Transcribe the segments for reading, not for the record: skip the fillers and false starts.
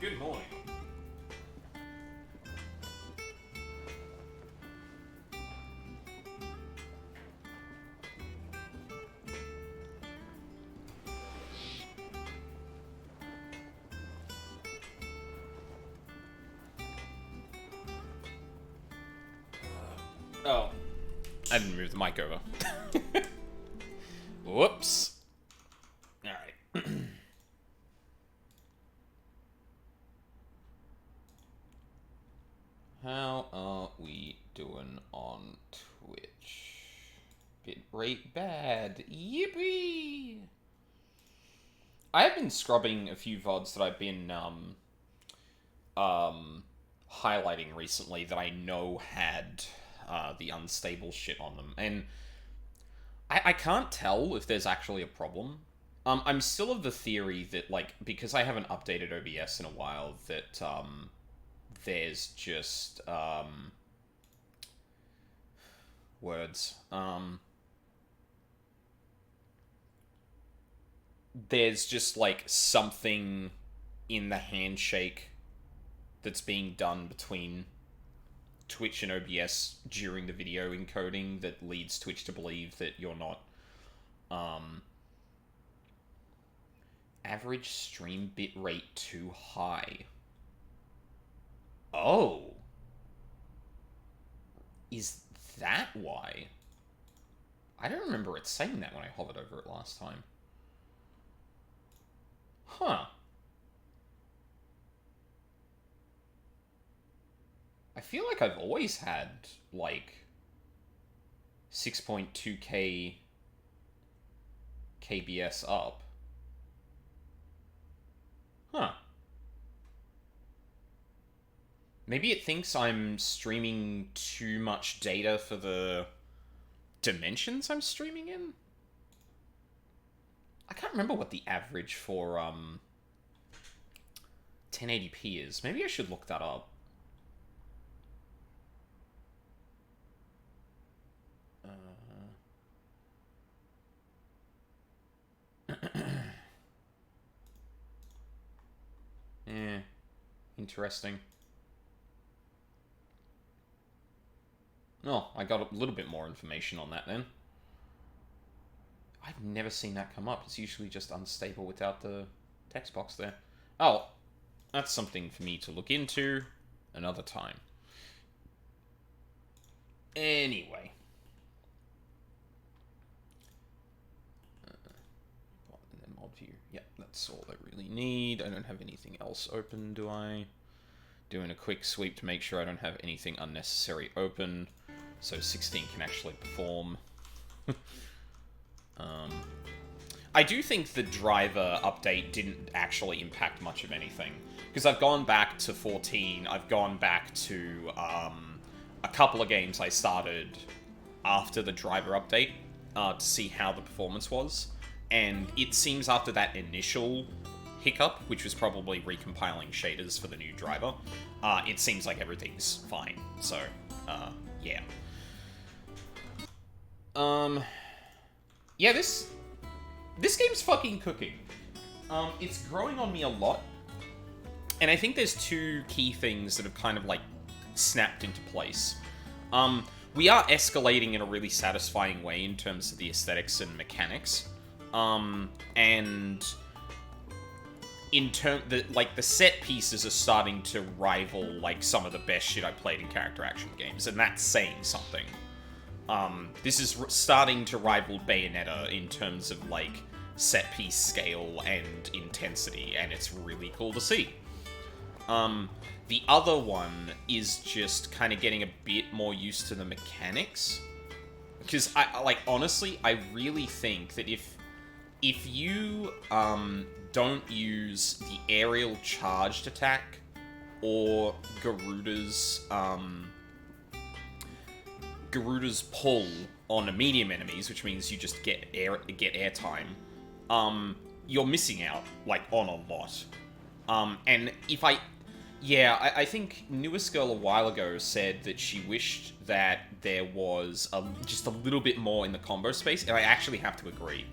Good morning. Oh. I didn't move the mic over. Whoops. Alright. How are we doing on Twitch? Bitrate bad. Yippee! I have been scrubbing a few VODs that I've been highlighting recently that I know had the unstable shit on them. And I can't tell if there's actually a problem. I'm still of the theory that, like, because I haven't updated OBS in a while, that there's just words. There's just like something in the handshake that's being done between Twitch and OBS during the video encoding that leads Twitch to believe that you're not average stream bitrate too high. Oh. Is that why? I don't remember it saying that when I hovered over it last time. Huh. I feel like I've always had, like, 6.2k KBS up. Huh. Maybe it thinks I'm streaming too much data for the dimensions I'm streaming in? I can't remember what the average for 1080p is. Maybe I should look that up. Yeah, interesting. Oh, I got a little bit more information on that then. I've never seen that come up. It's usually just unstable without the text box there. Oh, that's something for me to look into another time. Anyway. And then mod view. Yep, that's all I really need. I don't have anything else open, do I? Doing a quick sweep to make sure I don't have anything unnecessary open, so 16 can actually perform. I do think the driver update didn't actually impact much of anything, because I've gone back to 14, I've gone back to a couple of games I started after the driver update to see how the performance was, and it seems after that initial hiccup, which was probably recompiling shaders for the new driver, it seems like everything's fine, so, yeah. Yeah, this game's fucking cooking. It's growing on me a lot, and I think there's two key things that have kind of, like, snapped into place. We are escalating in a really satisfying way in terms of the aesthetics and mechanics, and in the set pieces are starting to rival, like, some of the best shit I played in character action games, and that's saying something. This is starting to rival Bayonetta in terms of, like, set-piece scale and intensity, and it's really cool to see. The other one is just kind of getting a bit more used to the mechanics. Because, honestly, I really think that if you, don't use the aerial charged attack or Garuda's pull on the medium enemies, which means you just get airtime, you're missing out, like, on a lot. And I think Newest Girl a while ago said that she wished that there was just a little bit more in the combo space, and I actually have to agree.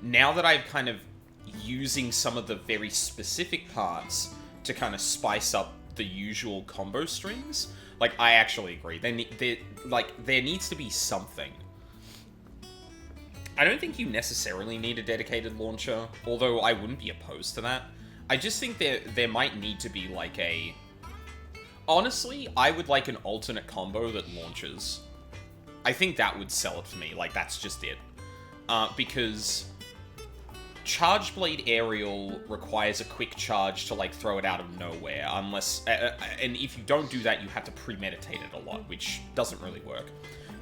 Now that I'm kind of using some of the very specific parts to kind of spice up the usual combo strings. Like, I actually agree. There needs to be something. I don't think you necessarily need a dedicated launcher, although I wouldn't be opposed to that. I just think there might need to be, like, a... Honestly, I would like an alternate combo that launches. I think that would sell it for me. Like, that's just it. Because Charge Blade Aerial requires a quick charge to, like, throw it out of nowhere, unless... and if you don't do that, you have to premeditate it a lot, which doesn't really work.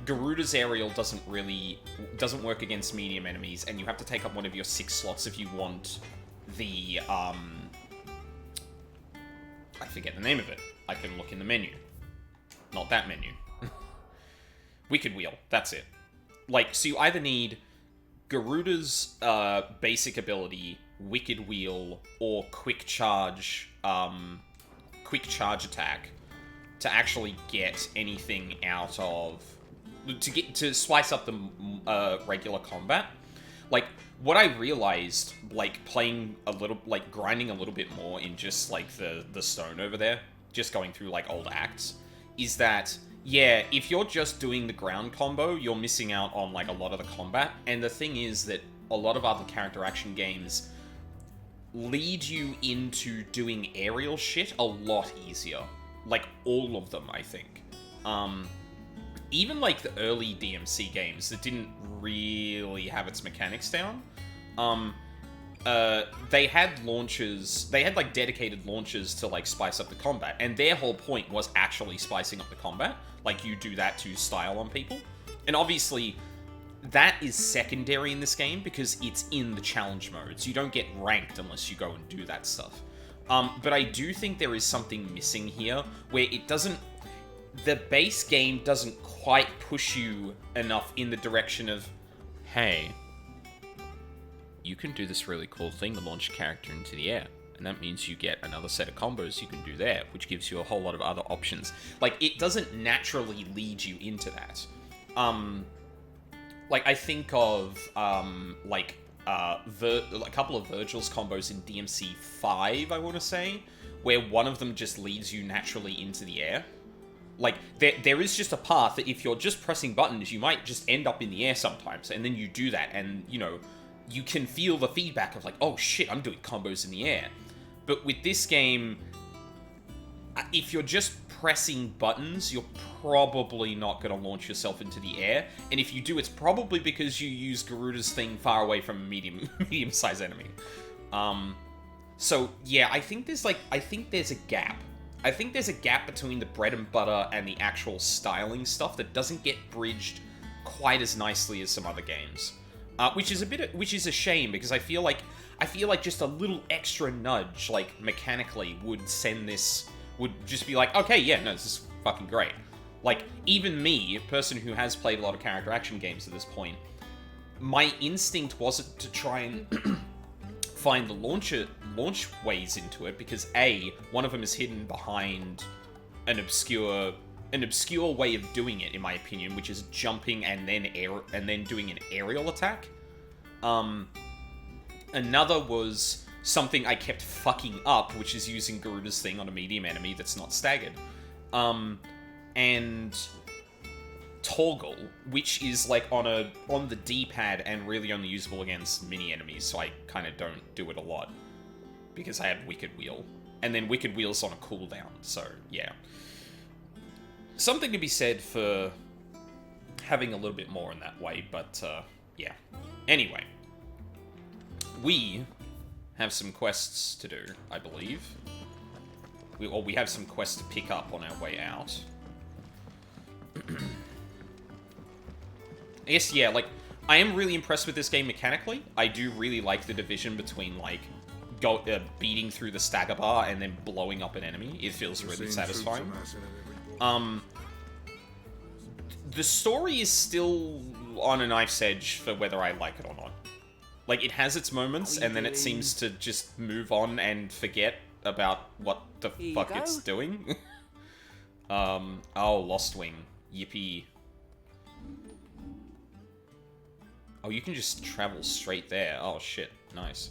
Garuda's Aerial doesn't work against medium enemies, and you have to take up one of your 6 slots if you want the, I forget the name of it. I can look in the menu. Not that menu. Wicked Wheel, that's it. Like, so you either need Garuda's, basic ability, Wicked Wheel, or Quick Charge attack to actually get anything out of... to spice up the regular combat. Like, what I realized, like, playing a little, like, grinding a little bit more in just, like, the stone over there, just going through, like, old acts, is that, yeah, if you're just doing the ground combo, you're missing out on, like, a lot of the combat. And the thing is that a lot of other character action games lead you into doing aerial shit a lot easier. Like, all of them, I think. Even, like, the early DMC games that didn't really have its mechanics down, they had launches, they had, like, dedicated launches to, like, spice up the combat, and their whole point was actually spicing up the combat. Like, you do that to style on people. And obviously, that is secondary in this game, because it's in the challenge modes. You don't get ranked unless you go and do that stuff. But I do think there is something missing here, where it doesn't... The base game doesn't quite push you enough in the direction of, hey, you can do this really cool thing to launch a character into the air. And that means you get another set of combos you can do there, which gives you a whole lot of other options. Like, it doesn't naturally lead you into that. Like, I think of, a couple of Virgil's combos in DMC 5, I want to say, where one of them just leads you naturally into the air. Like, there is just a path that if you're just pressing buttons, you might just end up in the air sometimes, and then you do that, and, you know, you can feel the feedback of, like, oh shit, I'm doing combos in the air. But with this game, if you're just pressing buttons, you're probably not going to launch yourself into the air, and if you do, it's probably because you use Garuda's thing far away from a medium-sized enemy. So, yeah, I think there's a gap. I think there's a gap between the bread and butter and the actual styling stuff that doesn't get bridged quite as nicely as some other games, which is a shame, because I feel like just a little extra nudge, like mechanically, would just be like, okay, yeah, no, this is fucking great. Like, even me, a person who has played a lot of character action games at this point, my instinct wasn't to try and find the launch ways into it, because A, one of them is hidden behind an obscure way of doing it, in my opinion, which is jumping and then doing an aerial attack. Another was something I kept fucking up, which is using Garuda's thing on a medium enemy that's not staggered. And Toggle, which is like on the D-pad and really only usable against mini enemies, so I kind of don't do it a lot because I have Wicked Wheel, and then Wicked Wheel's on a cooldown, so yeah. Something to be said for having a little bit more in that way, but yeah. Anyway, we have some quests to do, I believe. We have some quests to pick up on our way out. I guess, yeah, like, I am really impressed with this game mechanically. I do really like the division between, like, beating through the stagger bar and then blowing up an enemy. It feels really satisfying. The story is still on a knife's edge for whether I like it or not. Like, it has its moments, and then it seems to just move on and forget about what the fuck it's doing. Oh, Lost Wing. Yippee. Oh, you can just travel straight there. Oh, shit. Nice.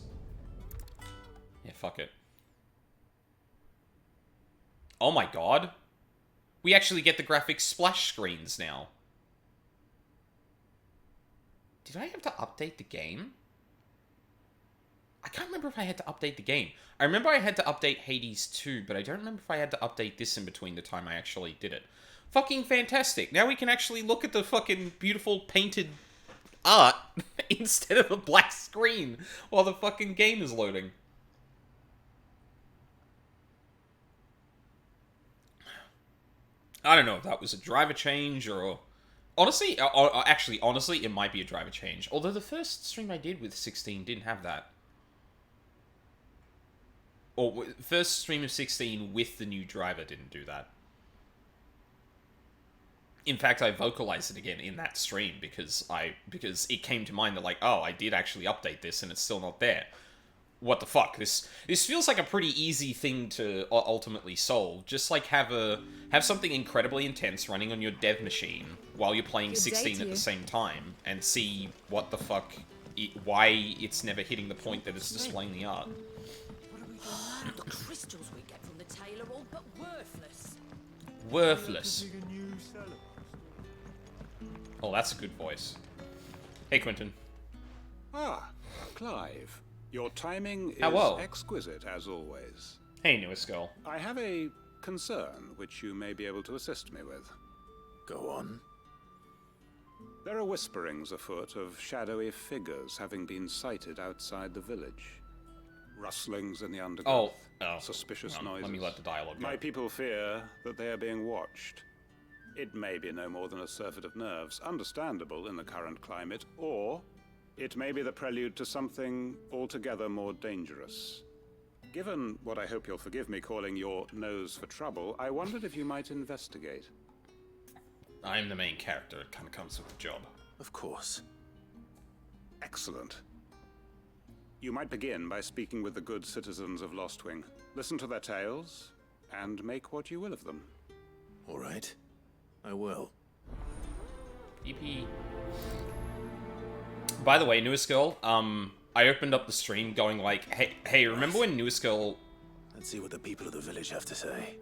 Yeah, fuck it. Oh my god. We actually get the graphics splash screens now. Did I have to update the game? I can't remember if I had to update the game. I remember I had to update Hades 2, but I don't remember if I had to update this in between the time I actually did it. Fucking fantastic. Now we can actually look at the fucking beautiful painted art instead of a black screen while the fucking game is loading. I don't know if that was a driver change or... Honestly, honestly, it might be a driver change. Although the first stream I did with 16 didn't have that. Or first stream of 16 with the new driver didn't do that. In fact, I vocalized it again in that stream because it came to mind that like, oh, I did actually update this and it's still not there. What the fuck? This feels like a pretty easy thing to ultimately solve. Just like have something incredibly intense running on your dev machine while you're playing 16 at the same time and see what the fuck why it's never hitting the point that it's displaying the art. The crystals we get from the tail are all but worthless. Worthless. Oh, that's a good voice. Hey, Quentin. Ah, Clive. Your timing is exquisite, as always. Hey, newest girl. I have a concern which you may be able to assist me with. Go on. There are whisperings afoot of shadowy figures having been sighted outside the village. Rustlings in the undergrowth. Suspicious noises. Let me let the dialogue go. My people fear that they are being watched. It may be no more than a surfeit of nerves, understandable in the current climate, or it may be the prelude to something altogether more dangerous. Given what I hope you'll forgive me calling your nose for trouble, I wondered if you might investigate. I'm the main character. It kind of comes with the job. Of course. Excellent. You might begin by speaking with the good citizens of Lostwing. Listen to their tales, and make what you will of them. All right. I will. EP. By the way, newest girl, I opened up the stream going like, hey, remember when newest girl... Let's see what the people of the village have to say.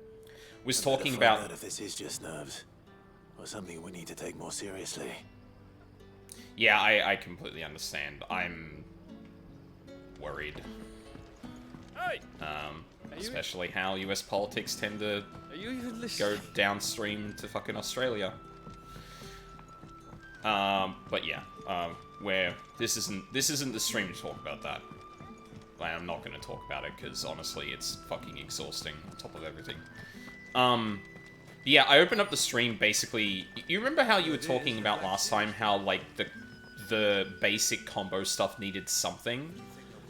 Was talking about... Find out if this is just nerves, or something we need to take more seriously. Yeah, I completely understand. I'm worried. Hey! Especially how US politics tend to go downstream to fucking Australia. But yeah, where this isn't the stream to talk about that. I'm not going to talk about it because honestly, it's fucking exhausting on top of everything. Yeah, I opened up the stream basically. You remember how you were talking about last time how like the basic combo stuff needed something?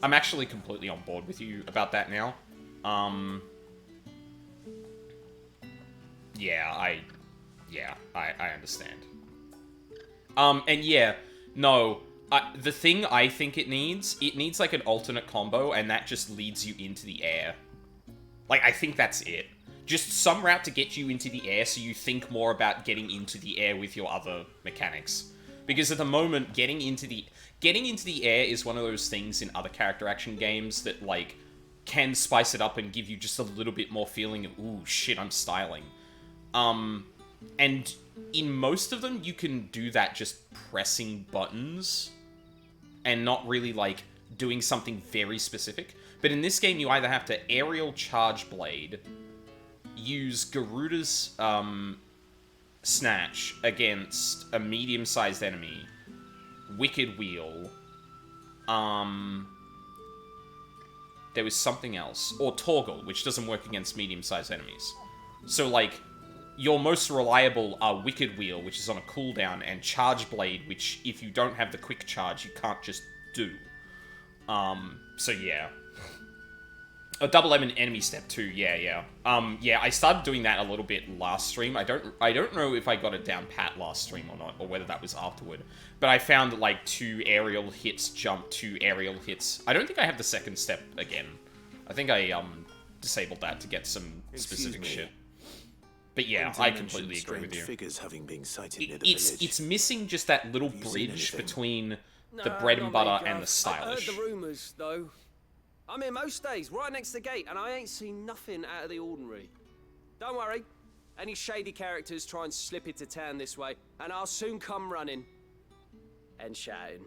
I'm actually completely on board with you about that now. Yeah, I understand. And yeah, no, the thing I think it needs like an alternate combo, and that just leads you into the air. Like, I think that's it. Just some route to get you into the air so you think more about getting into the air with your other mechanics. Because at the moment, getting into the air is one of those things in other character action games that, like, can spice it up and give you just a little bit more feeling of, ooh, shit, I'm styling. And in most of them, you can do that just pressing buttons and not really, like, doing something very specific. But in this game, you either have to aerial charge blade, use Garuda's, snatch against a medium-sized enemy, Wicked Wheel, there was something else, or Torgle, which doesn't work against medium-sized enemies. So, like, your most reliable are Wicked Wheel, which is on a cooldown, and Charge Blade, which, if you don't have the quick charge, you can't just do. So yeah. A double enemy step too, yeah. Yeah, I started doing that a little bit last stream. I don't know if I got it down pat last stream or not, or whether that was afterward. But I found that, like, 2 aerial hits jump, 2 aerial hits. I don't think I have the second step again. I think I, disabled that to get some specific shit. But yeah, I completely agree with you. Figures having been sighted near the village. It's missing just that little bridge between the bread and butter and the stylish. I heard the rumours, though. I'm here most days, right next to the gate, and I ain't seen nothing out of the ordinary. Don't worry. Any shady characters try and slip into town this way, and I'll soon come running. And shouting,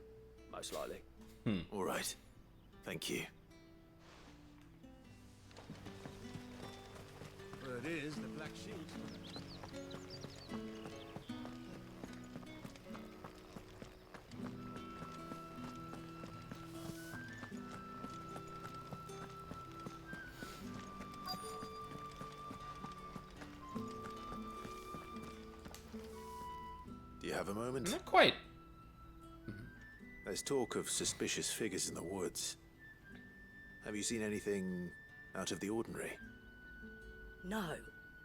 most likely. All right. Thank you. Word is, the Black Shield. Do you have a moment? Not quite. There's talk of suspicious figures in the woods. Have you seen anything out of the ordinary? No,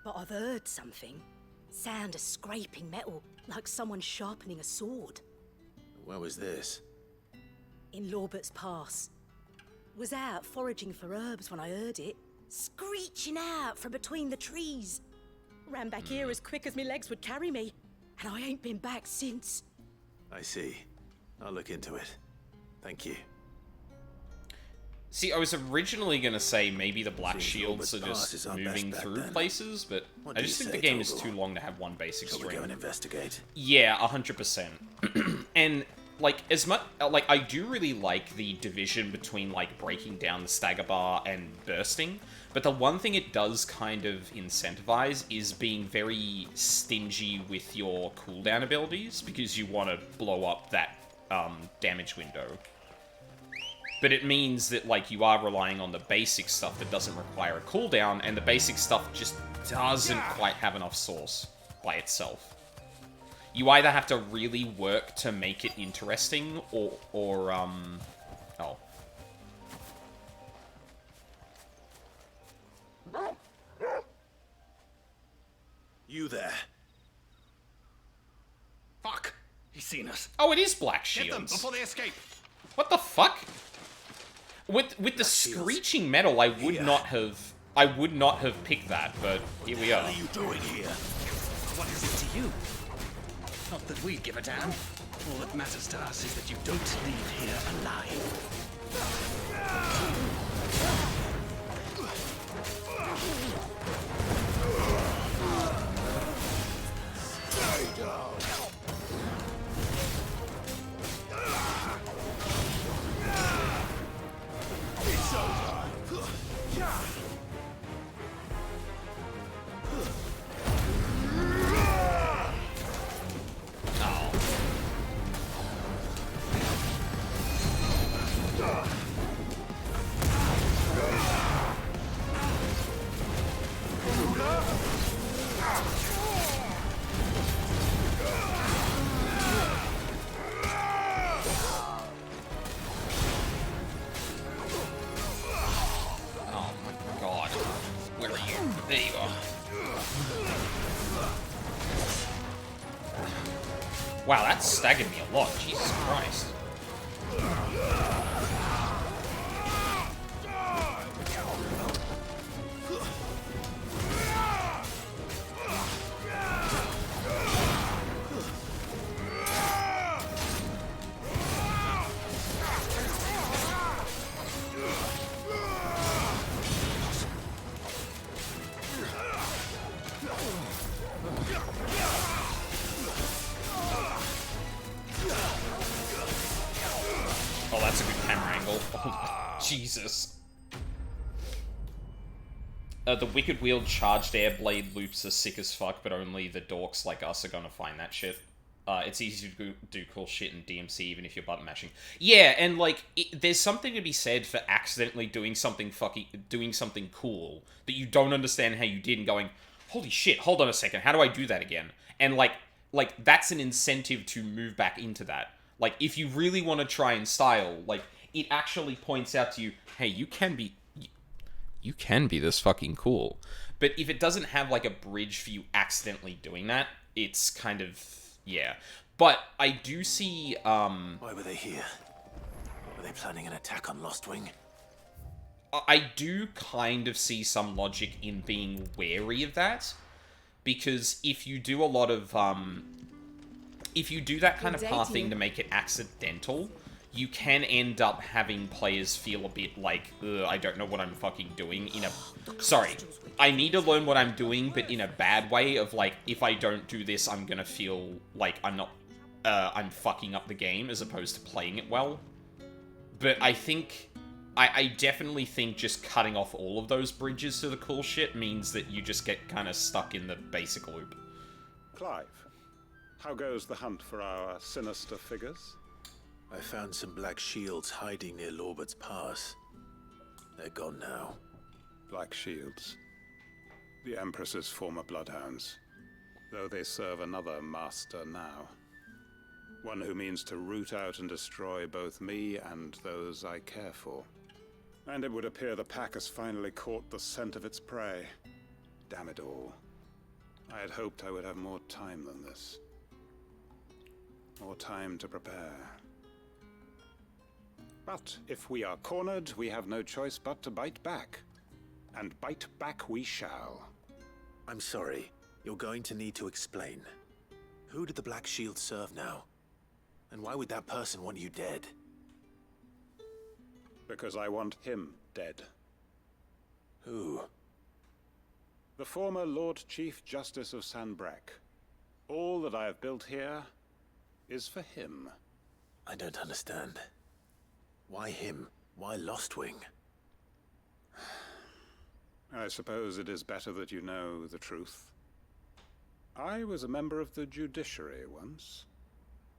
but I've heard something. Sound of scraping metal, like someone sharpening a sword. Where was this? In Lorbert's Pass. Was out foraging for herbs when I heard it. Screeching out from between the trees. Ran back here as quick as my legs would carry me. And I ain't been back since. I see. I'll look into it. Thank you. See, I was originally going to say maybe the Black Seems Shields are Lorbert's Pass just is our best moving bet, through then. places, but What I do just you think the say, game is Toggle? too long to have one basic Shall we string. go and investigate? Yeah, 100%. And, like, as much... Like, I do really like the division between, like, breaking down the stagger bar and bursting, but the one thing it does kind of incentivize is being very stingy with your cooldown abilities, because you want to blow up that damage window. But it means that, like, you are relying on the basic stuff that doesn't require a cooldown, and the basic stuff just doesn't quite have enough source by itself. You either have to really work to make it interesting, or oh. You there. Fuck! He's seen us. Oh, it is Black Get them Shields. before they escape. What the fuck? With the Shields. screeching metal, I would Here. not have picked that, but here we are. What are you doing here? What is it to you? Not that we give a damn. All that matters to us is that you don't leave here alive. Oh my god. Where are you? There you are. Wow, that staggered me a lot. Jesus Christ. Oh, that's a good camera angle. Oh, Jesus. The Wicked Wield charged air blade loops are sick as fuck, but only the dorks like us are gonna find that shit. It's easy to do cool shit in DMC even if you're button mashing. Yeah, and like, there's something to be said for accidentally doing something cool that you don't understand how you did and going, holy shit, hold on a second, how do I do that again? And like that's an incentive to move back into that. Like, if you really want to try and style, like, it actually points out to you, hey, you can be this fucking cool. But if it doesn't have, like, a bridge for you accidentally doing that, it's kind of, yeah. But I do see, Why were they here? Were they planning an attack on Lostwing? I do kind of see some logic in being wary of that. Because if you do a lot of, if you do that kind of pathing to make it accidental, you can end up having players feel a bit like, ugh, I don't know what I'm fucking doing in a... Sorry, I need to learn what I'm doing, but in a bad way of, like, if I don't do this, I'm gonna feel like I'm not... I'm fucking up the game as opposed to playing it well. But I think... I definitely think just cutting off all of those bridges to the cool shit means that you just get kind of stuck in the basic loop. Clive, how goes the hunt for our sinister figures? I found some black shields hiding near Lorbert's Pass. They're gone now. Black Shields. The Empress's former bloodhounds. Though they serve another master now. One who means to root out and destroy both me and those I care for. And it would appear the pack has finally caught the scent of its prey. Damn it all. I had hoped I would have more time than this. More time to prepare. But if we are cornered, we have no choice but to bite back. And bite back we shall. I'm sorry. You're going to need to explain. Who did the Black Shield serve now? And why would that person want you dead? Because I want him dead. Who? The former Lord Chief Justice of Sanbreque. All that I have built here is for him. I don't understand. Why him? Why Lostwing? I suppose it is better that you know the truth. I was a member of the judiciary once.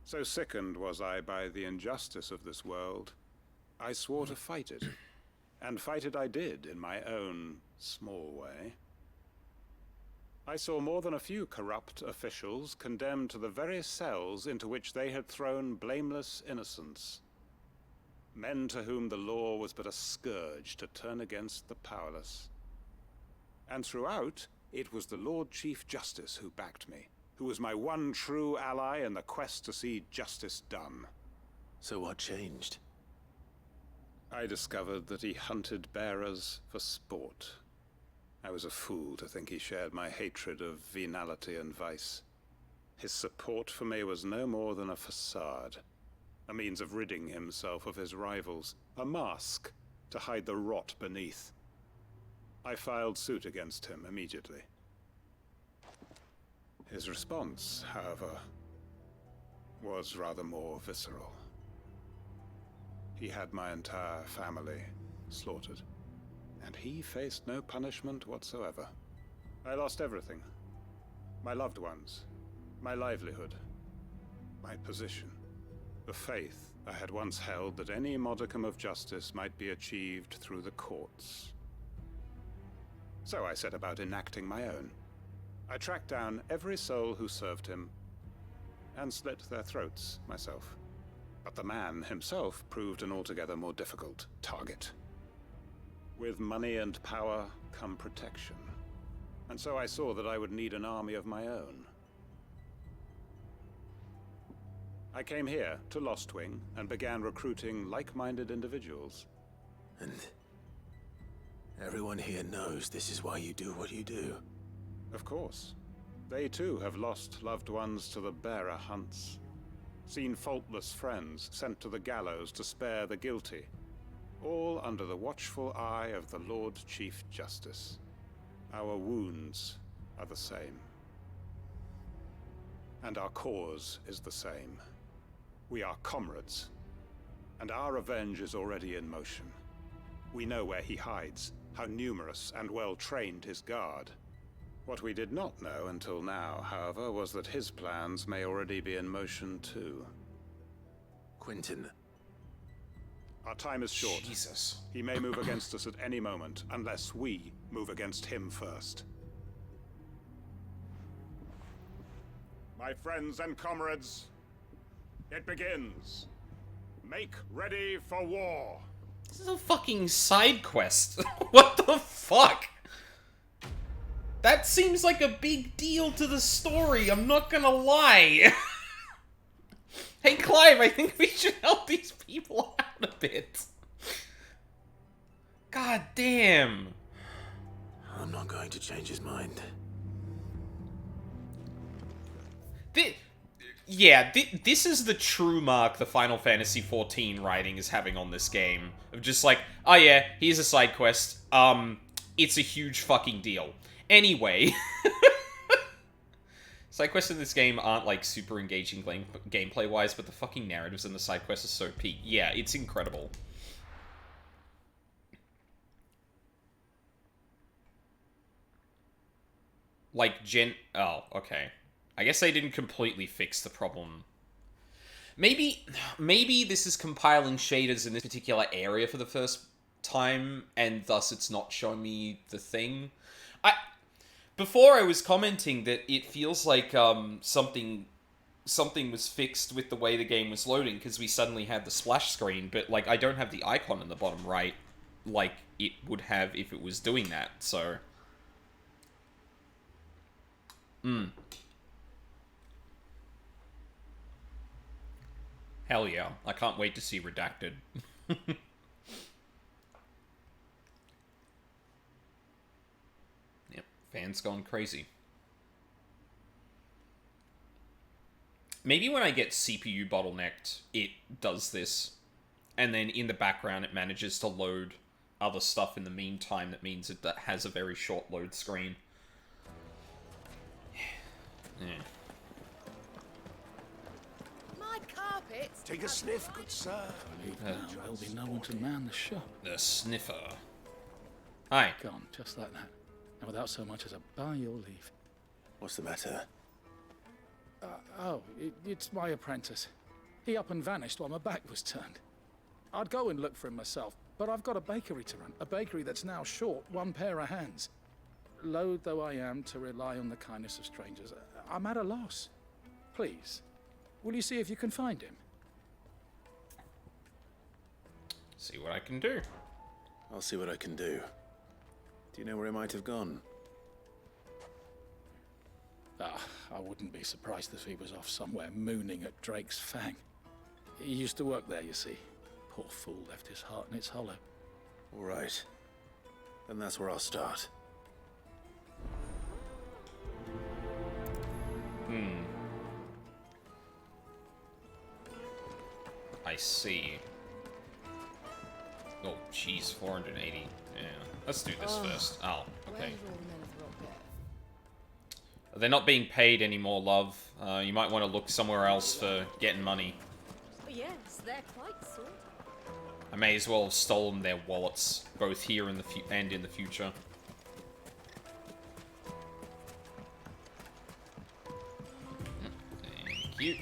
So sickened was I by the injustice of this world, I swore to fight it. And fight it I did, in my own small way. I saw more than a few corrupt officials condemned to the very cells into which they had thrown blameless innocents. Men to whom the law was but a scourge to turn against the powerless. And throughout, it was the Lord Chief Justice who backed me, who was my one true ally in the quest to see justice done. So what changed? I discovered that he hunted bearers for sport. I was a fool to think he shared my hatred of venality and vice. His support for me was no more than a facade, a means of ridding himself of his rivals, a mask to hide the rot beneath. I filed suit against him immediately. His response, however, was rather more visceral. He had my entire family slaughtered, and he faced no punishment whatsoever. I lost everything. My loved ones, my livelihood, my position, the faith I had once held that any modicum of justice might be achieved through the courts. So I set about enacting my own. I tracked down every soul who served him, and slit their throats myself. But the man himself proved an altogether more difficult target. With money and power come protection. And so I saw that I would need an army of my own. I came here to Lostwing and began recruiting like-minded individuals. And everyone here knows this is why you do what you do. Of course. They too have lost loved ones to the bearer hunts. Seen faultless friends sent to the gallows to spare the guilty. All under the watchful eye of the Lord Chief Justice. Our wounds are the same. And our cause is the same. We are comrades. And our revenge is already in motion. We know where he hides, how numerous and well-trained his guard. What we did not know until now, however, was that his plans may already be in motion too. Quentin. Our time is short. Jesus. He may move against us at any moment, unless we move against him first. My friends and comrades, it begins. Make ready for war. This is a fucking side quest. What the fuck? That seems like a big deal to the story, I'm not gonna lie. Hey Clive, I think we should help these people out a bit. God damn. I'm not going to change his mind. Yeah, this is the true mark the Final Fantasy XIV writing is having on this game. Of just like, oh yeah, here's a side quest. It's a huge fucking deal. Anyway, side quests in this game aren't like super engaging gameplay-wise, but the fucking narratives in the side quests are so peak. Yeah, it's incredible. Like, oh, okay. I guess they didn't completely fix the problem. Maybe this is compiling shaders in this particular area for the first time, and thus it's not showing me the thing. Before I was commenting that it feels like something was fixed with the way the game was loading, because we suddenly had the splash screen, but like I don't have the icon in the bottom right like it would have if it was doing that, so... Hell yeah. I can't wait to see Redacted. Yep, fans gone crazy. Maybe when I get CPU bottlenecked, it does this. And then in the background, it manages to load other stuff in the meantime. That means it has a very short load screen. Yeah. My carpets. Take a sniff, good sir. There'll be no one to man the shop. The sniffer. Hi. Gone, just like that. And without so much as a by your leave. What's the matter? It's my apprentice. He up and vanished while my back was turned. I'd go and look for him myself, but I've got a bakery to run. A bakery that's now short one pair of hands. Loath though I am to rely on the kindness of strangers, I'm at a loss. Please, will you see if you can find him? See what I can do. I'll see what I can do. Do you know where he might have gone? I wouldn't be surprised if he was off somewhere mooning at Drake's Fang. He used to work there, you see. Poor fool left his heart in its hollow. All right. Then that's where I'll start. I see. Oh, jeez, 480. Yeah, let's do this first. Oh, okay. They're not being paid anymore, love. You might want to look somewhere else for getting money. Yes, they're quite sort. I may as well have stolen their wallets, both here and in the future. Thank you.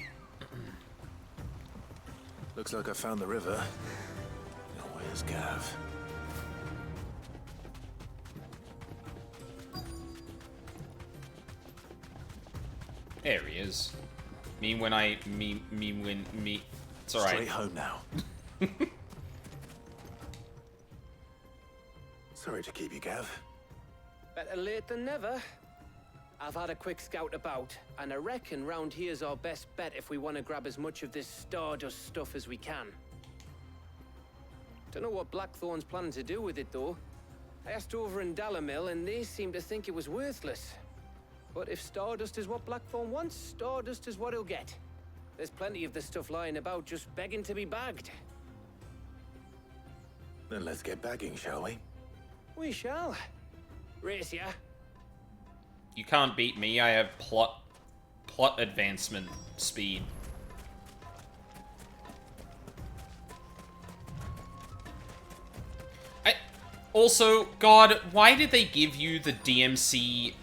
Looks like I found the river. Now where's Gav? There he is. It's alright. Straight home now. Sorry to keep you, Gav. Better late than never. I've had a quick scout about, and I reckon round here's our best bet if we want to grab as much of this Stardust stuff as we can. Don't know what Blackthorn's planning to do with it, though. I asked over in Dalamil, and they seem to think it was worthless. But if Stardust is what Blackthorn wants, Stardust is what he'll get. There's plenty of this stuff lying about, just begging to be bagged. Then let's get bagging, shall we? We shall. Race ya. You can't beat me. I have plot advancement speed. Also, God, why did they give you the DMC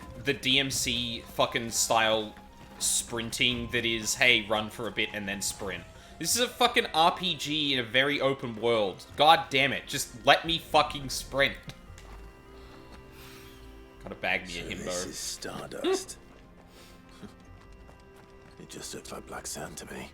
fucking style sprinting that is, hey, run for a bit and then sprint? This is a fucking RPG in a very open world. God damn it, just let me fucking sprint. Gotta bag me a himbo. This is Stardust. It just looks like black sand to me.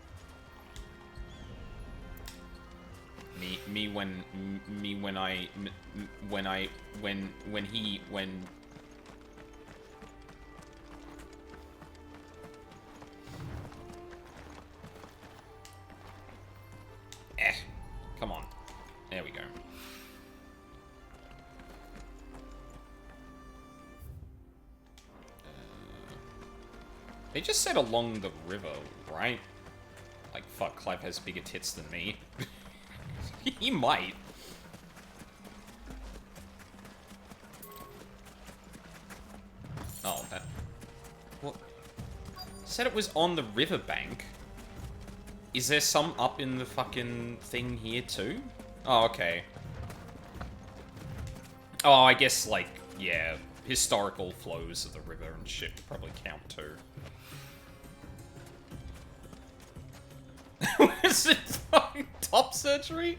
Come on. There we go. They just said along the river, right? Like, fuck, Clive has bigger tits than me. He might. Oh, that... What? Said it was on the riverbank. Is there some up in the fucking thing here, too? Oh, okay. Oh, I guess, like, yeah, historical flows of the river and shit probably count, too. Is it fucking top surgery?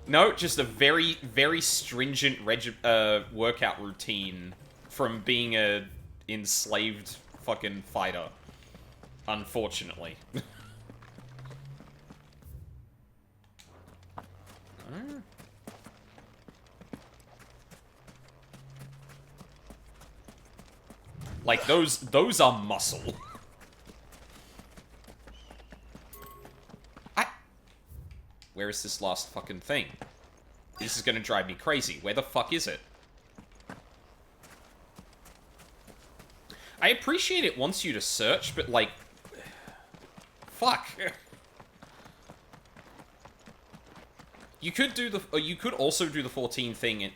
No, just a very, very stringent workout routine from being a enslaved fucking fighter. Unfortunately. Like, those are muscle. Where is this last fucking thing? This is gonna drive me crazy. Where the fuck is it? I appreciate it wants you to search, but, like... Fuck. You could do the... Or you could also do the 14 thing and...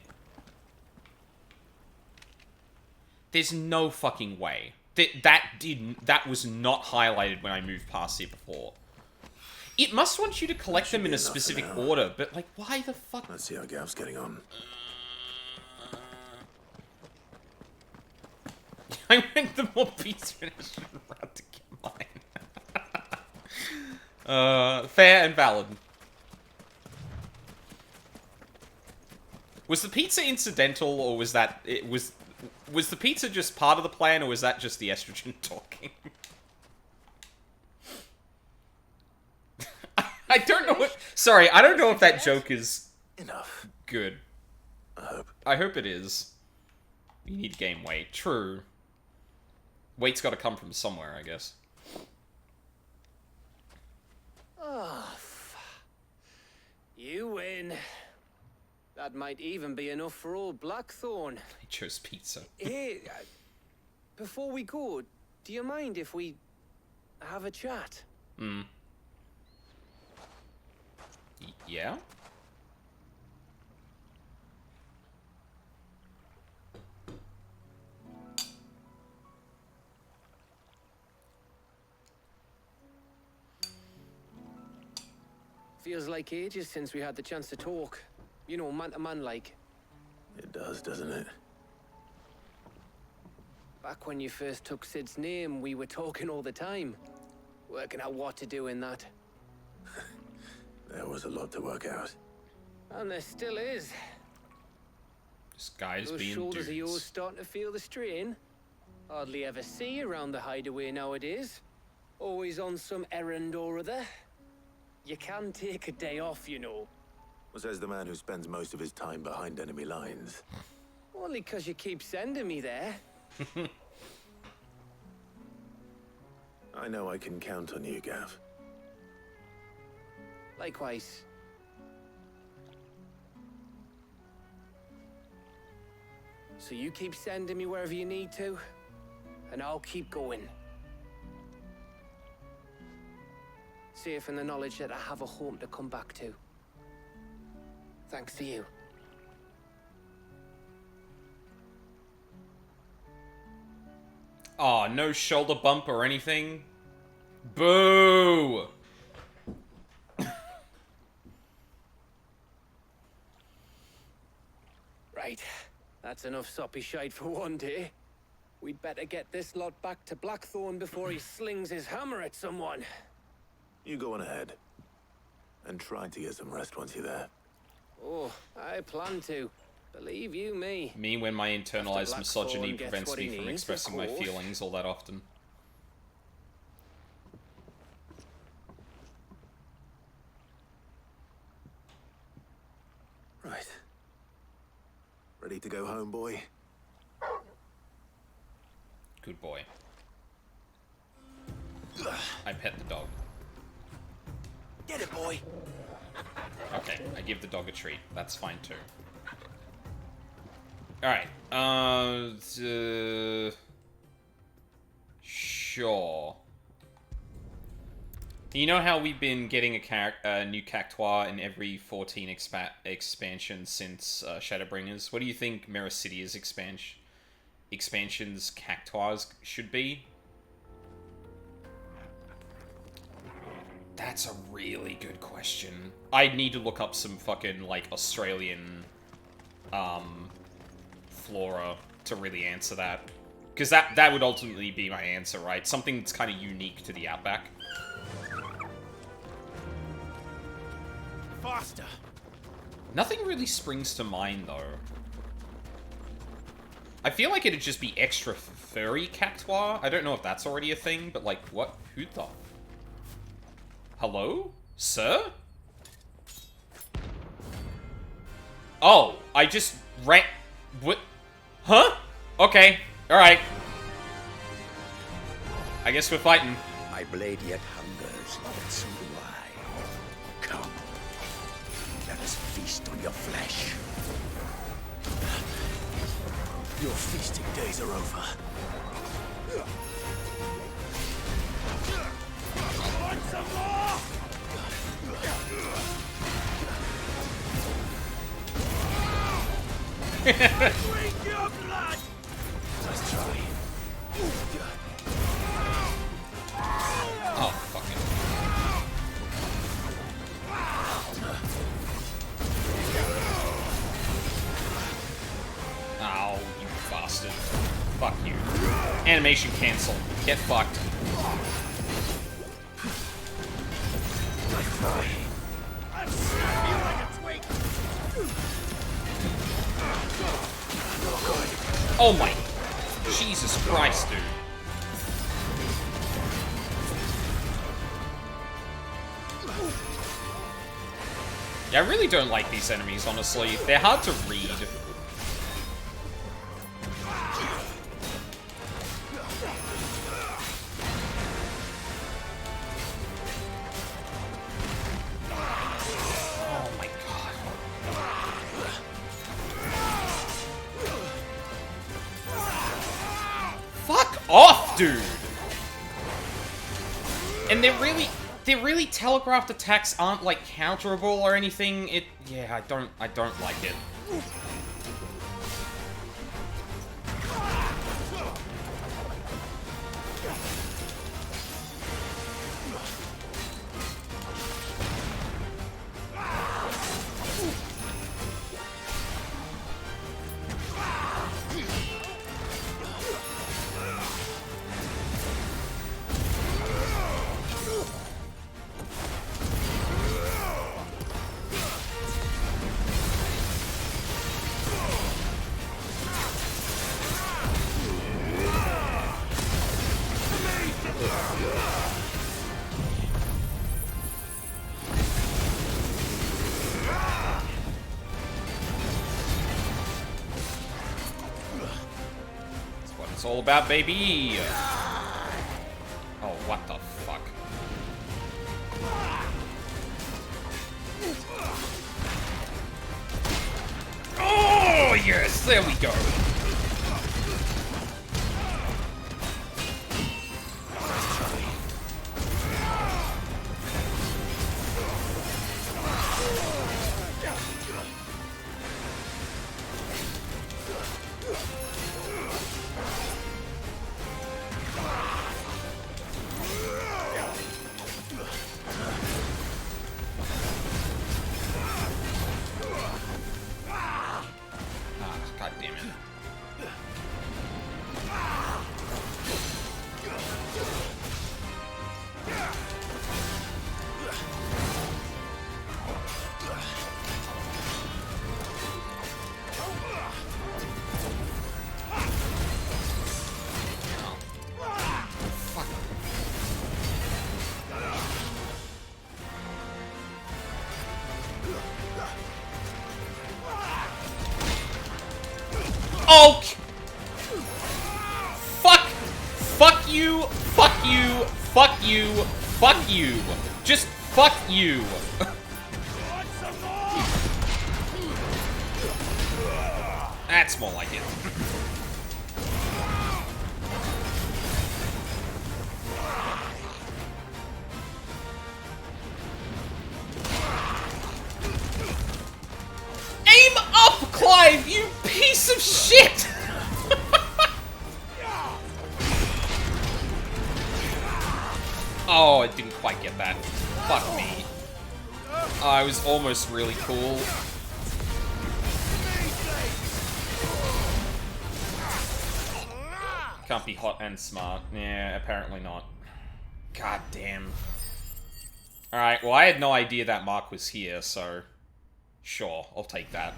There's no fucking way. That was not highlighted when I moved past it before. It must want you to collect them in a specific order, but, like, why the fuck? Let's see how Gav's getting on. I went the more peaceful route to get mine. Fair and valid. Was the pizza incidental, or was that... Was the pizza just part of the plan, or was that just the estrogen talking? I don't know what... Sorry, I don't know if that joke is... Enough. Good. I hope. I hope it is. You need to gain weight. True. Weight's gotta come from somewhere, I guess. Oh, you win. That might even be enough for old Blackthorn. I chose pizza. Hey, before we go, do you mind if we have a chat? Yeah? Feels like ages since we had the chance to talk. You know, man to man like. It does, doesn't it? Back when you first took Sid's name, we were talking all the time. Working out what to do in that. There was a lot to work out. And there still is. This guy's Those being shoulders of yours dudes. starting to feel the strain. Hardly ever see you around the hideaway nowadays. Always on some errand or other. You can take a day off, you know. Well, says the man who spends most of his time behind enemy lines. Only 'cause you keep sending me there. I know I can count on you, Gav. Likewise. So you keep sending me wherever you need to, and I'll keep going. Safe in the knowledge that I have a home to come back to. Thanks to you. Oh, no shoulder bump or anything? Boo! Right. That's enough soppy shite for one day. We'd better get this lot back to Blackthorn before he slings his hammer at someone. You go on ahead. And try to get some rest once you're there. Oh, I plan to. Believe you me. Me when my internalized Blackthorn misogyny gets prevents what me he from needs, expressing of my course. feelings all that often. Right. Ready to go home, boy? Good boy. I pet the dog. Get it, boy! Okay, I give the dog a treat. That's fine too. Alright, sure. Sure. You know how we've been getting a new Cactuar in every 14 expansion since Shadowbringers? What do you think Mirror City's expansion's Cactuars should be? That's a really good question. I'd need to look up some fucking, like, Australian, flora to really answer that. Because that would ultimately be my answer, right? Something that's kind of unique to the Outback. Faster! Nothing really springs to mind, though. I feel like it'd just be extra furry Cactuar. I don't know if that's already a thing, but, like, what? Who the... Hello? Sir? Oh, I just ran... What? Huh? Okay. Alright. I guess we're fighting. My blade yet hungers, and so do I. Come. Let us feast on your flesh. Your feasting days are over. Want some more? Drink your blood! Let's try. Oh, fucking... Oh, you bastard. Fuck you. Animation cancel. Get fucked. Oh my... Jesus Christ, dude. Yeah, I really don't like these enemies, honestly. They're hard to read. Oh my god. Fuck off, dude! And they're really telegraphed attacks aren't like counterable or anything. Yeah, I don't like it. It's all about, baby. Oh, what the fuck? Oh, yes, there we go. God damn it. Oh! Fuck! Fuck you! Fuck you! Fuck you! Fuck you! Just fuck you! That's more like it. alive, you piece of shit! Oh, I didn't quite get that. Fuck me. I was almost really cool. Can't be hot and smart. Yeah, apparently not. God damn. Alright, well I had no idea that Mark was here, so... Sure, I'll take that.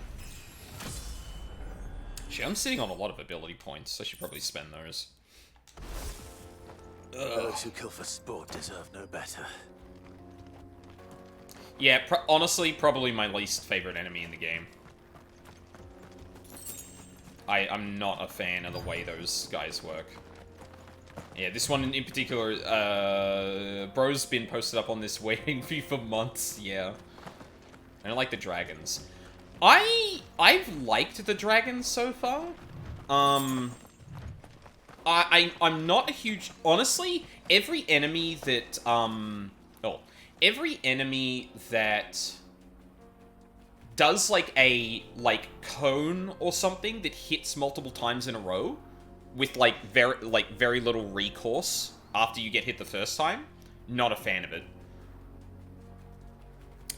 Shit, I'm sitting on a lot of ability points. I should probably spend those. Those who kill for sport deserve no better. Yeah, honestly, probably my least favorite enemy in the game. I'm not a fan of the way those guys work. Yeah, this one in particular, bro's been posted up on this waiting for you for months, yeah. I don't like the dragons. I've liked the dragons so far. I'm not a huge... Honestly, every enemy that, every enemy that does, like, a, cone or something that hits multiple times in a row with, very little recourse after you get hit the first time, not a fan of it.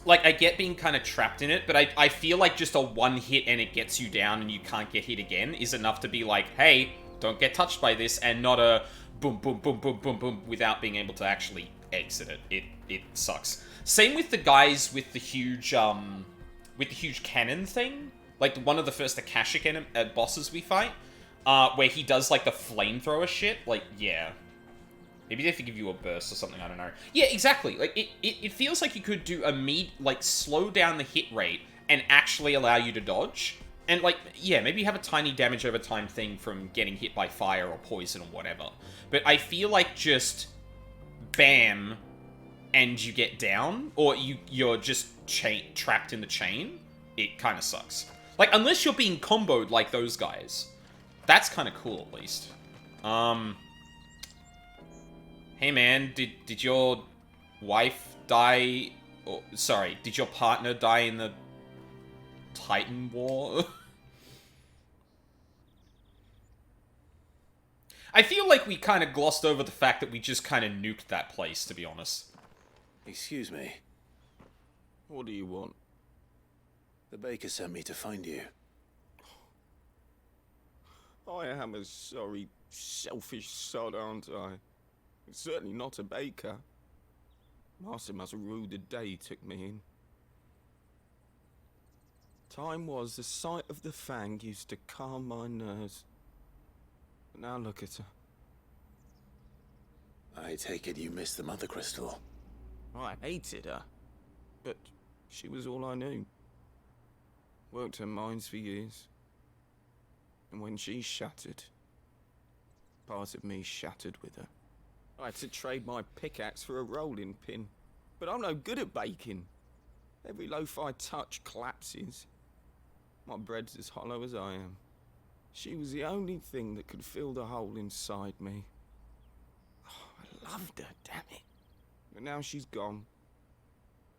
Like, I get being kind of trapped in it, but I feel like just a one hit and it gets you down and you can't get hit again is enough to be like, hey, don't get touched by this, and not a boom, boom, boom, boom, boom, boom, without being able to actually exit it. It sucks. Same with the guys with the huge cannon thing. Like, one of the first Akashic bosses we fight, where he does, like, the flamethrower shit. Like, yeah. Maybe they have to give you a burst or something, I don't know. Yeah, exactly. Like, it feels like you could do slow down the hit rate and actually allow you to dodge. And, like, yeah, maybe you have a tiny damage over time thing from getting hit by fire or poison or whatever. But I feel like just bam, and you get down, or you're just trapped in the chain, it kind of sucks. Like, unless you're being comboed like those guys. That's kind of cool, at least. Hey man, did your wife die? Or, sorry, did your partner die in the Titan War? I feel like we kind of glossed over the fact that we just kind of nuked that place, to be honest. Excuse me. What do you want? The baker sent me to find you. I am a sorry, selfish sod, aren't I? Certainly not a baker. Master must have ruled the day he took me in. Time was the sight of the fang used to calm my nerves. But now look at her. I take it you missed the Mother Crystal. I hated her, but she was all I knew. Worked her mines for years. And when she shattered, part of me shattered with her. I had to trade my pickaxe for a rolling pin, but I'm no good at baking. Every loaf I touch collapses. My bread's as hollow as I am. She was the only thing that could fill the hole inside me. Oh, I loved her, damn it. But now she's gone.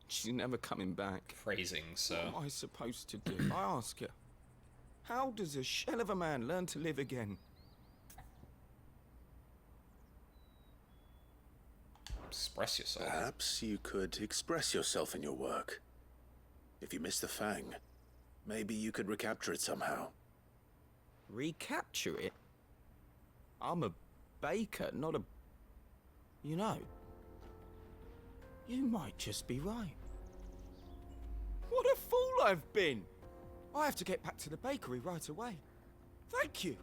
She's never coming back. Phrasing, sir. What am I supposed to do? I ask her. How does a shell of a man learn to live again? Express yourself. Perhaps you could express yourself in your work. If you miss the fang, maybe you could recapture it somehow. Recapture it? I'm a baker, not a... You know, you might just be right. What a fool I've been! I have to get back to the bakery right away. Thank you.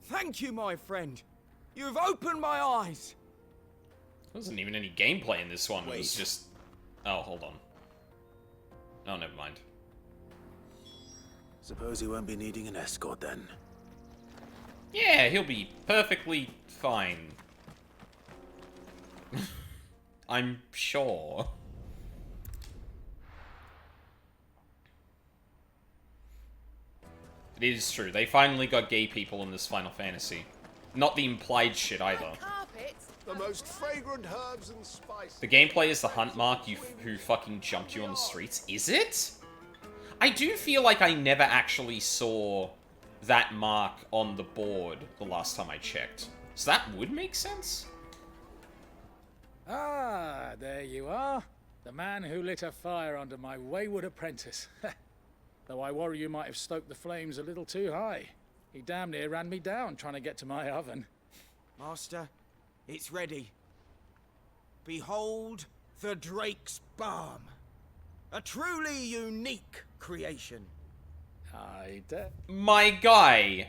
Thank you, my friend. You've opened my eyes. There wasn't even any gameplay in this one. Wait. It was just... Oh, hold on. Oh, never mind. Suppose you won't be needing an escort then. Yeah, he'll be perfectly fine. I'm sure. It is true. They finally got gay people in this Final Fantasy. Not the implied shit either. The most fragrant herbs and spices. The gameplay is the hunt mark who fucking jumped you on the streets. Is it? I do feel like I never actually saw that mark on the board the last time I checked. So that would make sense? Ah, there you are. The man who lit a fire under my wayward apprentice. Though I worry you might have stoked the flames a little too high. He damn near ran me down trying to get to my oven. Master, it's ready. Behold the Drake's Balm. A truly unique creation. My guy,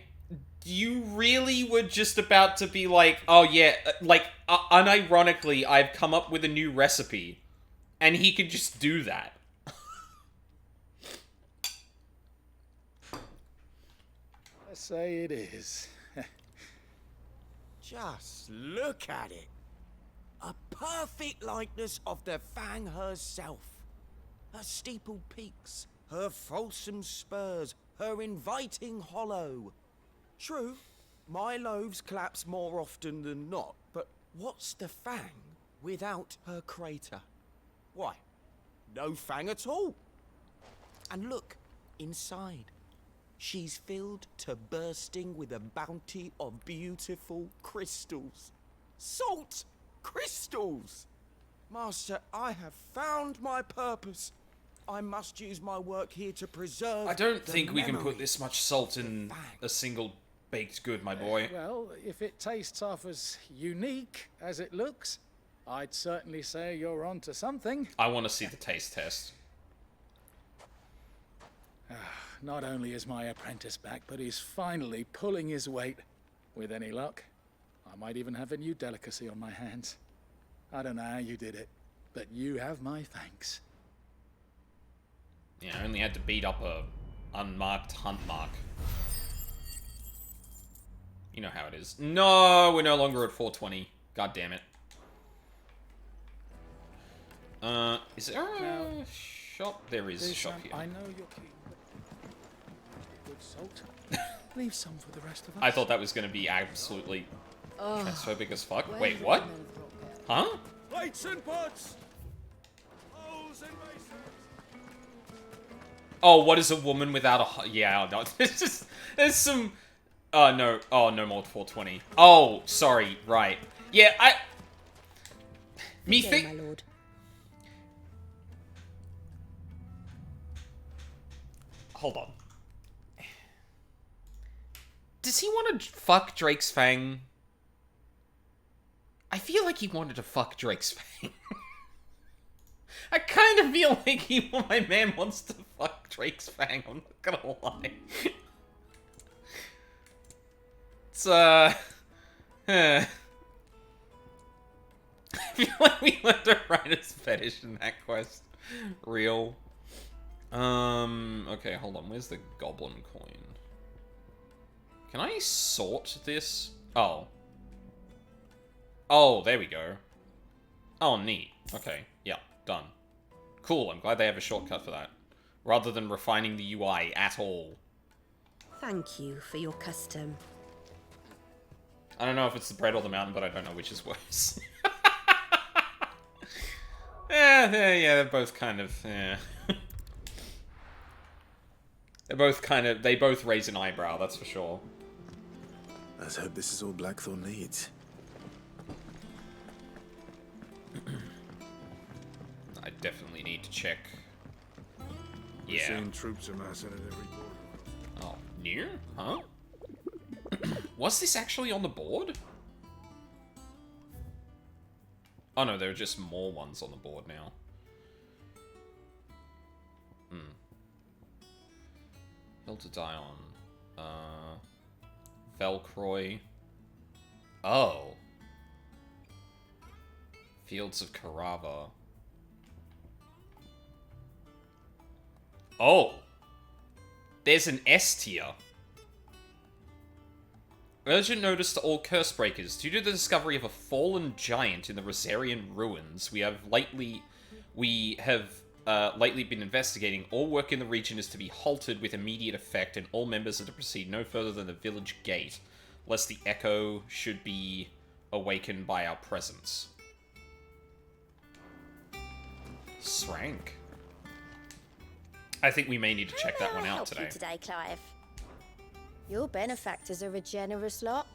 you really were just about to be like, oh yeah, like, unironically, I've come up with a new recipe. And he could just do that. Let's say it is. Just look at it. A perfect likeness of the Fang herself. Her steepled peaks, her fulsome spurs, her inviting hollow. True, my loaves collapse more often than not, but what's the Fang without her crater? Why, no Fang at all. And look, inside. She's filled to bursting with a bounty of beautiful crystals. Salt crystals! Master, I have found my purpose. I must use my work here to preserve. I don't the think we can put memory this much salt of in the Fang. a single baked good, my boy. Well, if it tastes half as unique as it looks, I'd certainly say you're onto something. I want to see the taste test. Not only is my apprentice back, but he's finally pulling his weight. With any luck, I might even have a new delicacy on my hands. I don't know how you did it, but you have my thanks. Yeah, I only had to beat up a unmarked hunt mark. You know how it is. No, we're no longer at 420. God damn it. Is there a shop? There is a shop here. I know you're keen, but good salt. Leave some for the rest of us. I thought that was going to be absolutely transphobic as fuck. Where Wait, did what? the men of rock go? Huh? Plates and pots! Bowls and basins! Oh, what is a woman without a... Yeah, no, there's some... Oh, no. Oh, no more 420. Oh, sorry. Right. Yeah, Me Good day, think... my lord. Hold on. Does he want to fuck Drake's Fang? I feel like he wanted to fuck Drake's Fang. I kind of feel like my man wants to fuck Drake's Fang, I'm not gonna lie. It's, I feel like we learned a writer's fetish in that quest. Real. Okay, hold on. Where's the goblin coin? Can I sort this? Oh. Oh, there we go. Oh, neat. Okay, yeah, done. Cool, I'm glad they have a shortcut for that. Rather than refining the UI at all. Thank you for your custom. I don't know if it's the bread or the mountain, but I don't know which is worse. Yeah, they're both kind of, yeah. They both raise an eyebrow, that's for sure. Let's hope this is all Blackthorn needs. I definitely need to check. We're Yeah. seeing troops amassing at every border. Oh, new? Huh? Was this actually on the board? Oh no, there are just more ones on the board now. Hill to die on. Velcroy. Oh. Fields of Carava. Oh. There's an S tier. Urgent notice to all Cursebreakers. Due to the discovery of a fallen giant in the Rosarian ruins, we have lately been investigating. All work in the region is to be halted with immediate effect, and all members are to proceed no further than the village gate, lest the echo should be awakened by our presence. Srank. I think we may need to check that one out today. today. Clive? Your benefactors are a generous lot.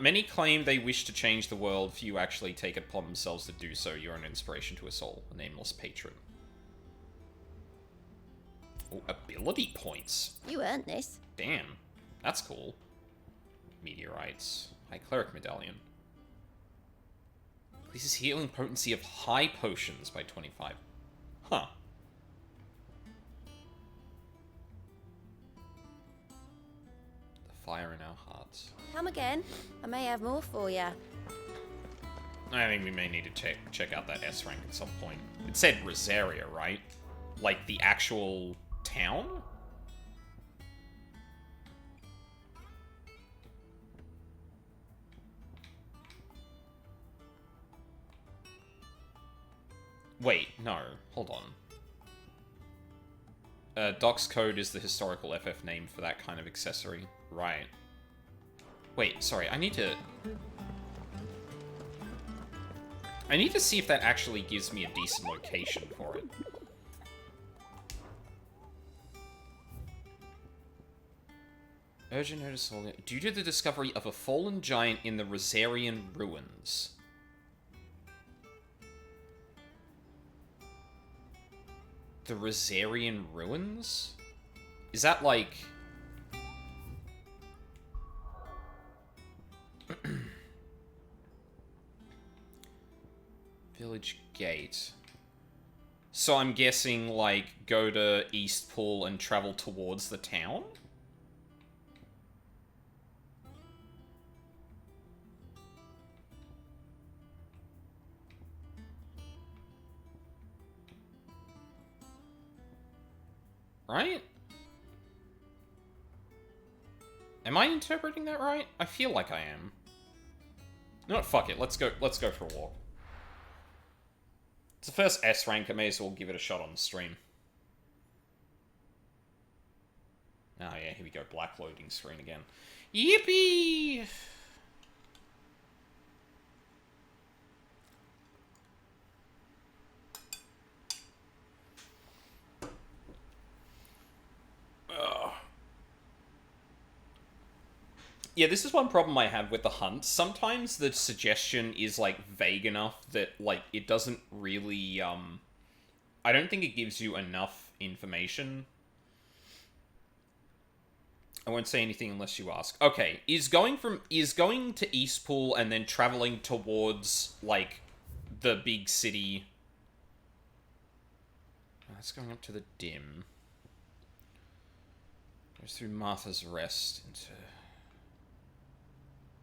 Many claim they wish to change the world. Few actually take it upon themselves to do so. You're an inspiration to us all. A nameless patron. Oh, ability points. You earned this. Damn. That's cool. Meteorites. High Cleric Medallion. Increases healing potency of high potions by 25. Huh. The fire in our hearts. Come again. I may have more for you. I think we may need to check out that S rank at some point. It said Rosaria, right? Like the actual town? Wait, no. Hold on. Doc's code is the historical FF name for that kind of accessory. Right. Wait, sorry, I need to see if that actually gives me a decent location for it. Urgent notice due to the discovery of a fallen giant in the Rosarian ruins. The Rosarian ruins? Is that like... Village Gate. So I'm guessing, like, go to Eastpool and travel towards the town? Right? Am I interpreting that right? I feel like I am. You know what, fuck it, let's go for a walk. It's the first S rank, I may as well give it a shot on the stream. Oh yeah, here we go, black loading screen again. Yippee! Yeah, this is one problem I have with the hunt. Sometimes the suggestion is, like, vague enough that, like, it doesn't really, I don't think it gives you enough information. I won't say anything unless you ask. Okay, is going to Eastpool and then traveling towards, like, the big city... That's going up to the Dim. Goes through Martha's Rest into...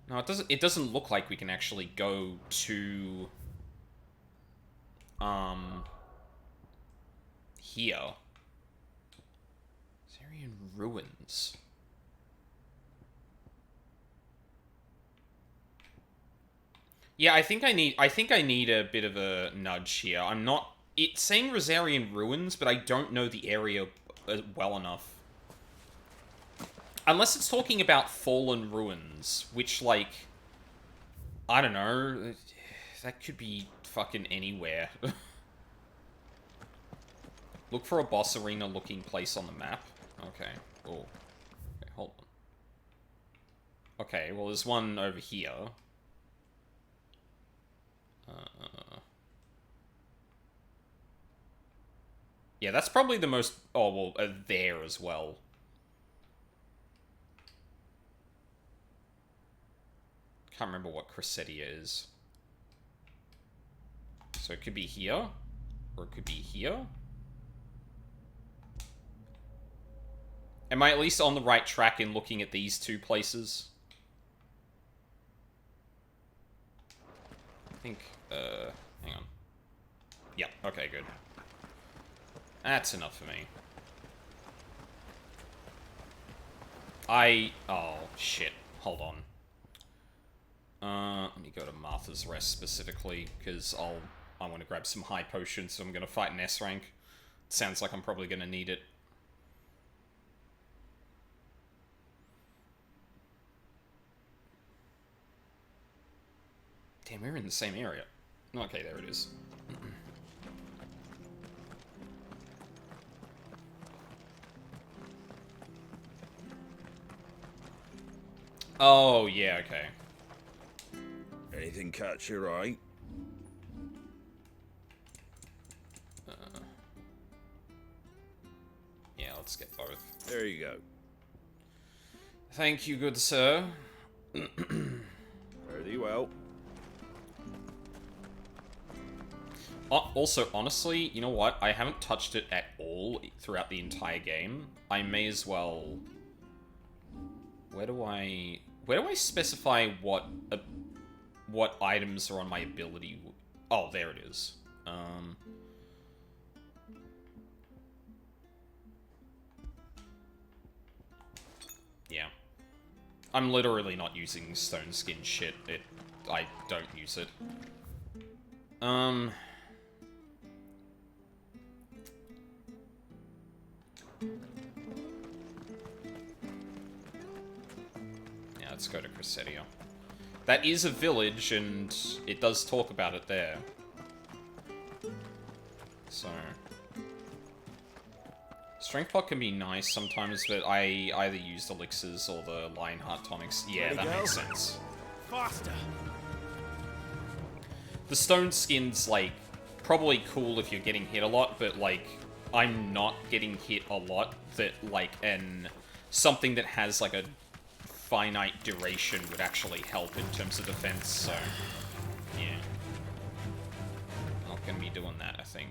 No, it doesn't look like we can actually go to... here. Syrian ruins. Yeah, I think I need a bit of a nudge here. It's saying Rosarian ruins, but I don't know the area well enough. Unless it's talking about fallen ruins, which, like, I don't know, that could be fucking anywhere. Look for a boss arena looking place on the map. Okay. Oh. Okay, hold on. Okay, well, there's one over here. Yeah, that's probably the most... Oh, well, there as well. Can't remember what Cressetia is. So it could be here, or it could be here. Am I at least on the right track in looking at these two places? I think, hang on. Yep, okay, good. That's enough for me. Oh, shit. Hold on. Let me go to Martha's Rest specifically, because I want to grab some high potions, so I'm going to fight an S rank. Sounds like I'm probably going to need it. Damn, we're in the same area. Okay, there it is. Oh, yeah, okay. Anything catch your eye? Yeah, let's get both. There you go. Thank you, good sir. Very well. Also, honestly, you know what? I haven't touched it at all throughout the entire game. I may as well... Where do I specify what items are on my ability? Oh, there it is. Yeah. I'm literally not using stone skin shit. I don't use it. Yeah, let's go to Cressetia. That is a village, and it does talk about it there. So... Strength pot can be nice sometimes, but I either use the elixirs or the Lionheart tonics. Yeah, that makes sense. Faster. The stone skin's, like, probably cool if you're getting hit a lot, but, like, I'm not getting hit a lot that, like, something that has, like, a finite duration would actually help in terms of defense, so, yeah. Not gonna be doing that, I think.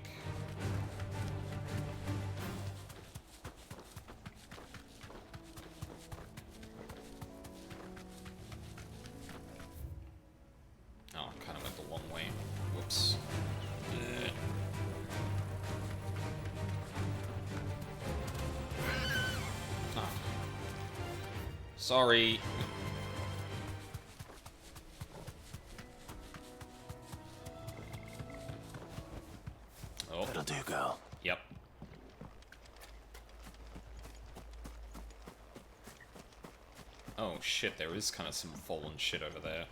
Oh, I kind of went the long way. Whoops. Oh. Sorry. Oh. That'll do, girl. Yep. Oh shit, there is kind of some fallen shit over there.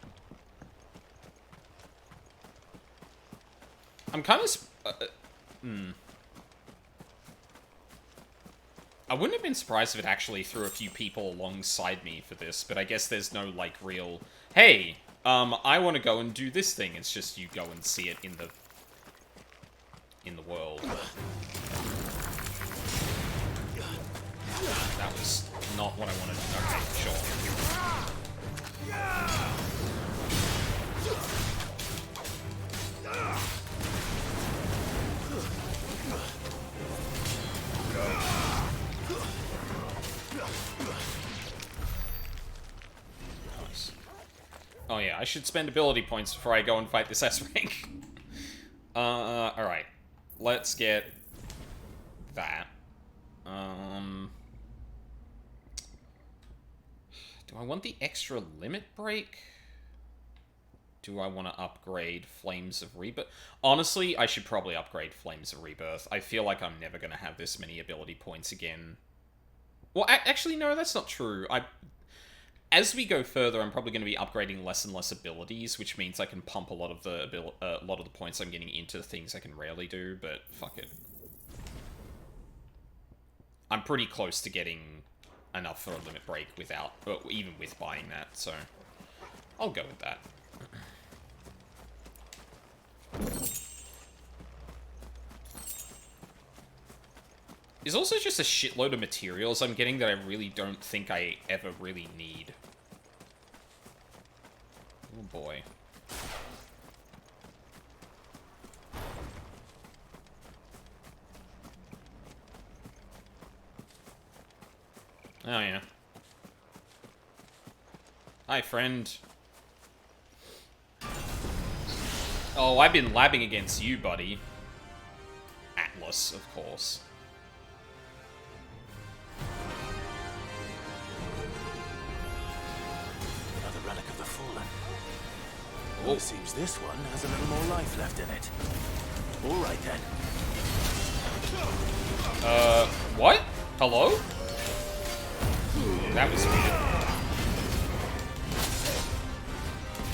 I'm kind of... I wouldn't have been surprised if it actually threw a few people alongside me for this, but I guess there's no, like, real... Hey, I want to go and do this thing. It's just you go and see it in the world. That was not what I wanted. Okay, sure. Nice. Oh yeah, I should spend ability points before I go and fight this S-Rank. Alright. Let's get that. Do I want the extra limit break? Do I want to upgrade Flames of Rebirth? Honestly, I should probably upgrade Flames of Rebirth. I feel like I'm never going to have this many ability points again. Well, actually, no, that's not true. As we go further, I'm probably going to be upgrading less and less abilities, which means I can pump a lot of the points I'm getting into things I can rarely do, but fuck it. I'm pretty close to getting enough for a limit break without, even with buying that, so I'll go with that. There's also just a shitload of materials I'm getting that I really don't think I ever really need. Oh boy. Oh yeah. Hi, friend. Oh, I've been labbing against you, buddy. Atlas, of course. Another relic of the Fallen. Oh. It seems this one has a little more life left in it. All right, then. What? Hello? That was weird.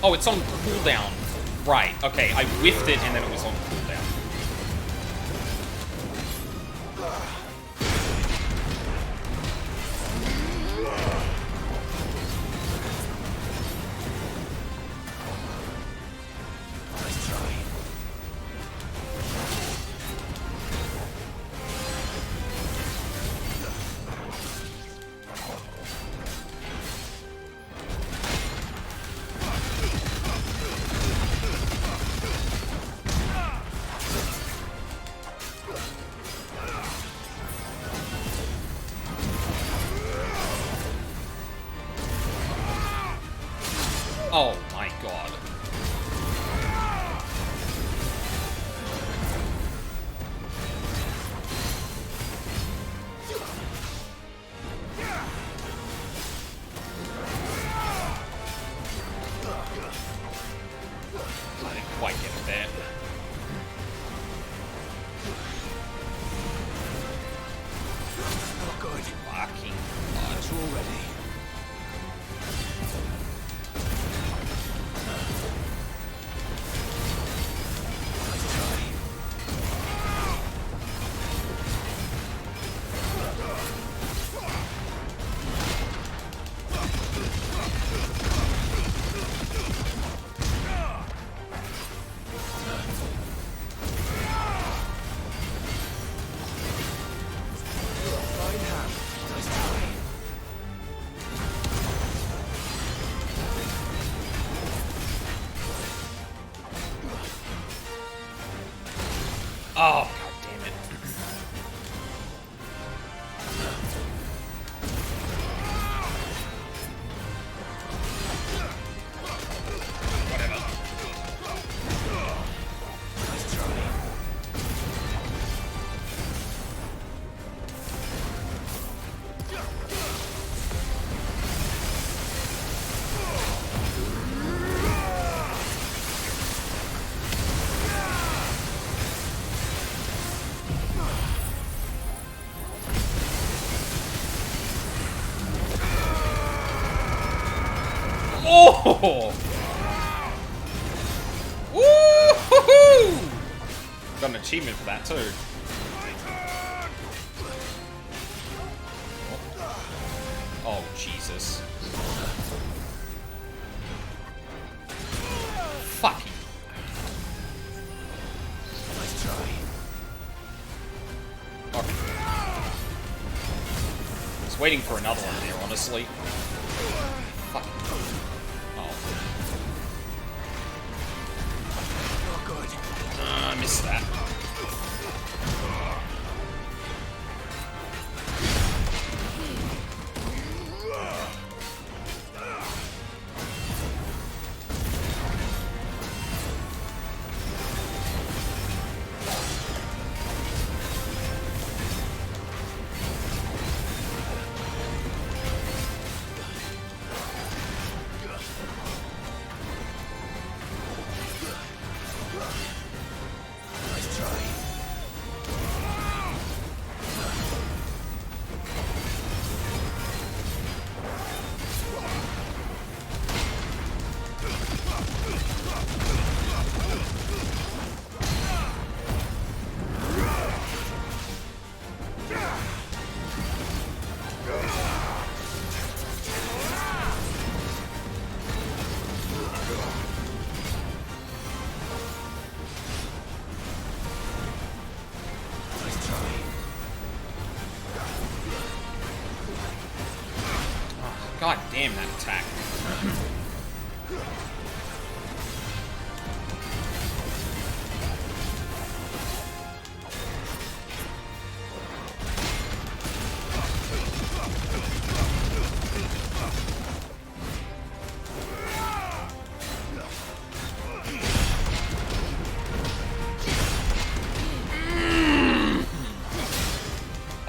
Oh, it's on cooldown. Right, okay, I whiffed it and then it was on cooldown. Oh my god. I didn't quite get it there. Oh, good. Fucking It's all ready. Nice try. Fine hand. Nice try. Oh, god damn it. Whatever. Nice try. Oh! Woo-hoo-hoo! Got an achievement for that too. Oh, Jesus. Fucking. Nice try. Okay. I was waiting for another one there, honestly. Fuck. Oh. Oh, good. I missed that. Nice try. Nice try. God damn that attack.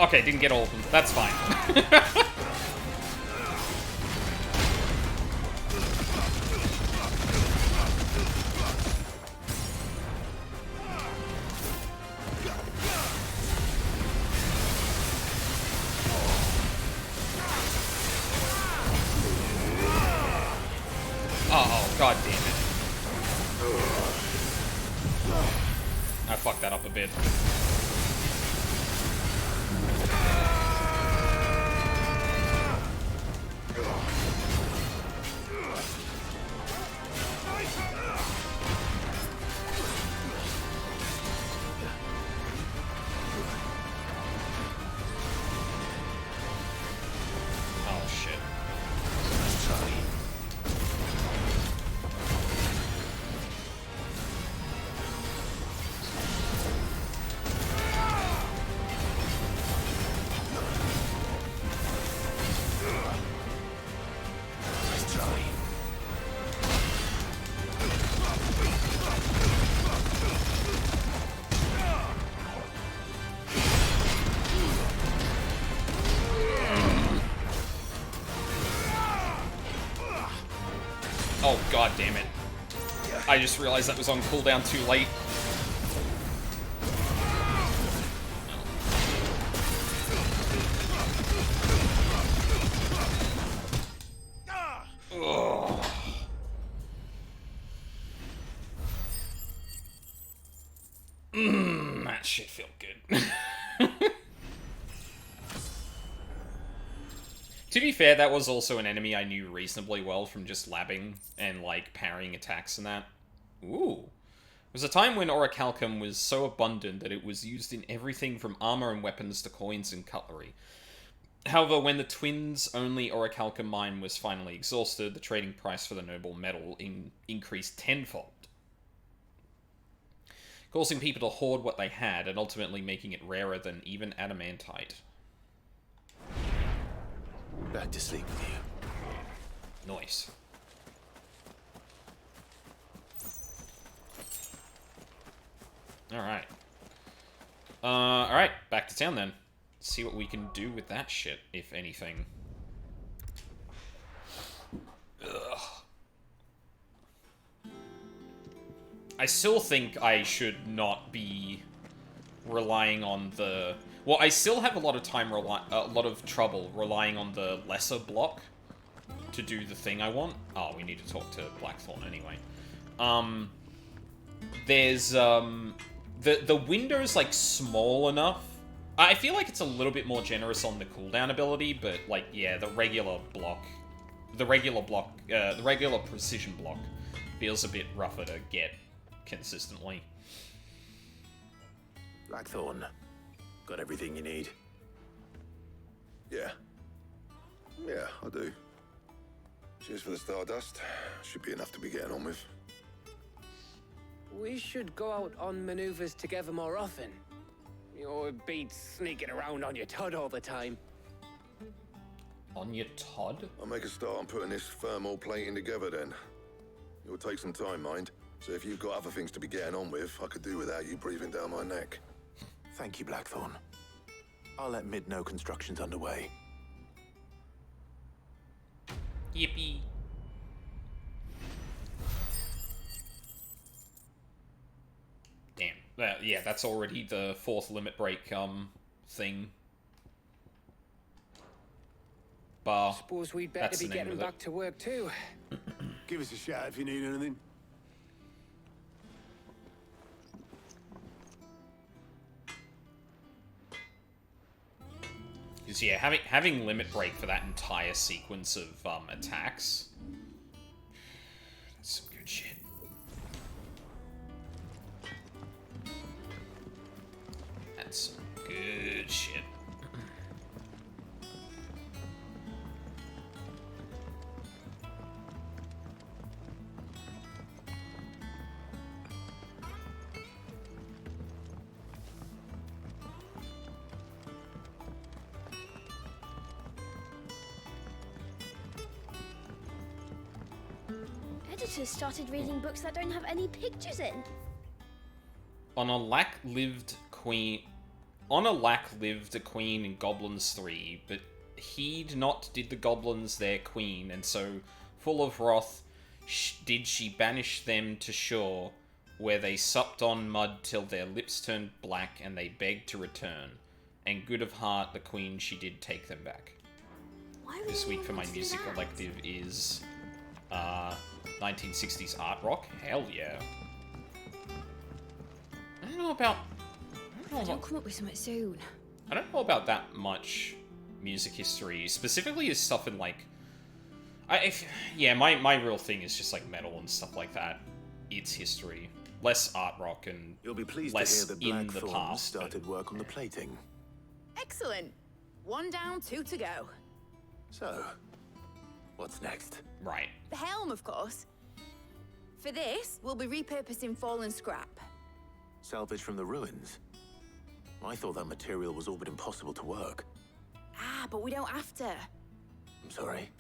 Okay, didn't get all of them. That's fine. Oh, god damn it. I fucked that up a bit. Oh shit. Nice try. Oh, god damn it. I just realized that was on cooldown too late. Ugh. That shit felt good. To be fair, that was also an enemy I knew reasonably well from just labbing and, like, parrying attacks and that. Ooh. It was a time when orichalcum was so abundant that it was used in everything from armor and weapons to coins and cutlery. However, when the twins' only orichalcum mine was finally exhausted, the trading price for the noble metal increased tenfold, causing people to hoard what they had and ultimately making it rarer than even adamantite. Back to sleep with you. Nice. Alright. Alright, back to town then. See what we can do with that shit, if anything. Ugh. I still think I should not be relying on the... Well, I still have a lot of trouble relying on the lesser block to do the thing I want. Oh, we need to talk to Blackthorn anyway. There's, the window's, like, small enough. I feel like it's a little bit more generous on the cooldown ability, but, like, yeah, the regular precision block feels a bit rougher to get consistently. Blackthorn, got everything you need? Yeah. Yeah, I do. Cheers for the Stardust. Should be enough to be getting on with. We should go out on maneuvers together more often. You know, it beats sneaking around on your Todd all the time. On your Todd? I'll make a start on putting this thermal plating together then. It will take some time, mind. So if you've got other things to be getting on with, I could do without you breathing down my neck. Thank you, Blackthorn. I'll let Mid know construction's underway. Yippee. Damn. Yeah, that's already the 4th limit break, thing. Bar. Suppose we'd better be getting back to work too. Give us a shout if you need anything. Because, yeah, having limit break for that entire sequence of, attacks... That's some good shit. That's some good shit. Editors started reading books that don't have any pictures in. On a lack lived a queen in Goblins 3, but heed not did the goblins their queen, and so, full of wrath, did she banish them to shore, where they supped on mud till their lips turned black, and they begged to return. And good of heart, the queen she did take them back. This week for my music elective is 1960s art rock. Hell yeah. I don't know about come up with something soon. I don't know about that much music history, specifically as stuff in, like... my real thing is just, like, metal and stuff like that. It's history. Less art rock and You'll be pleased less to hear that in the Blackthorn past. started work on the plating. Excellent. 1 down, 2 to go. So, what's next? Right. The helm, of course. For this, we'll be repurposing fallen scrap. Salvage from the ruins? I thought that material was all but impossible to work. Ah, but we don't have to. I'm sorry.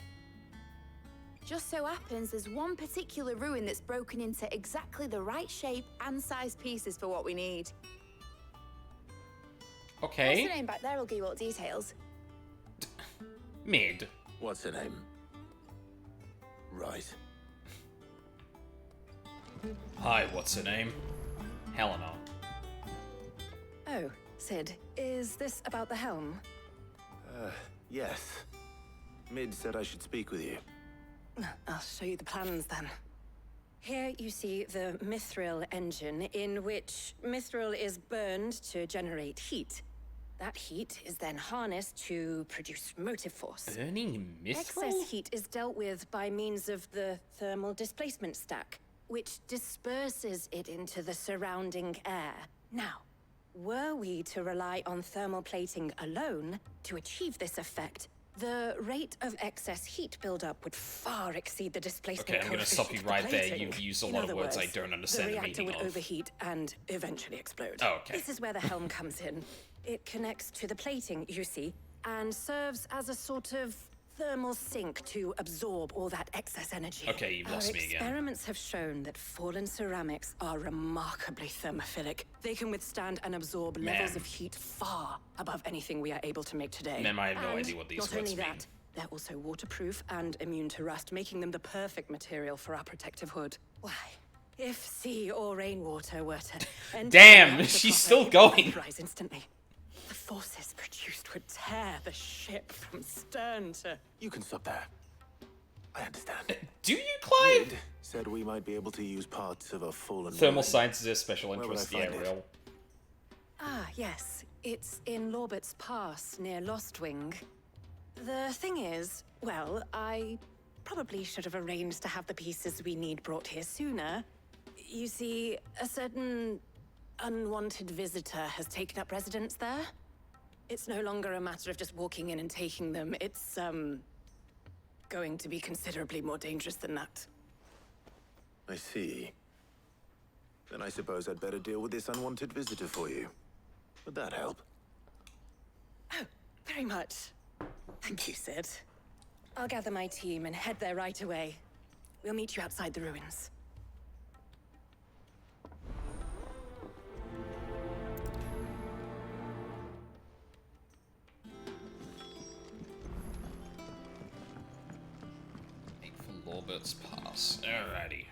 Just so happens there's one particular ruin that's broken into exactly the right shape and size pieces for what we need. Okay. What's the name back there? I'll give you all the details. Mid. What's her name? Right. Hi, what's her name? Helena. Oh, Sid, is this about the helm? Yes. Mid said I should speak with you. I'll show you the plans then. Here you see the mithril engine, in which mithril is burned to generate heat. That heat is then harnessed to produce motive force. Burning mithril? Excess heat is dealt with by means of the thermal displacement stack, which disperses it into the surrounding air. Now, were we to rely on thermal plating alone to achieve this effect, the rate of excess heat buildup would far exceed the displacement. Okay, I'm gonna stop you right there. You've used a lot of words I don't understand the reactor meaning would of. overheat and eventually explode. Oh, okay. This is where the helm comes in. It connects to the plating, you see, and serves as a sort of thermal sink to absorb all that excess energy. Okay, you've lost me again. Experiments have shown that fallen ceramics are remarkably thermophilic. They can withstand and absorb levels of heat far above anything we are able to make today. Ma'am, I have no And idea what these not words only mean. that, they're also waterproof and immune to rust, making them the perfect material for our protective hood. Why? If sea or rainwater were to enter Damn, the she's copper, still it would going. vaporize instantly. The forces produced would tear the ship from stern to... You can stop there. I understand. Do you, Clive? Mid said we might be able to use parts of a fallen Thermal ruin. science is their special Where would interest. I Yeah, find it? real. Ah, yes. It's in Lorbert's Pass, near Lostwing. The thing is, well, I probably should have arranged to have the pieces we need brought here sooner. You see, a certain unwanted visitor has taken up residence there. It's no longer a matter of just walking in and taking them. It's, going to be considerably more dangerous than that. I see. Then I suppose I'd better deal with this unwanted visitor for you. Would that help? Oh, very much. Thank you, Sid. I'll gather my team and head there right away. We'll meet you outside the ruins. Wait for Lorbert's Pass. Alrighty.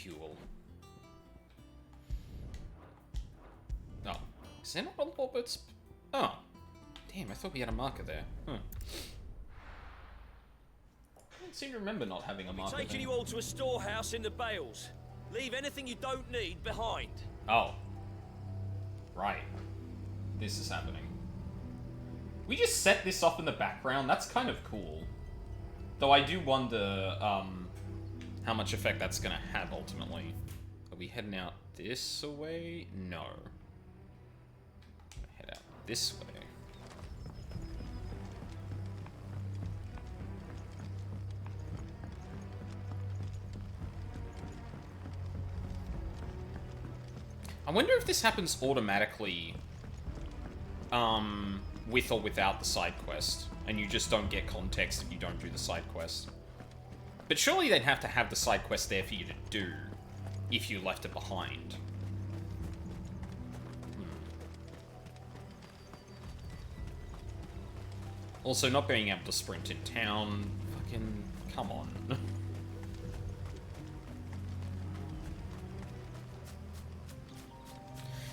Cool. Oh. Is there not a Lorbert's... Oh. Damn, I thought we had a marker there. Huh. I don't seem to remember not having a marker Taking there. you all to a storehouse in the Bales. Leave anything you don't need behind. Oh. Right. This is happening. We just set this off in the background. That's kind of cool. Though I do wonder, how much effect that's gonna have ultimately. Are we heading out this way? No. Head out this way. I wonder if this happens automatically, with or without the side quest, and you just don't get context if you don't do the side quest. But surely they'd have to have the side quest there for you to do, if you left it behind. Also, not being able to sprint in town, fucking, come on.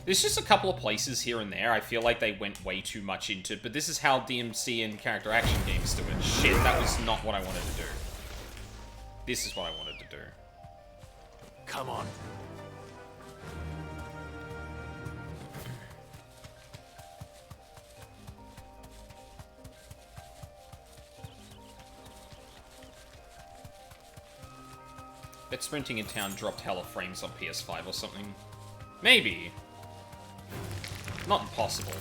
There's just a couple of places here and there I feel like they went way too much into, but this is how DMC and character action games do it. Shit, that was not what I wanted to do. This is what I wanted to do. Come on. Bet sprinting in town dropped hella frames on PS5 or something. Maybe. Not impossible.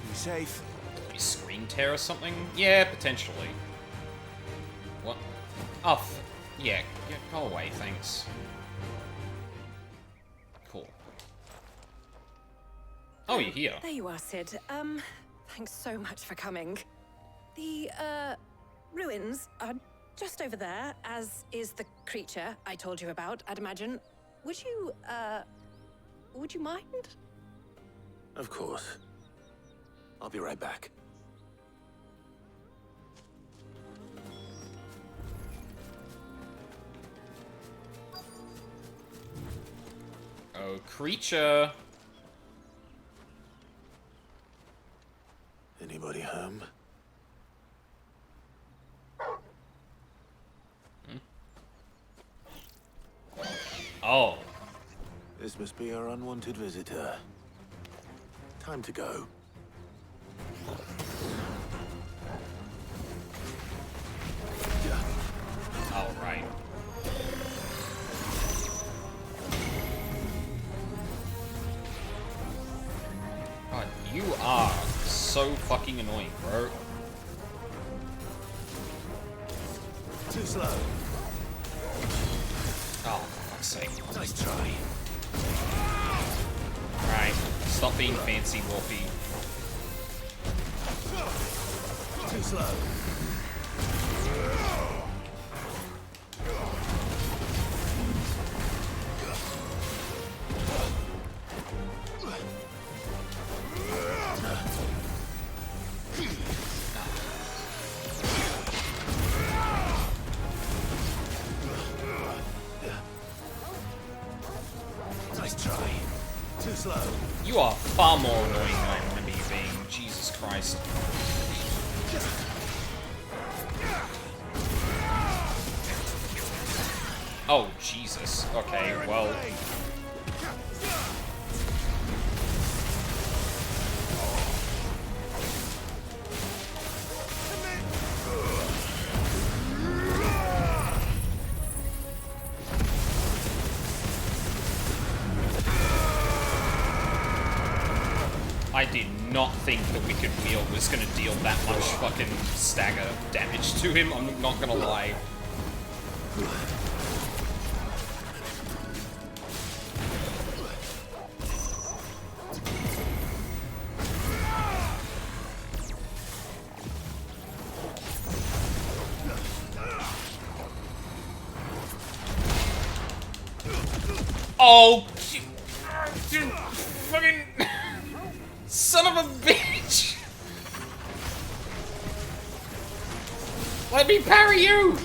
You safe? Maybe screen tear or something? Yeah, potentially. What? Oh, yeah, go away, thanks. Cool. Oh, you're here. There you are, Sid. Thanks so much for coming. The, ruins are just over there, as is the creature I told you about, I'd imagine. Would you mind? Of course. I'll be right back. Oh, creature. Anybody home? Oh. This must be our unwanted visitor. Time to go. All right. God, you are so fucking annoying, bro. Too slow. Oh, for fuck's sake. Nice try. Alright, stop being fancy, Wolfie. Too slow. Nice try. Too slow. You are far more annoying than I remember you being. Jesus Christ. Oh, Jesus. Okay, well. I did not think that Wicked Wheel was going to deal that much fucking stagger damage to him, I'm not gonna lie. Oh, you fucking son of a bitch! Let me parry you!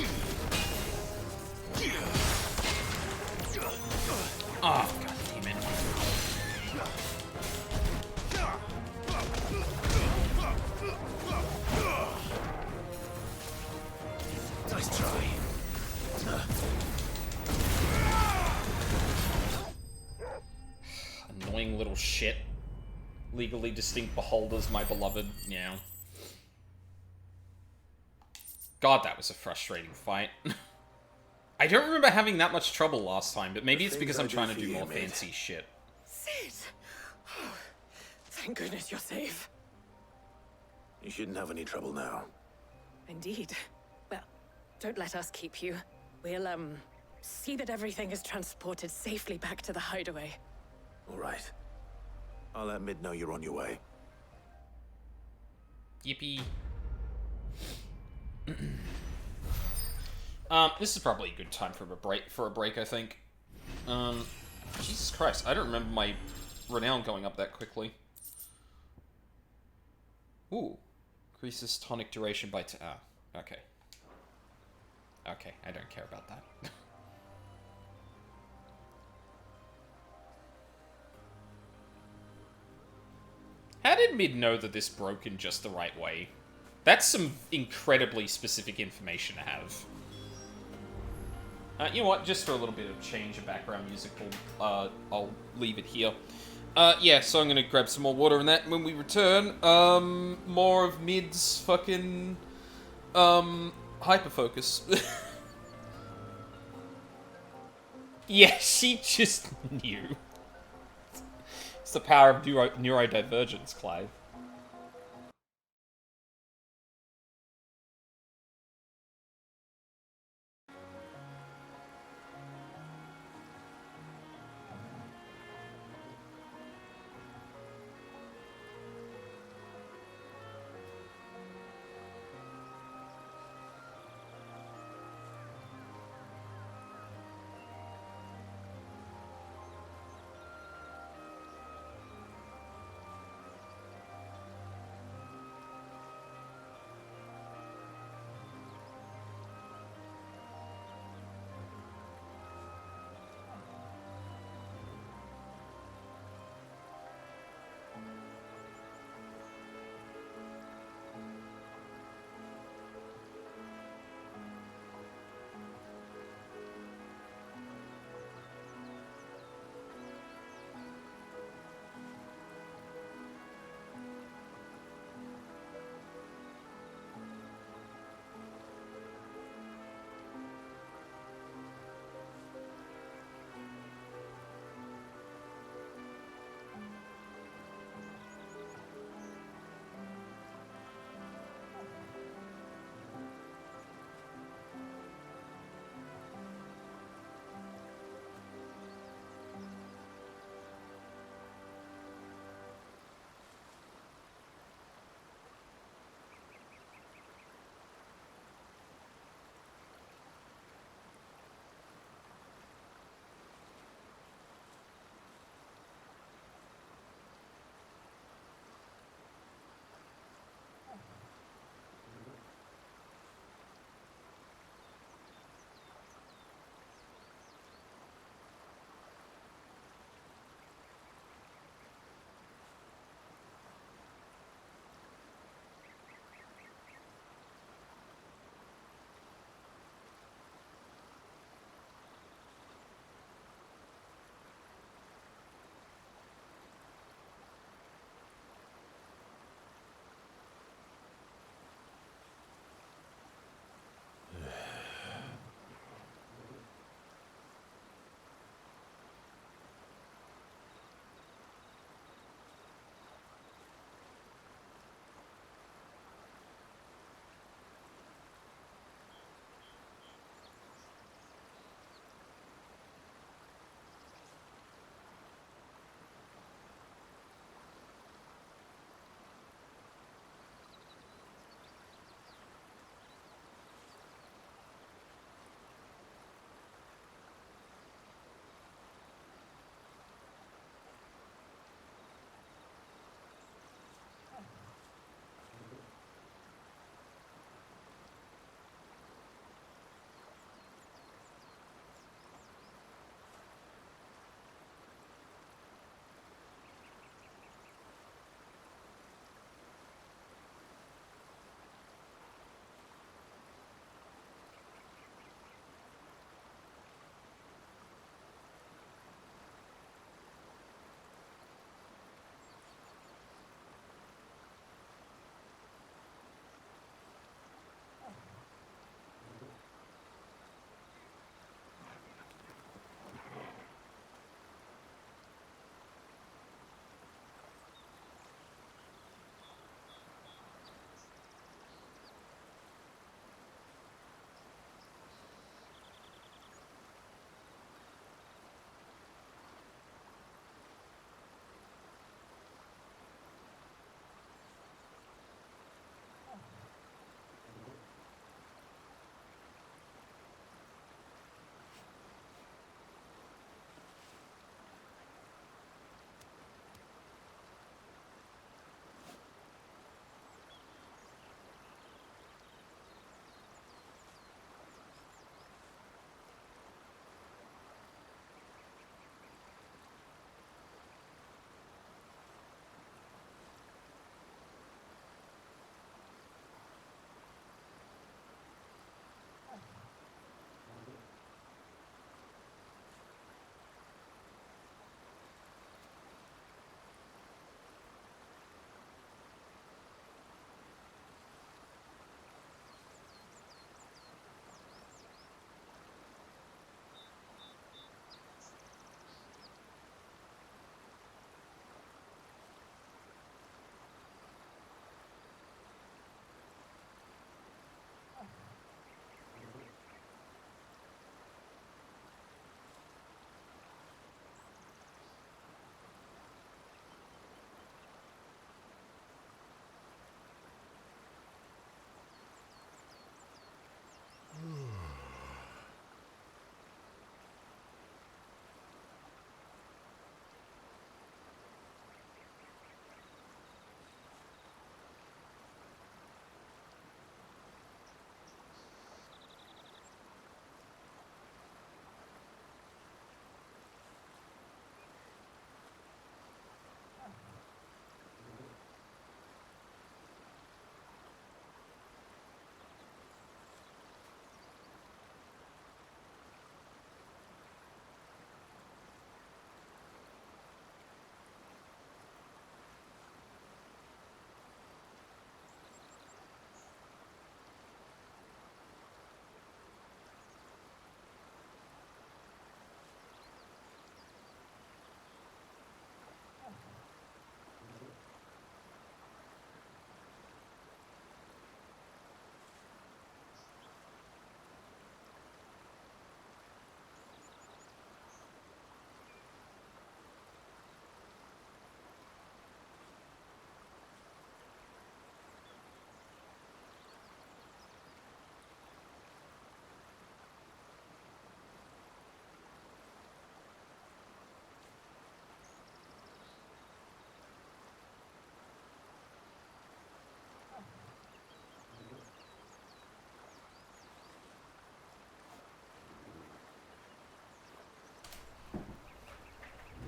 Oh, god damn it. Nice try. Annoying little shit. Legally distinct beholders, my beloved. Yeah. God, that was a frustrating fight. I don't remember having that much trouble last time, but maybe it's because I'm trying to do more fancy shit. Sid! Oh, thank goodness you're safe. You shouldn't have any trouble now. Indeed. Well, don't let us keep you. We'll, see that everything is transported safely back to the hideaway. All right. I'll let Mid know you're on your way. Yippee. This is probably a good time for a break, I think. Jesus Christ, I don't remember my renown going up that quickly. Ooh. Increases tonic duration by okay. Okay, I don't care about that. How did Mid know that this broke in just the right way? That's some incredibly specific information to have. You know what? Just for a little bit of change of background music, I'll leave it here. Yeah, so I'm gonna grab some more water and that, and when we return, more of Mid's fucking, hyperfocus. Yeah, she just knew. It's the power of neurodivergence, Clive.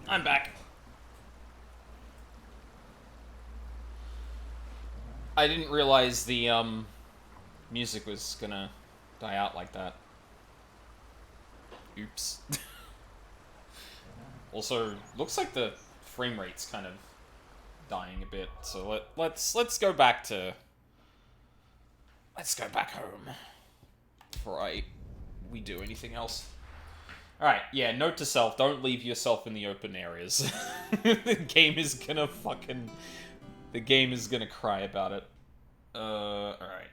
I'm back. I didn't realize the music was gonna die out like that. Oops. Also, looks like the frame rate's kind of dying a bit, so let's go back to... Let's go back home before we do anything else. Alright, yeah, note to self, don't leave yourself in the open areas. The game is gonna fucking... The game is gonna cry about it. Alright.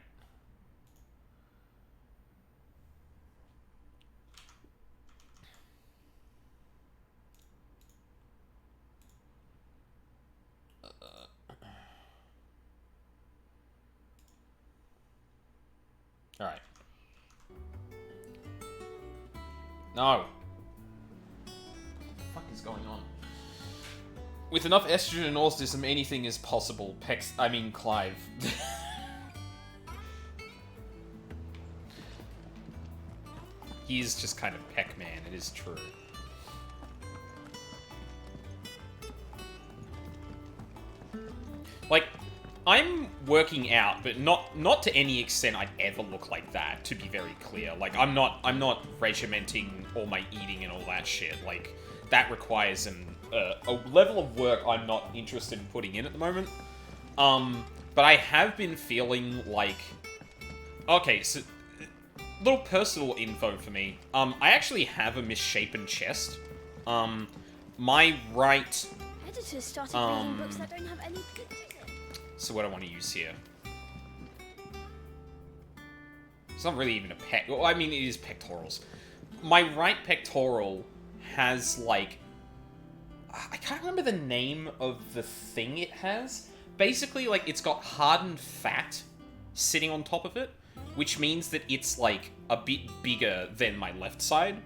Alright. No. What the fuck is going on? With enough estrogen and autism, anything is possible. Clive. He's just kind of Peck-Man, it is true. Like, I'm working out, but not to any extent I'd ever look like that, to be very clear. Like, I'm not regimenting all my eating and all that shit. Like, that requires a level of work I'm not interested in putting in at the moment. But I have been feeling like... Okay, so... Little personal info for me. I actually have a misshapen chest. My right... Editors started reading books that don't have any pictures in. So what do I want to use here? It's not really even a pec... Well, I mean, it is pectorals. My right pectoral has, like... I can't remember the name of the thing it has. Basically, like, it's got hardened fat sitting on top of it, which means that it's, like, a bit bigger than my left side.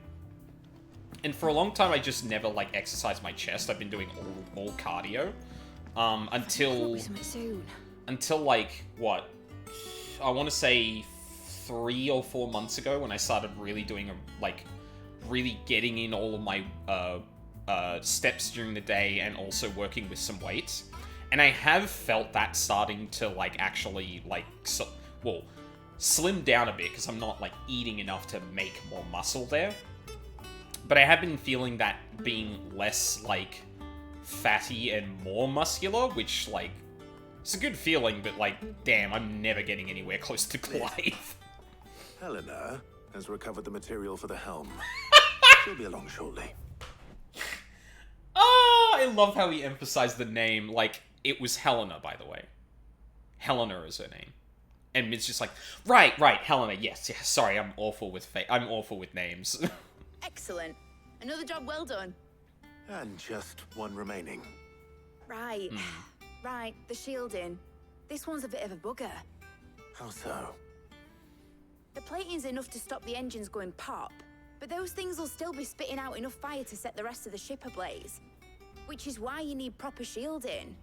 And for a long time, I just never, like, exercised my chest. I've been doing all cardio. Until, like, what? I want to say 3 or 4 months ago when I started really doing, really getting in all of my, steps during the day and also working with some weights. And I have felt that starting to, like, actually, like, slim down a bit because I'm not, like, eating enough to make more muscle there. But I have been feeling that being less, like, fatty and more muscular, which, like, it's a good feeling, but, like, damn, I'm never getting anywhere close to Clive. Helena has recovered the material for the helm. She'll be along shortly. Oh, I love how he emphasized the name. Like, it was Helena, by the way. Helena is her name. And Mid's just like, right, Helena, yes, sorry, I'm awful with names. Excellent. Another job well done. And just one remaining. Right. Right, the shielding. This one's a bit of a bugger. How so? The plating's enough to stop the engines going pop, but those things will still be spitting out enough fire to set the rest of the ship ablaze. Which is why you need proper shielding.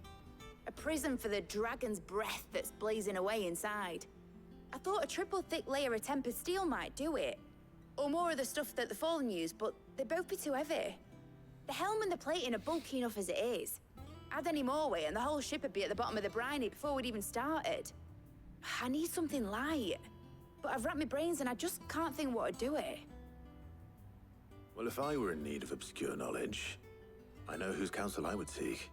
A prison for the dragon's breath that's blazing away inside. I thought a triple thick layer of tempered steel might do it. Or more of the stuff that the Fallen use, but they'd both be too heavy. The helm and the plating are bulky enough as it is. Add any more weight and the whole ship would be at the bottom of the briny before we'd even started. I need something light. But I've racked my brains and I just can't think what would do it. Well, if I were in need of obscure knowledge, I know whose counsel I would seek.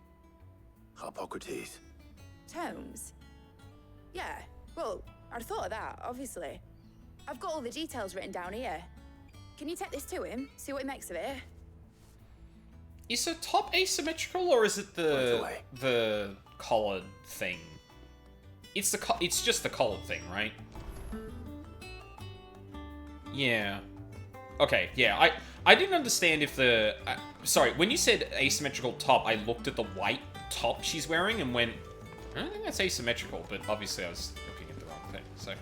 Harpocrates. Tomes? Yeah, well, I'd thought of that, obviously. I've got all the details written down here. Can you take this to him, see what he makes of it? Is the top asymmetrical, or is it the collared thing? It's just the collared thing, right? Yeah. Okay, yeah, I didn't understand if the... sorry, when you said asymmetrical top, I looked at the white top she's wearing and went, I don't think that's asymmetrical, but obviously I was looking at the wrong thing, so,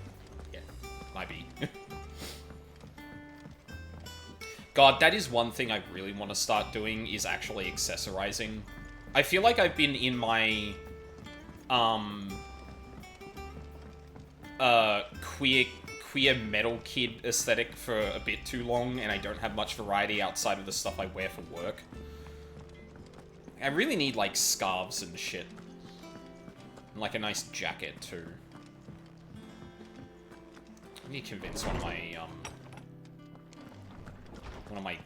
yeah, might be. God, that is one thing I really want to start doing, is actually accessorizing. I feel like I've been in my, queer metal kid aesthetic for a bit too long, and I don't have much variety outside of the stuff I wear for work. I really need, like, scarves and shit. And, like, a nice jacket, too. I need to convince one of my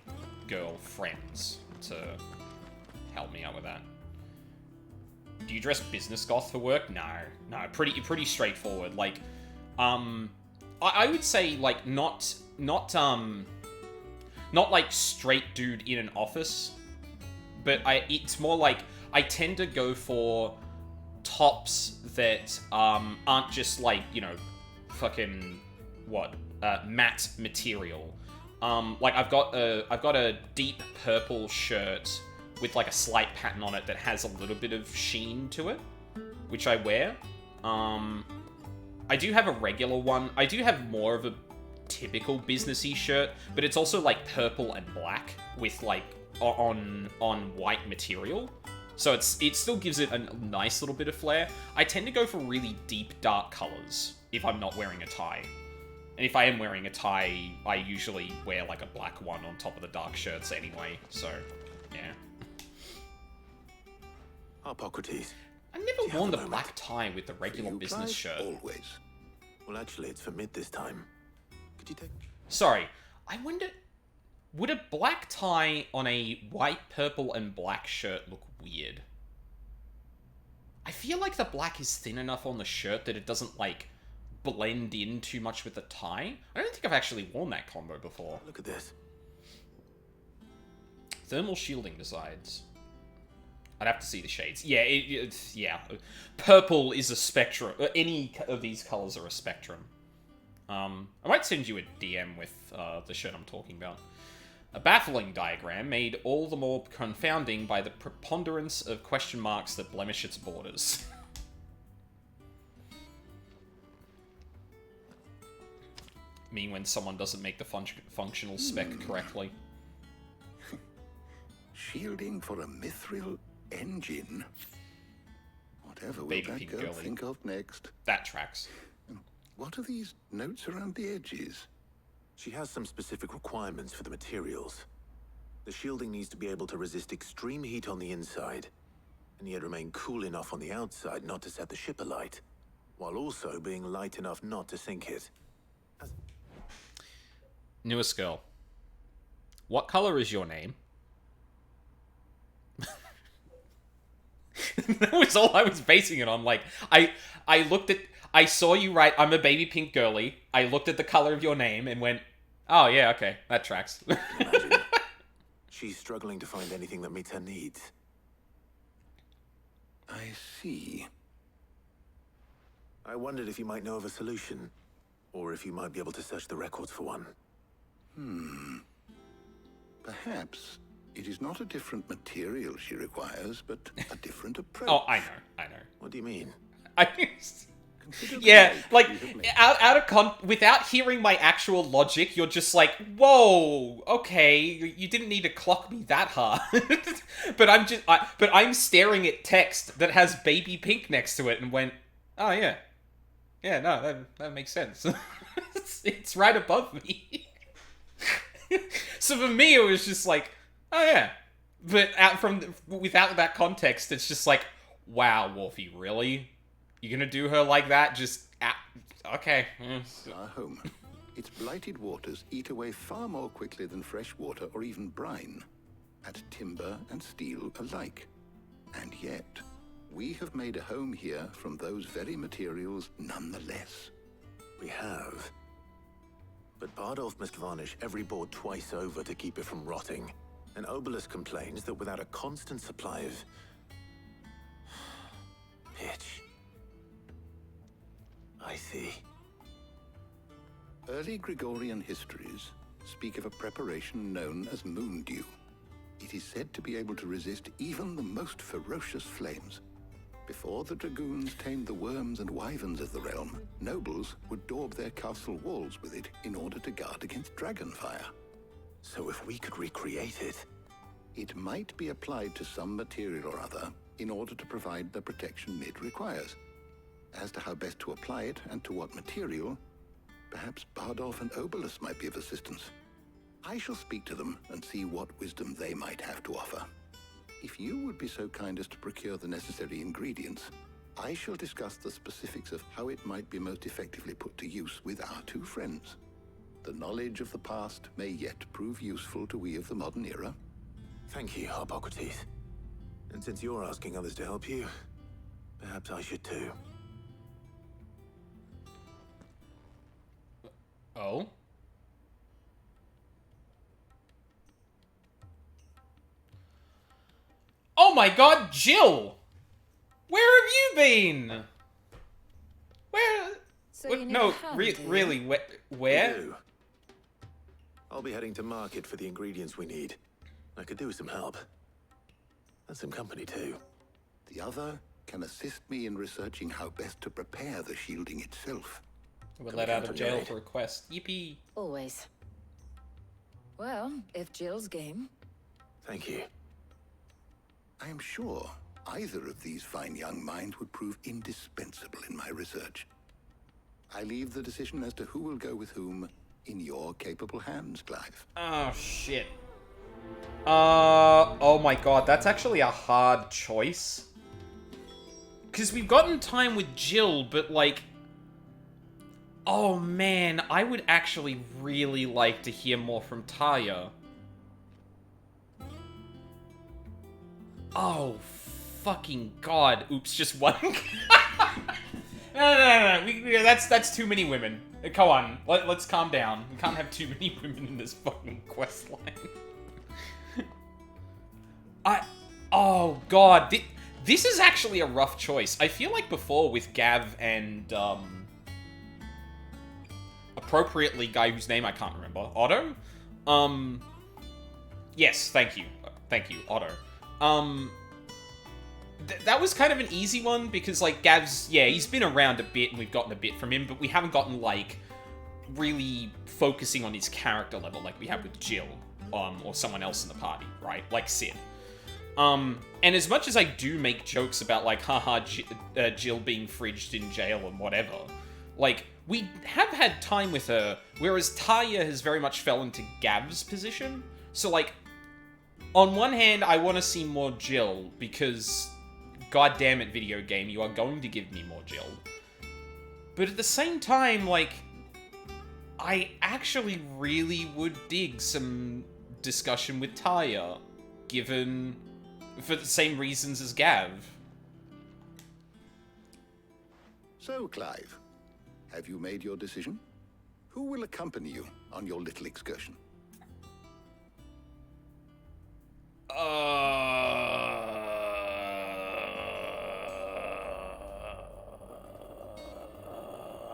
girlfriends to help me out with that. Do you dress business goth for work? No. Pretty straightforward. Like, I would say, like, not like straight dude in an office, but it's more like I tend to go for tops that aren't just like, you know, fucking matte material. Like I've got a deep purple shirt with like a slight pattern on it that has a little bit of sheen to it, which I wear. I do have a regular one. I do have more of a typical businessy shirt, but it's also like purple and black with like on white material. So it still gives it a nice little bit of flair. I tend to go for really deep dark colors if I'm not wearing a tie. And if I am wearing a tie, I usually wear like a black one on top of the dark shirts anyway. So, yeah. Hippocrates. I've never worn the black tie with the regular business shirt. Always. Well, actually, it's for mid this time. Could you take... Sorry, I wonder... Would a black tie on a white, purple, and black shirt look weird? I feel like the black is thin enough on the shirt that it doesn't, like, blend in too much with the tie. I don't think I've actually worn that combo before. Look at this. Thermal shielding designs. I'd have to see the shades. Yeah, yeah. Purple is a spectrum. Any of these colors are a spectrum. I might send you a DM with the shirt I'm talking about. A baffling diagram made all the more confounding by the preponderance of question marks that blemish its borders. Mean when someone doesn't make the functional spec correctly. Shielding for a mithril engine? Whatever will Baby that pink girl girly. think of next? That tracks. What are these notes around the edges? She has some specific requirements for the materials. The shielding needs to be able to resist extreme heat on the inside, and yet remain cool enough on the outside not to set the ship alight, while also being light enough not to sink it. Newest girl. What color is your name? That was all I was basing it on. Like, I saw you write, I'm a baby pink girly. I looked at the color of your name and went, oh yeah, okay, that tracks. Imagine. She's struggling to find anything that meets her needs. I see. I wondered if you might know of a solution, or if you might be able to search the records for one. Perhaps it is not a different material she requires, but a different approach. Oh, I know. What do you mean? Yeah, like, out of without hearing my actual logic, you're just like, whoa, okay, you didn't need to clock me that hard. But I'm staring at text that has baby pink next to it and went, oh yeah. Yeah, no, that makes sense. It's right above me. So for me, it was just like, oh yeah. But without that context, it's just like, wow, Wolfie, really? You're gonna do her like that? Okay. Our home. Its blighted waters eat away far more quickly than fresh water or even brine, at timber and steel alike. And yet, we have made a home here from those very materials nonetheless. We have. But Bardolph must varnish every board twice over to keep it from rotting. And Obelus complains that without a constant supply of... pitch... I see. Early Gregorian histories speak of a preparation known as moon dew. It is said to be able to resist even the most ferocious flames. Before the dragoons tamed the worms and wyverns of the realm, nobles would daub their castle walls with it in order to guard against dragon fire. So if we could recreate it... It might be applied to some material or other in order to provide the protection it requires. As to how best to apply it and to what material, perhaps Bardolph and Obelus might be of assistance. I shall speak to them and see what wisdom they might have to offer. If you would be so kind as to procure the necessary ingredients, I shall discuss the specifics of how it might be most effectively put to use with our two friends. The knowledge of the past may yet prove useful to we of the modern era. Thank you, Hippocrates. And since you're asking others to help you, perhaps I should too. Oh? Oh my god, Jill! Where have you been? Where? So What? you need No, a hand, do you? really, where? I do. I'll be heading to market for the ingredients we need. I could do with some help. And some company too. The other can assist me in researching how best to prepare the shielding itself. We're let out of jail for a quest. Yippee. Always. Well, if Jill's game. Thank you. I am sure either of these fine young minds would prove indispensable in my research. I leave the decision as to who will go with whom in your capable hands, Clive. Oh, shit. Oh my god, that's actually a hard choice. Because we've gotten time with Jill, but like... Oh man, I would actually really like to hear more from Taya. Oh, fucking god. Oops, just one. No. That's too many women. Come on, let's calm down. We can't have too many women in this fucking quest line. Oh god, this is actually a rough choice. I feel like before with Gav and, appropriately guy whose name I can't remember, Otto? Yes, thank you, Otto. That was kind of an easy one, because, like, Gav's, yeah, he's been around a bit, and we've gotten a bit from him, but we haven't gotten, like, really focusing on his character level like we have with Jill, or someone else in the party, right? Like Sid. And as much as I do make jokes about, like, haha, Jill being fridged in jail and whatever, like, we have had time with her, whereas Taya has very much fell into Gav's position. So, like, on one hand, I want to see more Jill, because, god damn it, video game, you are going to give me more Jill. But at the same time, like, I actually really would dig some discussion with Taya, given... for the same reasons as Gav. So, Clive, have you made your decision? Who will accompany you on your little excursion?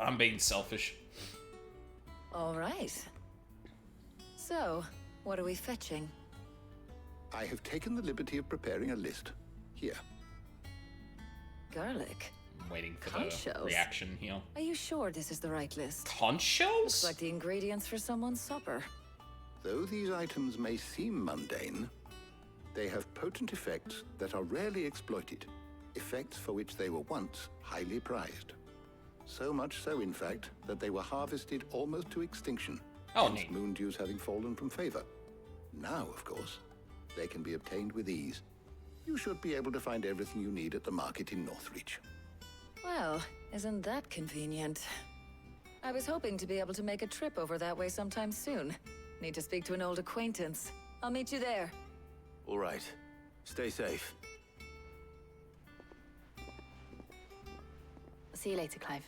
I'm being selfish. All right. So, what are we fetching? I have taken the liberty of preparing a list. Here. Garlic. I'm waiting for Conch the shells. reaction here. Are you sure this is the right list? Conch shells? Looks like the ingredients for someone's supper. Though these items may seem mundane, they have potent effects that are rarely exploited, effects for which they were once highly prized. So much so, in fact, that they were harvested almost to extinction, hence neat. moon dews having fallen from favor. Now, of course, they can be obtained with ease. You should be able to find everything you need at the market in Northreach. Well, isn't that convenient? I was hoping to be able to make a trip over that way sometime soon. Need to speak to an old acquaintance. I'll meet you there. All right. Stay safe. I'll see you later, Clive.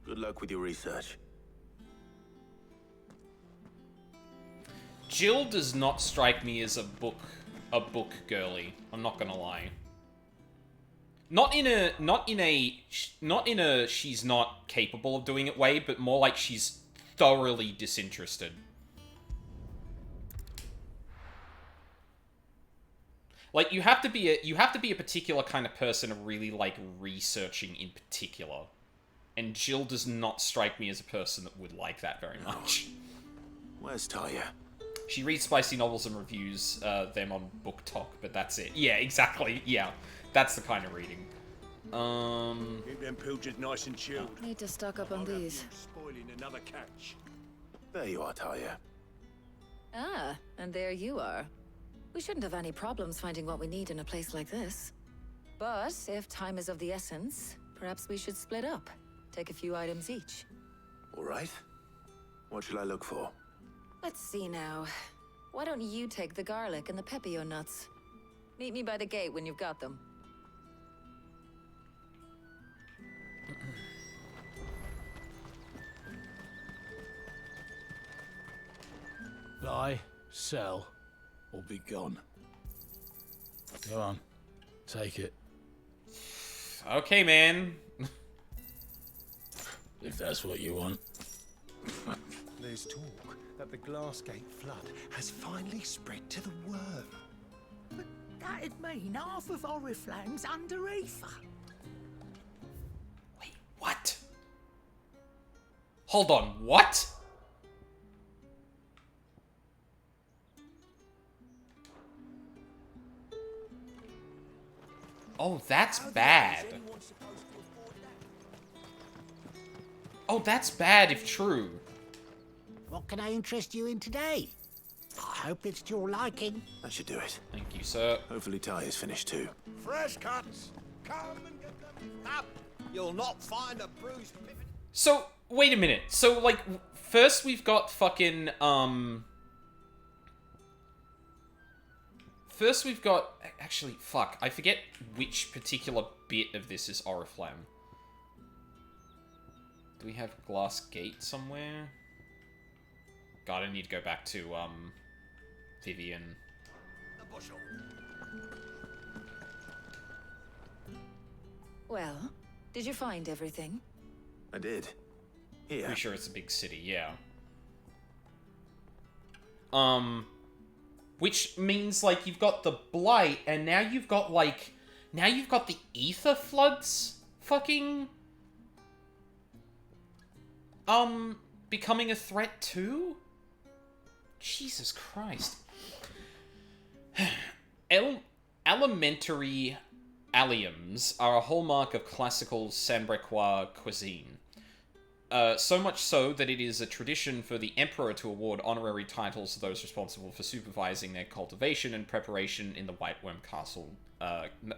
Good luck with your research. Jill does not strike me as a book girly. I'm not gonna lie. Not in a she's not capable of doing it way, but more like she's thoroughly disinterested. Like, you have to be a particular kind of person to really like researching in particular. And Jill does not strike me as a person that would like that very much. Where's Taya? She reads spicy novels and reviews them on Book Talk, but that's it. Yeah, exactly. Yeah, that's the kind of reading. Keep them pilchards nice and chilled. Need to stock up on these. Spoiling another catch. There you are, Taya. Ah, and there you are. We shouldn't have any problems finding what we need in a place like this. But if time is of the essence, perhaps we should split up. Take a few items each. All right. What shall I look for? Let's see now. Why don't you take the garlic and the pepio nuts? Meet me by the gate when you've got them. Buy, sell, or be gone. Go on. Take it. Okay, man. If that's what you want. There's talk that the Glassgate flood has finally spread to the worm. But that'd mean half of Oriflamme's under ether. Wait, what? Hold on, what? Oh, that's bad. Oh, that's bad if true. What can I interest you in today? I hope it's to your liking. That should do it. Thank you, sir. Hopefully Ty is finished too. Fresh cuts. Come and get them. Up. You'll not find a bruised pivot. So, wait a minute. So, like, first we've got fucking, First we've got... Actually, fuck. I forget which particular bit of this is Oriflamme. Do we have Glass Gate somewhere? God, I need to go back to, Vivian. Well, did you find everything? I did. Here. Pretty sure it's a big city, yeah. Which means, like, you've got the Blight, and now you've got, like... Now you've got the Ether Floods fucking... becoming a threat too? Jesus Christ. Alimentary alliums are a hallmark of classical Sambrequois cuisine. So much so that it is a tradition for the Emperor to award honorary titles to those responsible for supervising their cultivation and preparation in the White Worm Castle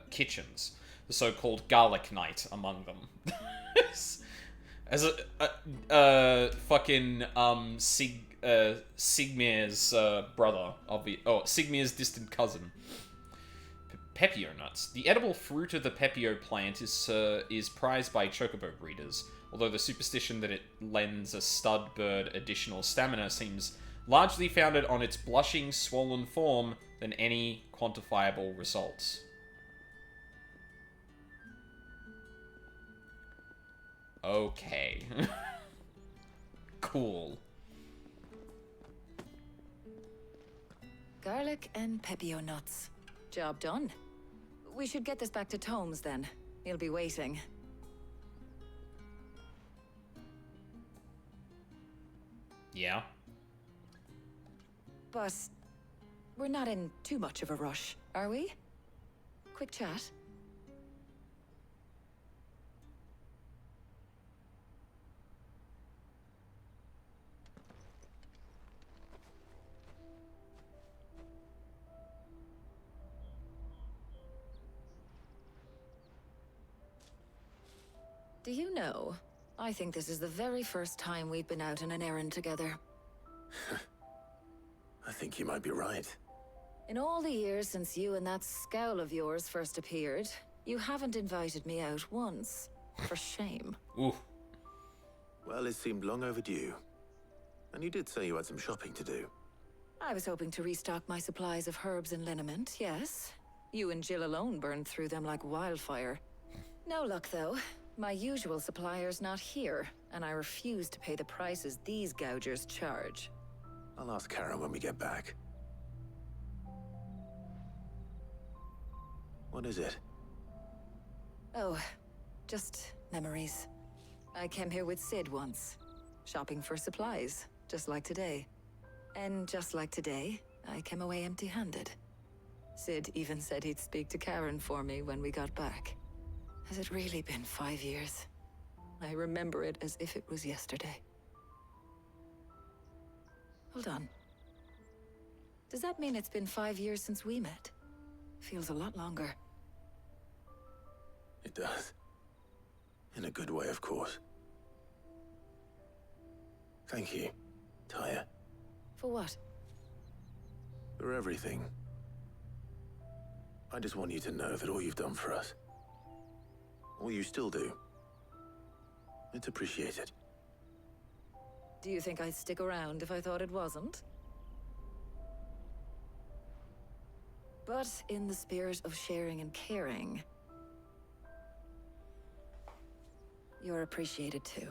kitchens. The so-called Garlic Knight among them. As a fucking Sigmir's brother, Sigmir's distant cousin. Pepio nuts. The edible fruit of the Pepio plant is prized by chocobo breeders, although the superstition that it lends a stud bird additional stamina seems largely founded on its blushing, swollen form than any quantifiable results. Okay. Cool. Garlic and pepio nuts. Job done. We should get this back to Tomes then. He'll be waiting. Yeah. But we're not in too much of a rush, are we? Quick chat. Do you know, I think this is the very first time we've been out on an errand together. I think you might be right. In all the years since you and that scowl of yours first appeared, you haven't invited me out once. For shame. Ooh. Well, it seemed long overdue. And you did say you had some shopping to do. I was hoping to restock my supplies of herbs and liniment, yes. You and Jill alone burned through them like wildfire. No luck, though. My usual supplier's not here, and I refuse to pay the prices these gougers charge. I'll ask Karen when we get back. What is it? Oh, just memories. I came here with Sid once, shopping for supplies, just like today. And just like today, I came away empty-handed. Sid even said he'd speak to Karen for me when we got back. Has it really been 5 years? I remember it as if it was yesterday. Hold on. Does that mean it's been 5 years since we met? Feels a lot longer. It does. In a good way, of course. Thank you, Tyre. For what? For everything. I just want you to know that all you've done for us, all you still do, it's appreciated. Do you think I'd stick around if I thought it wasn't? But in the spirit of sharing and caring, you're appreciated too,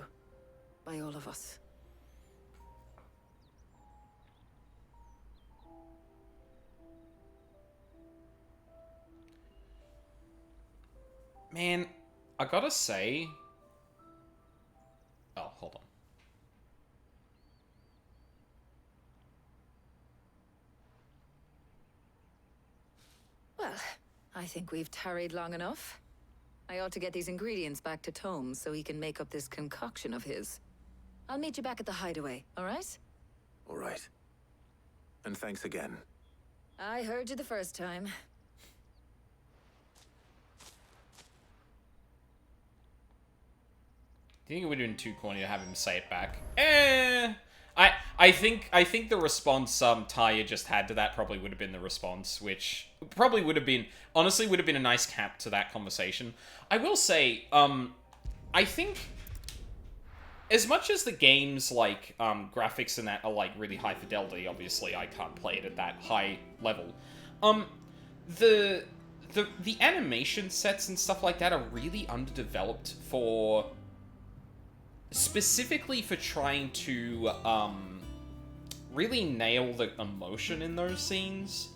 by all of us. Man, I gotta say... Oh, hold on. Well, I think we've tarried long enough. I ought to get these ingredients back to Tome so he can make up this concoction of his. I'll meet you back at the hideaway, all right? All right. And thanks again. I heard you the first time. Do you think it would have been too corny to have him say it back? I think the response Taya just had to that probably would have been the response, which probably would have been, honestly, would have been a nice cap to that conversation. I will say, I think as much as the game's like graphics and that are like really high fidelity, obviously I can't play it at that high level. The animation sets and stuff like that are really underdeveloped for specifically for trying to really nail the emotion in those scenes.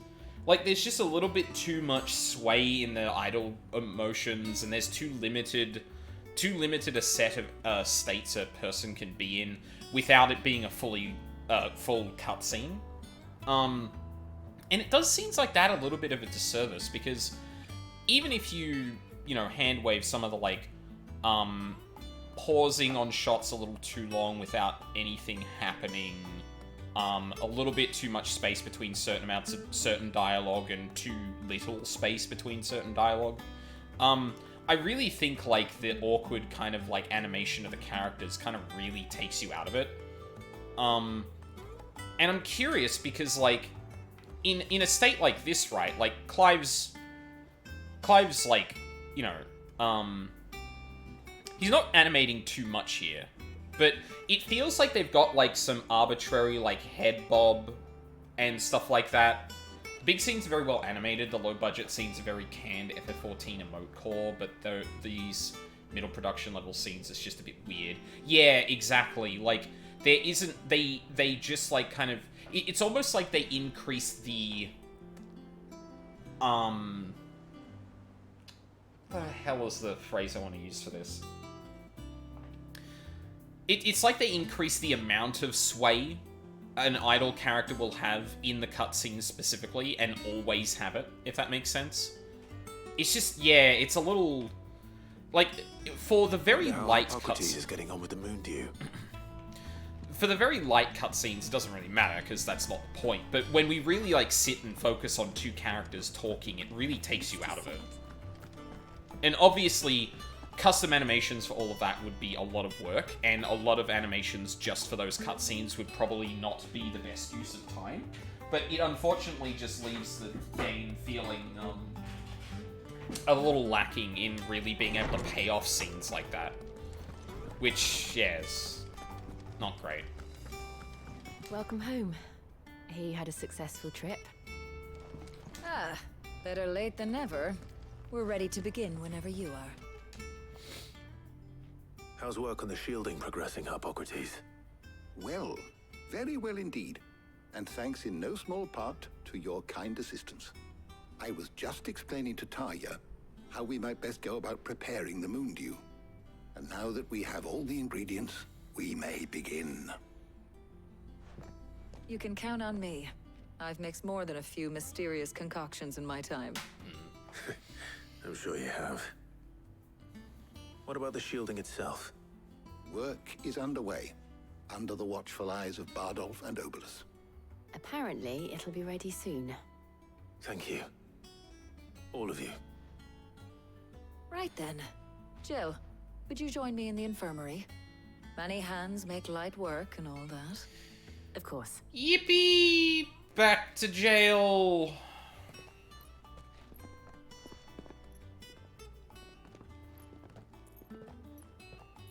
Like, there's just a little bit too much sway in the idle emotions, and there's too limited a set of states a person can be in without it being a full cutscene. And it does seems like that a little bit of a disservice, because even if you hand wave some of the like pausing on shots a little too long without anything happening, a little bit too much space between certain amounts of certain dialogue and too little space between certain dialogue. I really think like the awkward kind of like animation of the characters kind of really takes you out of it. And I'm curious because like in a state like this, right? Like Clive's like, he's not animating too much here, but it feels like they've got like some arbitrary like head bob and stuff like that. The big scenes are very well animated. The low budget scenes are very canned FF14 emote core, but these middle production level scenes is just a bit weird. Yeah, exactly. Like there isn't they just like kind of it's almost like they increase the what the hell is the phrase I want to use for this? It's like they increase the amount of sway an idle character will have in the cutscenes specifically, and always have it, if that makes sense. It's just, yeah, it's a little... Like, for the very light cutscenes... is getting on with the Moondew. For the very light cutscenes, it doesn't really matter, because that's not the point. But when we really, like, sit and focus on two characters talking, it really takes you out of it. And obviously, custom animations for all of that would be a lot of work, and a lot of animations just for those cutscenes would probably not be the best use of time. But it unfortunately just leaves the game feeling a little lacking in really being able to pay off scenes like that. Which, yeah, is not great. Welcome home. He had a successful trip. Ah, better late than never. We're ready to begin whenever you are. How's work on the shielding progressing, Hippocrates? Well, very well indeed. And thanks in no small part to your kind assistance. I was just explaining to Tarja how we might best go about preparing the Moondew. And now that we have all the ingredients, we may begin. You can count on me. I've mixed more than a few mysterious concoctions in my time. I'm sure you have. What about the shielding itself? Work is underway, under the watchful eyes of Bardolph and Obolus. Apparently, it'll be ready soon. Thank you. All of you. Right then. Jill, would you join me in the infirmary? Many hands make light work and all that. Of course. Yippee! Back to jail!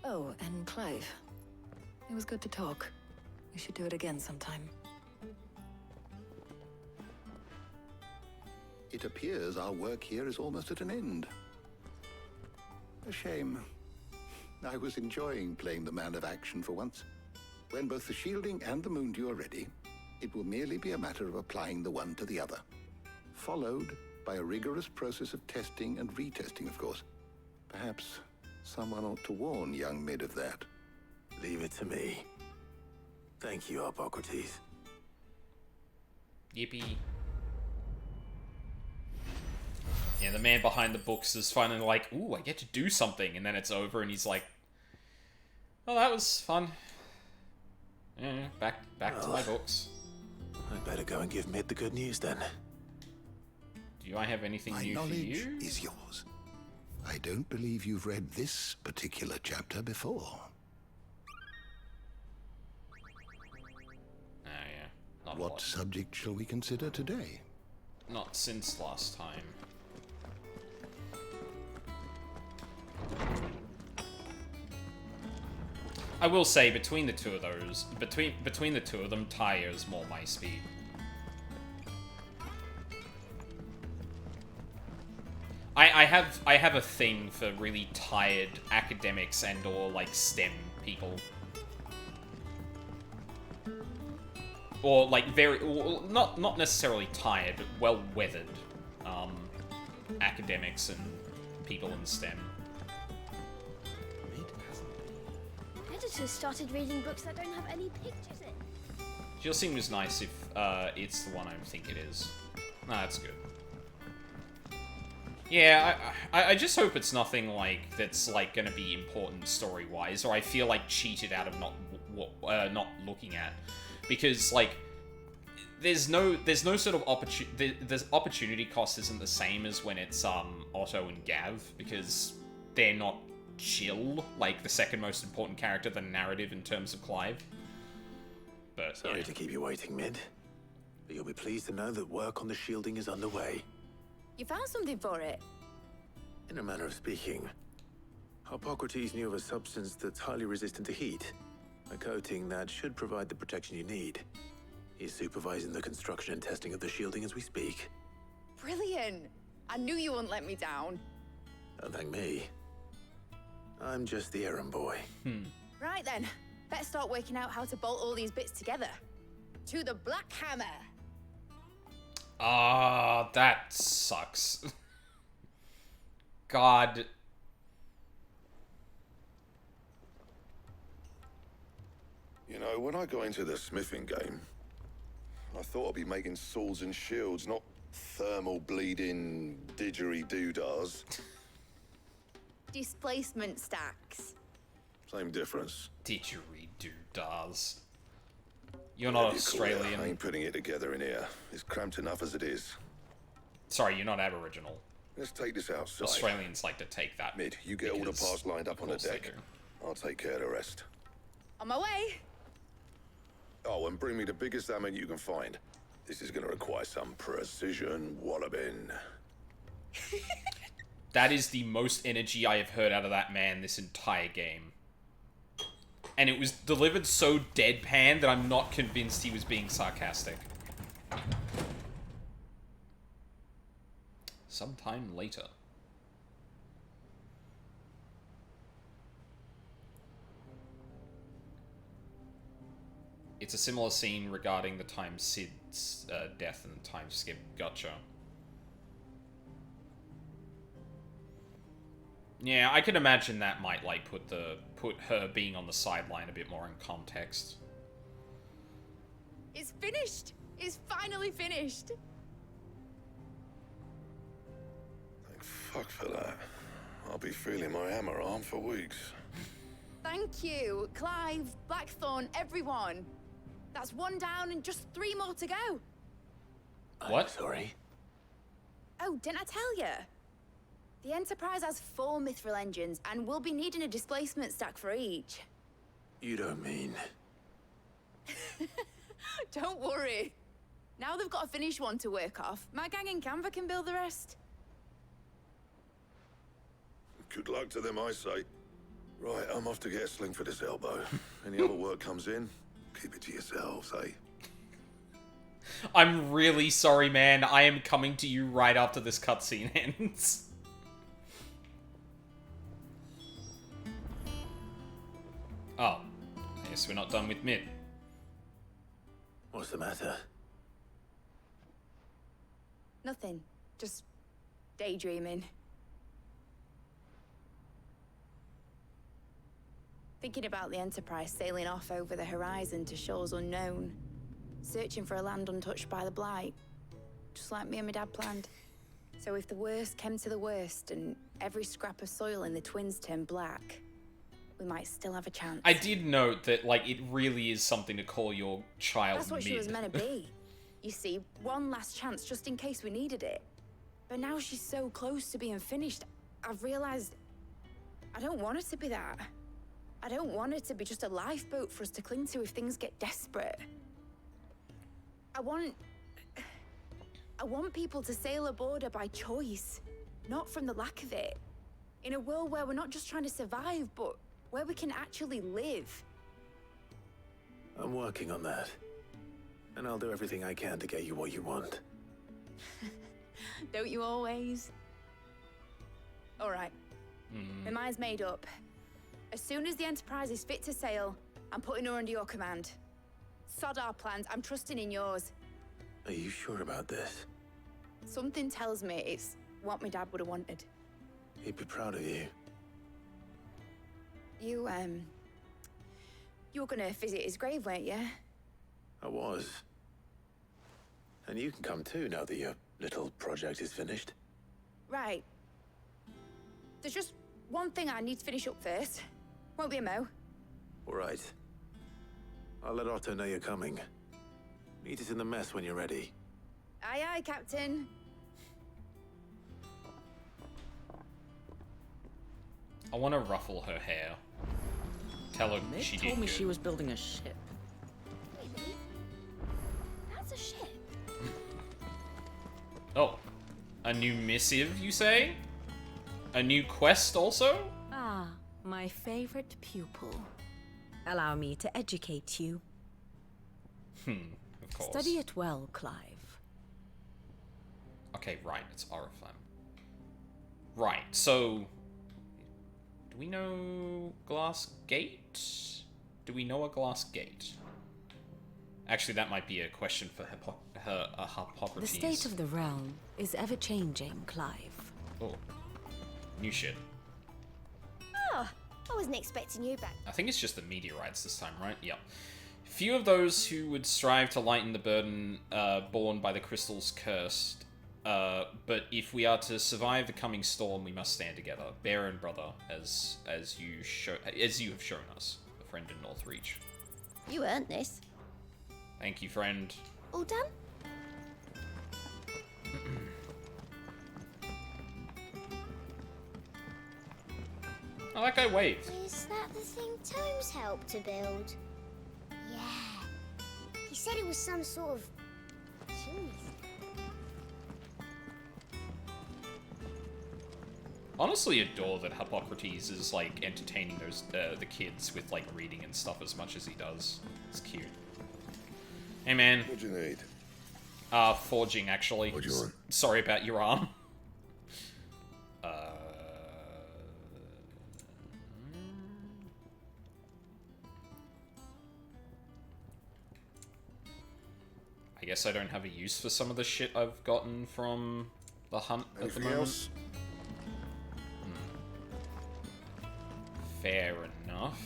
Oh, and Clive. It was good to talk. We should do it again sometime. It appears our work here is almost at an end. A shame. I was enjoying playing the man of action for once. When both the shielding and the Moondew are ready, it will merely be a matter of applying the one to the other. Followed by a rigorous process of testing and retesting, of course. Perhaps someone ought to warn young Mid of that. Leave it to me. Thank you, Hippocrates. Yippee. Yeah, the man behind the books is finally like, ooh, I get to do something, and then it's over, and he's like, oh, that was fun. Yeah, back to my books. I'd better go and give Mid the good news then. Do I have anything new for you? My knowledge is yours. I don't believe you've read this particular chapter before. Oh, yeah. Not What subject shall we consider today? Not since last time. I will say, between the two of those, between the two of them, Tyre's more my speed. I have a thing for really tired academics and or like STEM people. Or like not necessarily tired, but well-weathered academics and people in STEM. Editors started reading books that don't have any pictures in. Jill Singh was nice if it's the one I think it is. Nah, that's good. Yeah, I just hope it's nothing like that's like gonna be important story-wise, or I feel like cheated out of not looking at, because like there's no sort of opportunity cost isn't the same as when it's Otto and Gav, because they're not Jill, like the second most important character of the narrative in terms of Clive. But sorry to keep you waiting, Mid, but you'll be pleased to know that work on the shielding is underway. You found something for it? In a manner of speaking, Hippocrates knew of a substance that's highly resistant to heat, a coating that should provide the protection you need. He's supervising the construction and testing of the shielding as we speak. Brilliant! I knew you wouldn't let me down. Don't thank me. I'm just the errand boy. Right then, better start working out how to bolt all these bits together. To the Black Hammer! Ah, that sucks. God. You know, when I got into the smithing game, I thought I'd be making swords and shields, not thermal bleeding didgeridoo-dahs. Displacement stacks. Same difference. Didgeridoo-dahs. You're not Australian. I ain't putting it together in here. It's cramped enough as it is. Sorry, you're not Aboriginal. Let's take this outside. Australians like to take that. Mid, you get all the parts lined up on the deck. I'll take care of the rest. On my way. Oh, and bring me the biggest hammer you can find. This is going to require some precision walloping. That is the most energy I have heard out of that man this entire game. And it was delivered so deadpan that I'm not convinced he was being sarcastic. Sometime later. It's a similar scene regarding the time Sid's death and the time skip. Gotcha. Yeah, I could imagine that might like put her being on the sideline a bit more in context. It's finished! It's finally finished! Thank fuck for that. I'll be feeling my hammer arm for weeks. Thank you, Clive, Blackthorn, everyone. That's 1 down and just 3 more to go. What? I'm sorry. Oh, didn't I tell you? The Enterprise has 4 mithril engines, and we'll be needing a displacement stack for each. You don't mean... Don't worry. Now they've got a finished one to work off. My gang in Canva can build the rest. Good luck to them, I say. Right, I'm off to get a sling for this elbow. Any other work comes in, keep it to yourselves, eh? I'm really sorry, man. I am coming to you right after this cutscene ends. Oh. I guess we're not done with Mid. What's the matter? Nothing. Just daydreaming. Thinking about the Enterprise sailing off over the horizon to shores unknown. Searching for a land untouched by the Blight. Just like me and my dad planned. So if the worst came to the worst and every scrap of soil in the Twins turned black, we might still have a chance. I did note that, like, it really is something to call your child That's what Mid. she was meant to be. You see, one last chance just in case we needed it. But now she's so close to being finished, I've realized I don't want her to be that. I don't want her to be just a lifeboat for us to cling to if things get desperate. I want people to sail aboard her by choice, not from the lack of it. In a world where we're not just trying to survive, but where we can actually live. I'm working on that. And I'll do everything I can to get you what you want. Don't you always? All right. My mind's made up. As soon as the Enterprise is fit to sail, I'm putting her under your command. Sod our plans, I'm trusting in yours. Are you sure about this? Something tells me it's what my dad would have wanted. He'd be proud of you. You were gonna visit his grave, weren't you? I was. And you can come too now that your little project is finished. Right. There's just one thing I need to finish up first. Won't be a mo. All right. I'll let Otto know you're coming. Meet us in the mess when you're ready. Aye, aye, Captain. I want to ruffle her hair. Tell her Nick she did told me good. she was building a ship. Really? That's a ship. Oh. A new missive, you say? A new quest also? Ah, my favorite pupil. Allow me to educate you. Of course. Study it well, Clive. Okay, right, it's Oriflame. Right, so... Do we know Glass Gate? Do we know a Glass Gate? Actually, that might be a question for Hippocrates. The state of the realm is ever-changing, Clive. Oh. New shit. Oh, I wasn't expecting you back. I think it's just the meteorites this time, right? Yep. Few of those who would strive to lighten the burden borne by the crystal's cursed. But if we are to survive the coming storm, we must stand together, bear and brother, as you have shown us, a friend in Northreach. You earned this. Thank you, friend. All done? Oh, that guy waved. Is that the thing Tomes helped to build? Yeah. He said it was some sort of chimney. Honestly, adore that Hippocrates is like entertaining those the kids with like reading and stuff as much as he does. It's cute. Hey man. What do you need? Forging actually. What do you want? Sorry about your arm. I guess I don't have a use for some of the shit I've gotten from the hunt at the Anything moment. else? Fair enough.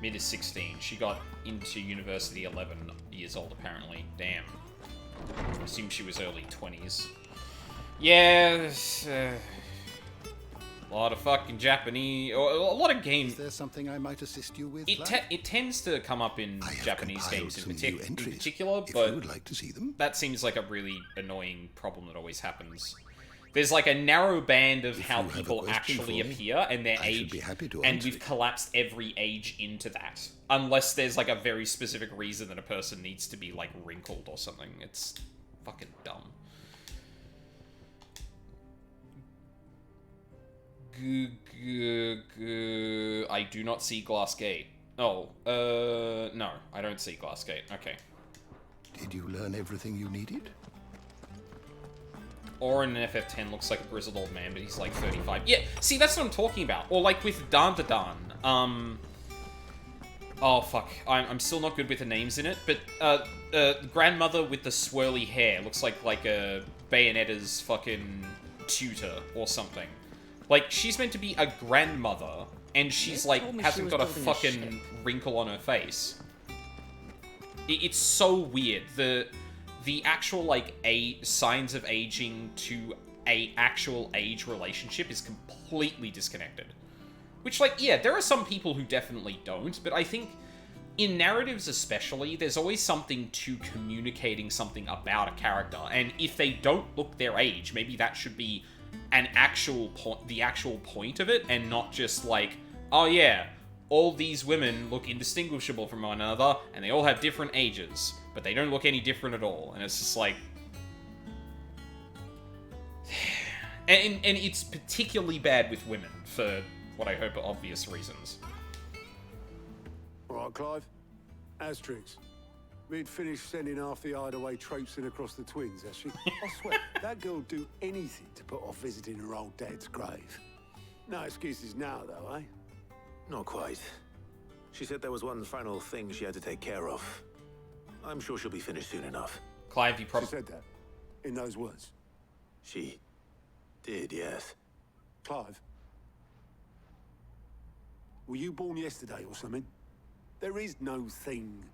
Mid is 16. She got into university 11 years old, apparently. Damn. I assume she was early 20s. Yeah. A lot of fucking Japanese, or a lot of games. Is there something I might assist you with? It tends to come up in Japanese games in particular, if but you would like to see them. that seems like a really annoying problem that always happens. There's like a narrow band of how people actually appear and their age, and we've collapsed every age into that. Unless there's like a very specific reason that a person needs to be like wrinkled or something. It's fucking dumb. I do not see Glass Gate. Oh, no, I don't see Glass Gate. Okay. Did you learn everything you needed? Orin in FF10 looks like a grizzled old man, but he's like 35. Yeah, see, that's what I'm talking about. Or like with Dan Da Dan. Oh, fuck. I'm still not good with the names in it, but, the grandmother with the swirly hair looks like a Bayonetta's fucking tutor or something. Like, she's meant to be a grandmother, and she's like, hasn't got a fucking wrinkle on her face. It's so weird. The actual, like, signs of aging to a actual age relationship is completely disconnected. Which, like, yeah, there are some people who definitely don't, but I think in narratives especially, there's always something to communicating something about a character, and if they don't look their age, maybe that should be the actual point of it, and not just like, oh yeah, all these women look indistinguishable from one another, and they all have different ages, but they don't look any different at all, and it's just like... and it's particularly bad with women, for what I hope are obvious reasons. Alright, Clive. Asterix. We'd finished sending half the hideaway traipsing across the twins, has she? I swear, that girl'd do anything to put off visiting her old dad's grave. No excuses now, though, eh? Not quite. She said there was one final thing she had to take care of. I'm sure she'll be finished soon enough. Clive, you probably... She said that? In those words? She did, yes. Clive? Were you born yesterday or something? There is no thing.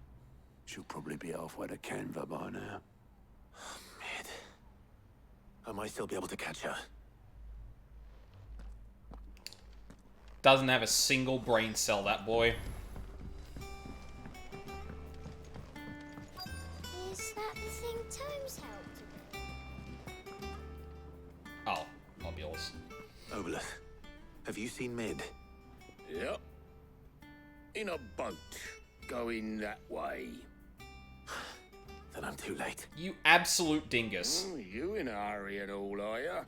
She'll probably be halfway to Canva by now. Mid. I might still be able to catch her. Doesn't have a single brain cell, that boy. Is that the thing Tomes helped with? Oh, obvious. Obelith, have you seen Mid? Yep. In a boat, going that way. Then I'm too late. You absolute dingus. You in a hurry and all, are you?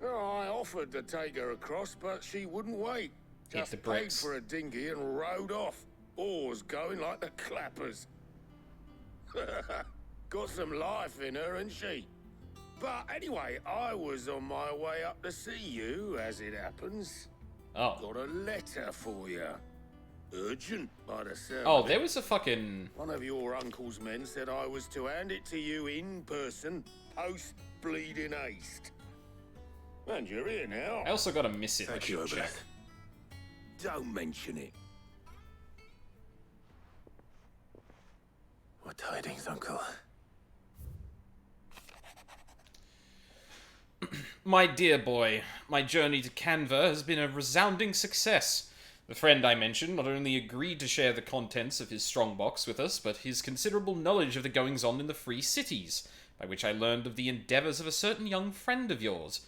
Oh, I offered to take her across, but she wouldn't wait. Just the paid bricks. for a dinghy and rowed off. Oars going like the clappers. Got some life in her, ain't she? But anyway, I was on my way up to see you, as it happens. Oh. Got a letter for you. Urgent, by the sound. Oh, there was a fucking... One of your uncle's men said I was to hand it to you in person, post-bleeding haste. And you're here now. I also got a miss it. Thank you, check. Don't mention it. What tidings, Uncle? My dear boy, my journey to Canva has been a resounding success. The friend I mentioned not only agreed to share the contents of his strongbox with us, but his considerable knowledge of the goings-on in the Free Cities, by which I learned of the endeavours of a certain young friend of yours.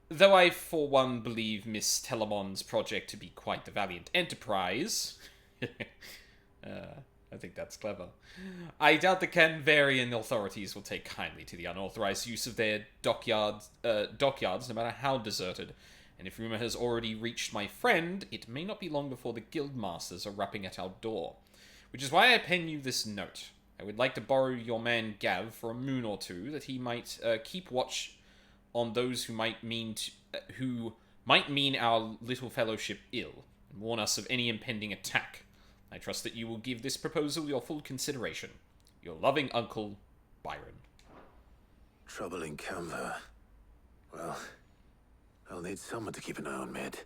Though I, for one, believe Miss Telemon's project to be quite the valiant enterprise... I think that's clever. I doubt the Canvarian authorities will take kindly to the unauthorized use of their dockyards, no matter how deserted. And if rumour has already reached my friend, it may not be long before the guildmasters are rapping at our door. Which is why I pen you this note. I would like to borrow your man Gav for a moon or two, that he might keep watch on those who might mean our little fellowship ill, and warn us of any impending attack. I trust that you will give this proposal your full consideration. Your loving uncle, Byron. Trouble in Canva. Well, I'll need someone to keep an eye on Mid.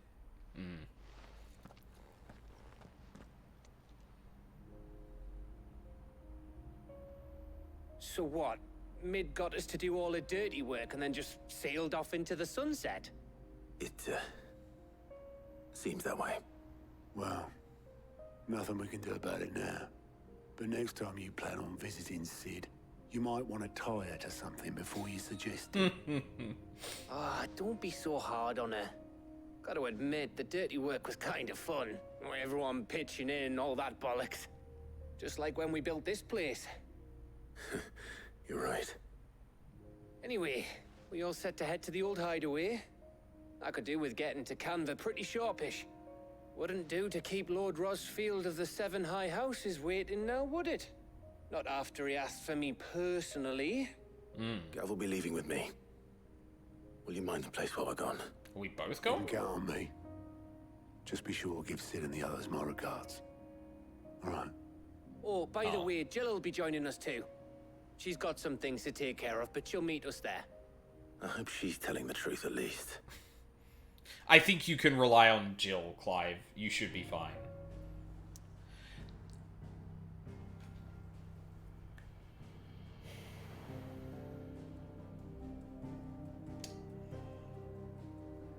So what? Mid got us to do all the dirty work and then just sailed off into the sunset? It Seems that way. Well, nothing we can do about it now. But next time you plan on visiting Sid, you might want to tie her to something before you suggest it. Ah, don't be so hard on her. Gotta admit, the dirty work was kind of fun. Everyone pitching in, all that bollocks. Just like when we built this place. You're right. Anyway, we all set to head to the old hideaway. I could do with getting to Canva pretty sharpish. Wouldn't do to keep Lord Rosfield of the Seven High Houses waiting now, would it? Not after he asked for me personally. Gav will be leaving with me. Will you mind the place while we're gone? Are we both You going? can count on me. Just be sure to give Sid and the others my regards. All right. Oh, by the way, Jill will be joining us too. She's got some things to take care of, but she'll meet us there. I hope she's telling the truth at least. I think you can rely on Jill, Clive. You should be fine.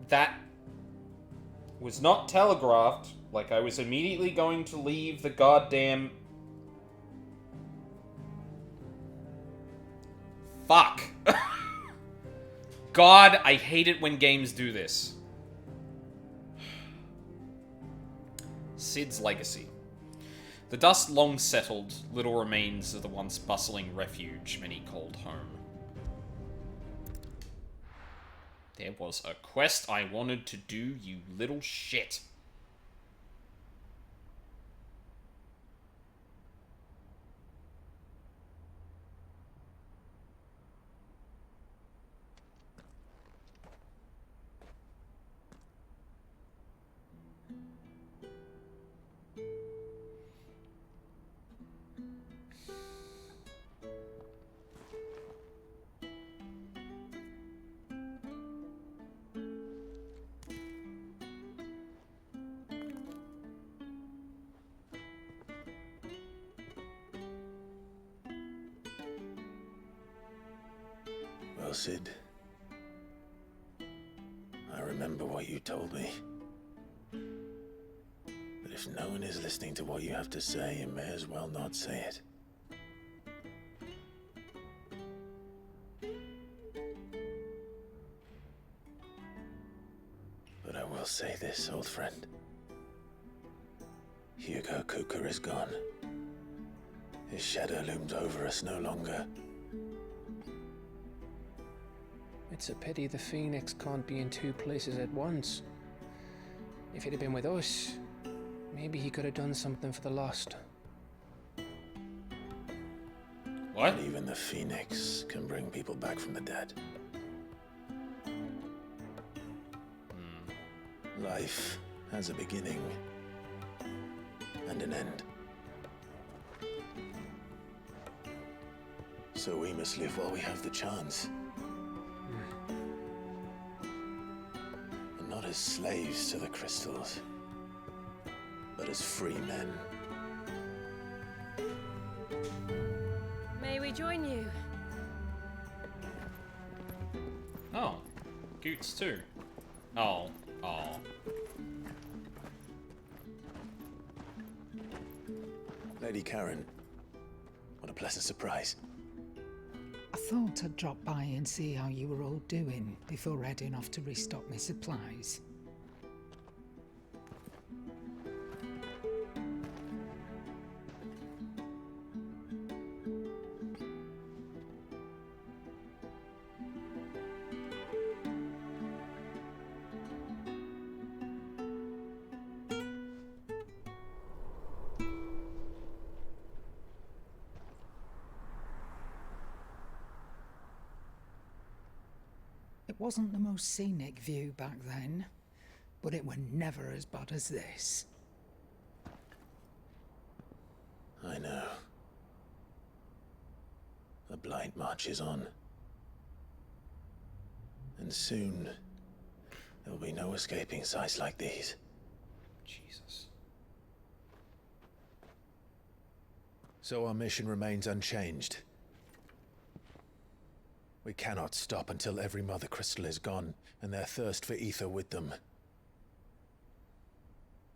That was not telegraphed. Like I was immediately going to leave the goddamn... Fuck. God, I hate it when games do this. Sid's legacy. The dust long settled, little remains of the once bustling refuge many called home. There was a quest I wanted to do, you little shit. Well, Sid, I remember what you told me. But if no one is listening to what you have to say, you may as well not say it. But I will say this, old friend. Hugo Cooker is gone. His shadow looms over us no longer. It's a pity the Phoenix can't be in two places at once. If he'd have been with us, maybe he could have done something for the lost. What? And even the Phoenix can bring people back from the dead. Life has a beginning and an end. So we must live while we have the chance. And not as slaves to the crystals, but as free men. May we join you? Oh. Goots too. Oh. Oh. Lady Karen, what a pleasant surprise. I thought I'd drop by and see how you were all doing before heading off to restock my supplies. It wasn't the most scenic view back then, but it were never as bad as this. I know. The blight marches on. And soon, there will be no escaping sights like these. Jesus. So our mission remains unchanged. We cannot stop until every Mother Crystal is gone, and their thirst for ether with them.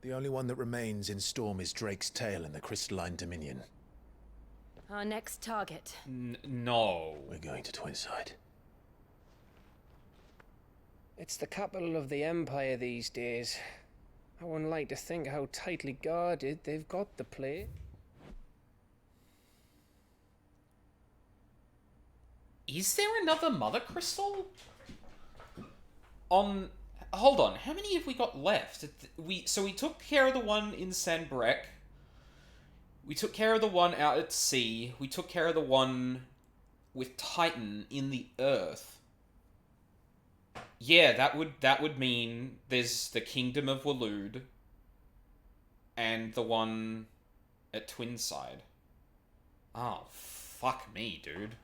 The only one that remains in Storm is Drake's tail in the Crystalline Dominion. Our next target. No. We're going to Twinside. It's the capital of the Empire these days. I wouldn't like to think how tightly guarded they've got the place. Is there another Mother Crystal? Hold on, how many have we got left? So we took care of the one in Sanbrek. We took care of the one out at sea. We took care of the one with Titan in the Earth. Yeah, that would mean there's the Kingdom of Waloed and the one at Twinside. Oh, fuck me, dude.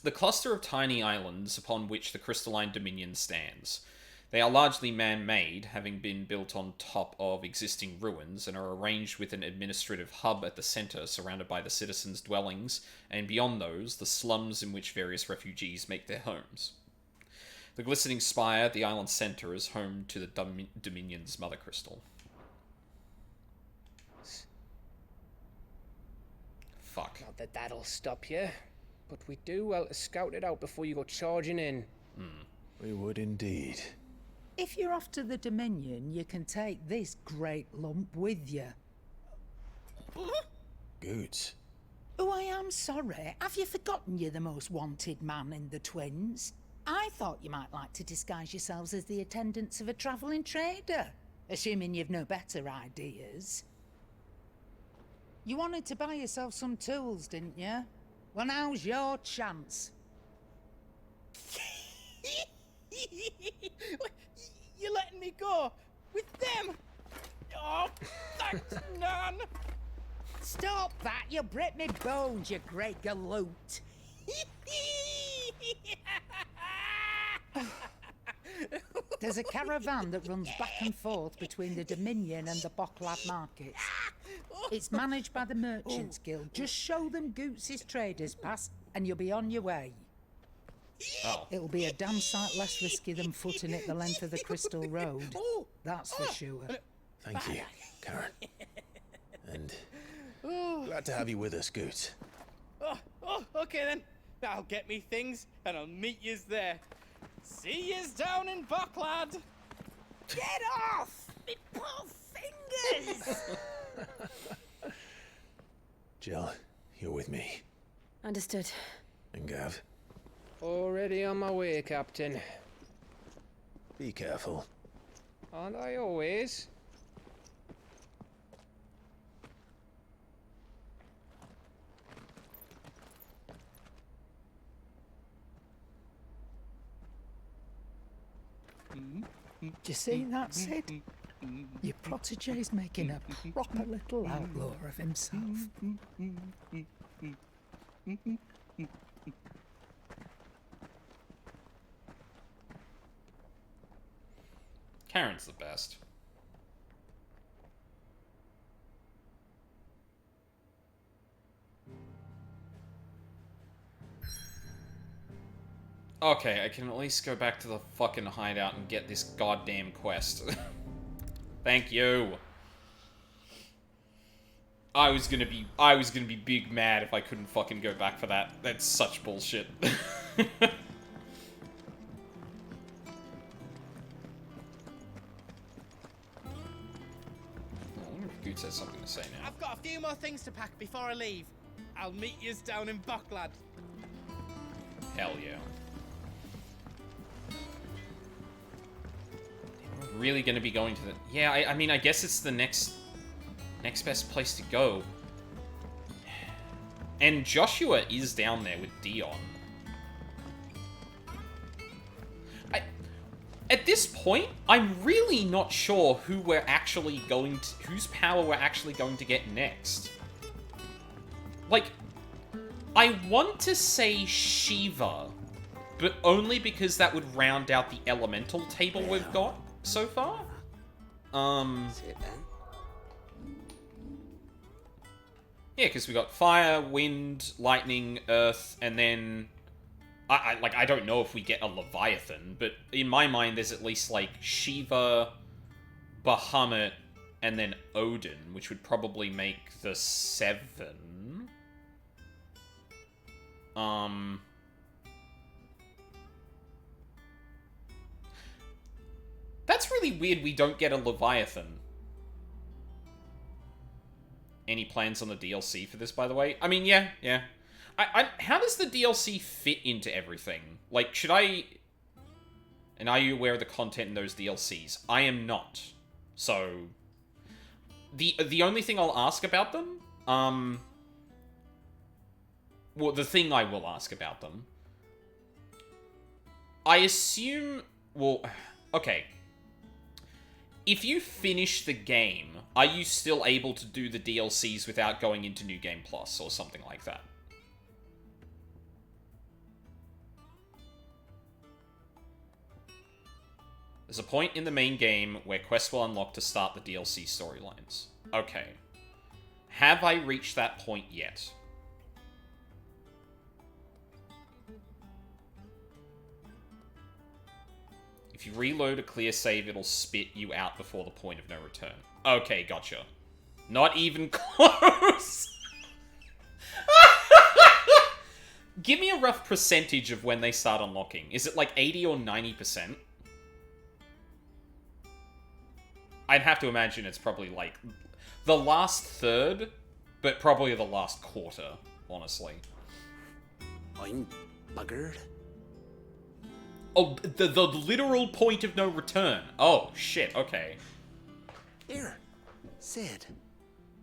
The cluster of tiny islands upon which the Crystalline Dominion stands. They are largely man-made, having been built on top of existing ruins, and are arranged with an administrative hub at the centre surrounded by the citizens' dwellings, and beyond those, the slums in which various refugees make their homes. The glistening spire at the island's centre is home to the Dominion's Mother Crystal. Fuck. Not that that'll stop you, but we do well to scout it out before you go charging in. We would indeed. If you're off to the Dominion, you can take this great lump with you. Goods. Oh, I am sorry. Have you forgotten you're the most wanted man in the Twins? I thought you might like to disguise yourselves as the attendants of a travelling trader, assuming you've no better ideas. You wanted to buy yourself some tools, didn't you? Well, now's your chance. You're letting me go with them? Oh, thanks, Nan. Stop that! You break me bones, you great galoot. There's a caravan that runs back and forth between the Dominion and the Bocklad markets. It's managed by the Merchants Guild. Just show them Goots' traders pass and you'll be on your way. Oh. It'll be a damn sight less risky than footing it the length of the Crystal Road. That's for sure. Thank you, Karen. And glad to have you with us, Goots. Okay then. I'll get me things and I'll meet yous there. See yous down in Bocklad. Get off! Me poor fingers! Jill, you're with me. Understood. And Gav, Already on my way, Captain. be careful. Aren't I always? Do you see that, Sid? Your protege's making a proper little outlaw of himself. Karen's the best. Okay, I can at least go back to the fucking hideout and get this goddamn quest. Thank you. I was gonna be big mad if I couldn't fucking go back for that. That's such bullshit. I wonder if Goots has something to say now. I've got a few more things to pack before I leave. I'll meet yous down in Bocklad. Hell yeah. We're really gonna be going to the... Yeah, I mean, I guess it's the next best place to go. And Joshua is down there with Dion. At this point, I'm really not sure who we're actually going to... whose power we're actually going to get next. Like, I want to say Shiva, but only because that would round out the elemental table we've got so far. Yeah, because we got fire, wind, lightning, earth, and then... I don't know if we get a Leviathan, but in my mind there's at least, like, Shiva, Bahamut, and then Odin, which would probably make the 7. That's really weird we don't get a Leviathan. Any plans on the DLC for this, by the way? I mean, yeah. How does the DLC fit into everything? Like, should I... And are you aware of the content in those DLCs? I am not. So... The only thing I'll ask about them... Well, the thing I will ask about them... I assume... Well, okay. If you finish the game, are you still able to do the DLCs without going into New Game Plus or something like that? There's a point in the main game where quests will unlock to start the DLC storylines. Okay. Have I reached that point yet? If you reload a clear save, it'll spit you out before the point of no return. Okay, gotcha. Not even close! Give me a rough percentage of when they start unlocking. Is it like 80 or 90%? I'd have to imagine it's probably like the last third, but probably the last quarter, honestly. I'm buggered. Oh, the literal point of no return. Oh, shit, okay. Here, Sid.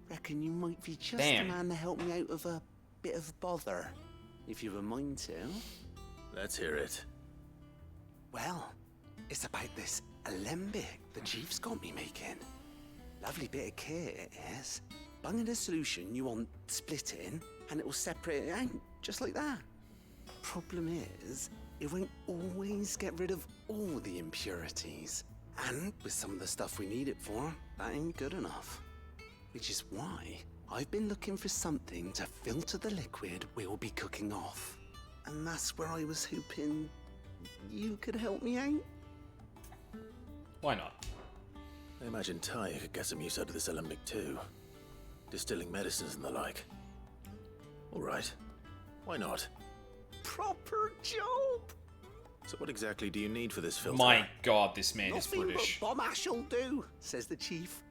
Reckon you might be just Damn. the man to help me out of a bit of bother, if you've a mind to. Let's hear it. Well, it's about this alembic the chief's got me making. Lovely bit of kit it is. Bunging a solution you want splitting, and it will separate it out, just like that. Problem is, it won't always get rid of all the impurities. And with some of the stuff we need it for, that ain't good enough. Which is why I've been looking for something to filter the liquid we'll be cooking off. And that's where I was hoping you could help me out. Why not? I imagine Ty could get some use out of this alembic too. Distilling medicines and the like. Alright. Why not? Proper job! So what exactly do you need for this filter? My god, this man Nothing is British. but bomb ash'll do, says the chief.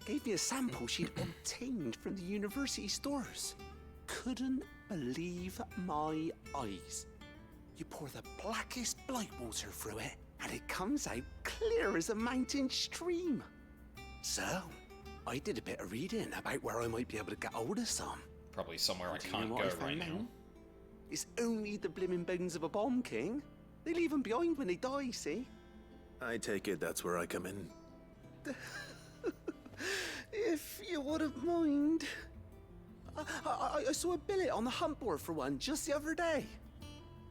Gave me a sample she'd obtained from the university stores. Couldn't believe my eyes. You pour the blackest blight water through it, and it comes out clear as a mountain stream. So, I did a bit of reading about where I might be able to get hold of some. Probably somewhere I Do you can't know go what I right found now. out? It's only the blimmin' bones of a bomb king. They leave them behind when they die, see? I take it that's where I come in. If you wouldn't mind. I saw a billet on the hunt board for one just the other day.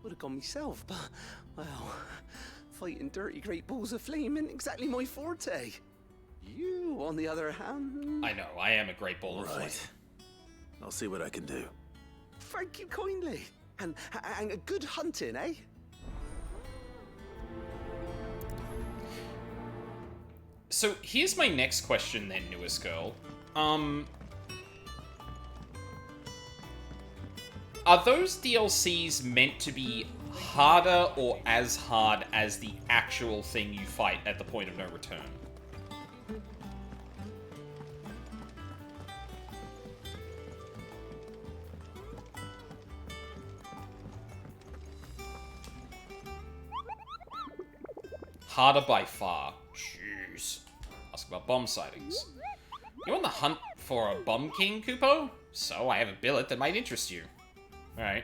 Would have gone myself, but, well, fighting dirty great balls of flame isn't exactly my forte. You, on the other hand... I know, I am a great ball of flame. Right. I'll see what I can do. Thank you kindly. And a good hunting, eh? So here's my next question then, newest girl. Are those DLCs meant to be harder or as hard as the actual thing you fight at the point of no return? Harder by far. Jeez. Ask about bomb sightings. You on the hunt for a bomb king, Kupo? So I have a billet that might interest you. Alright.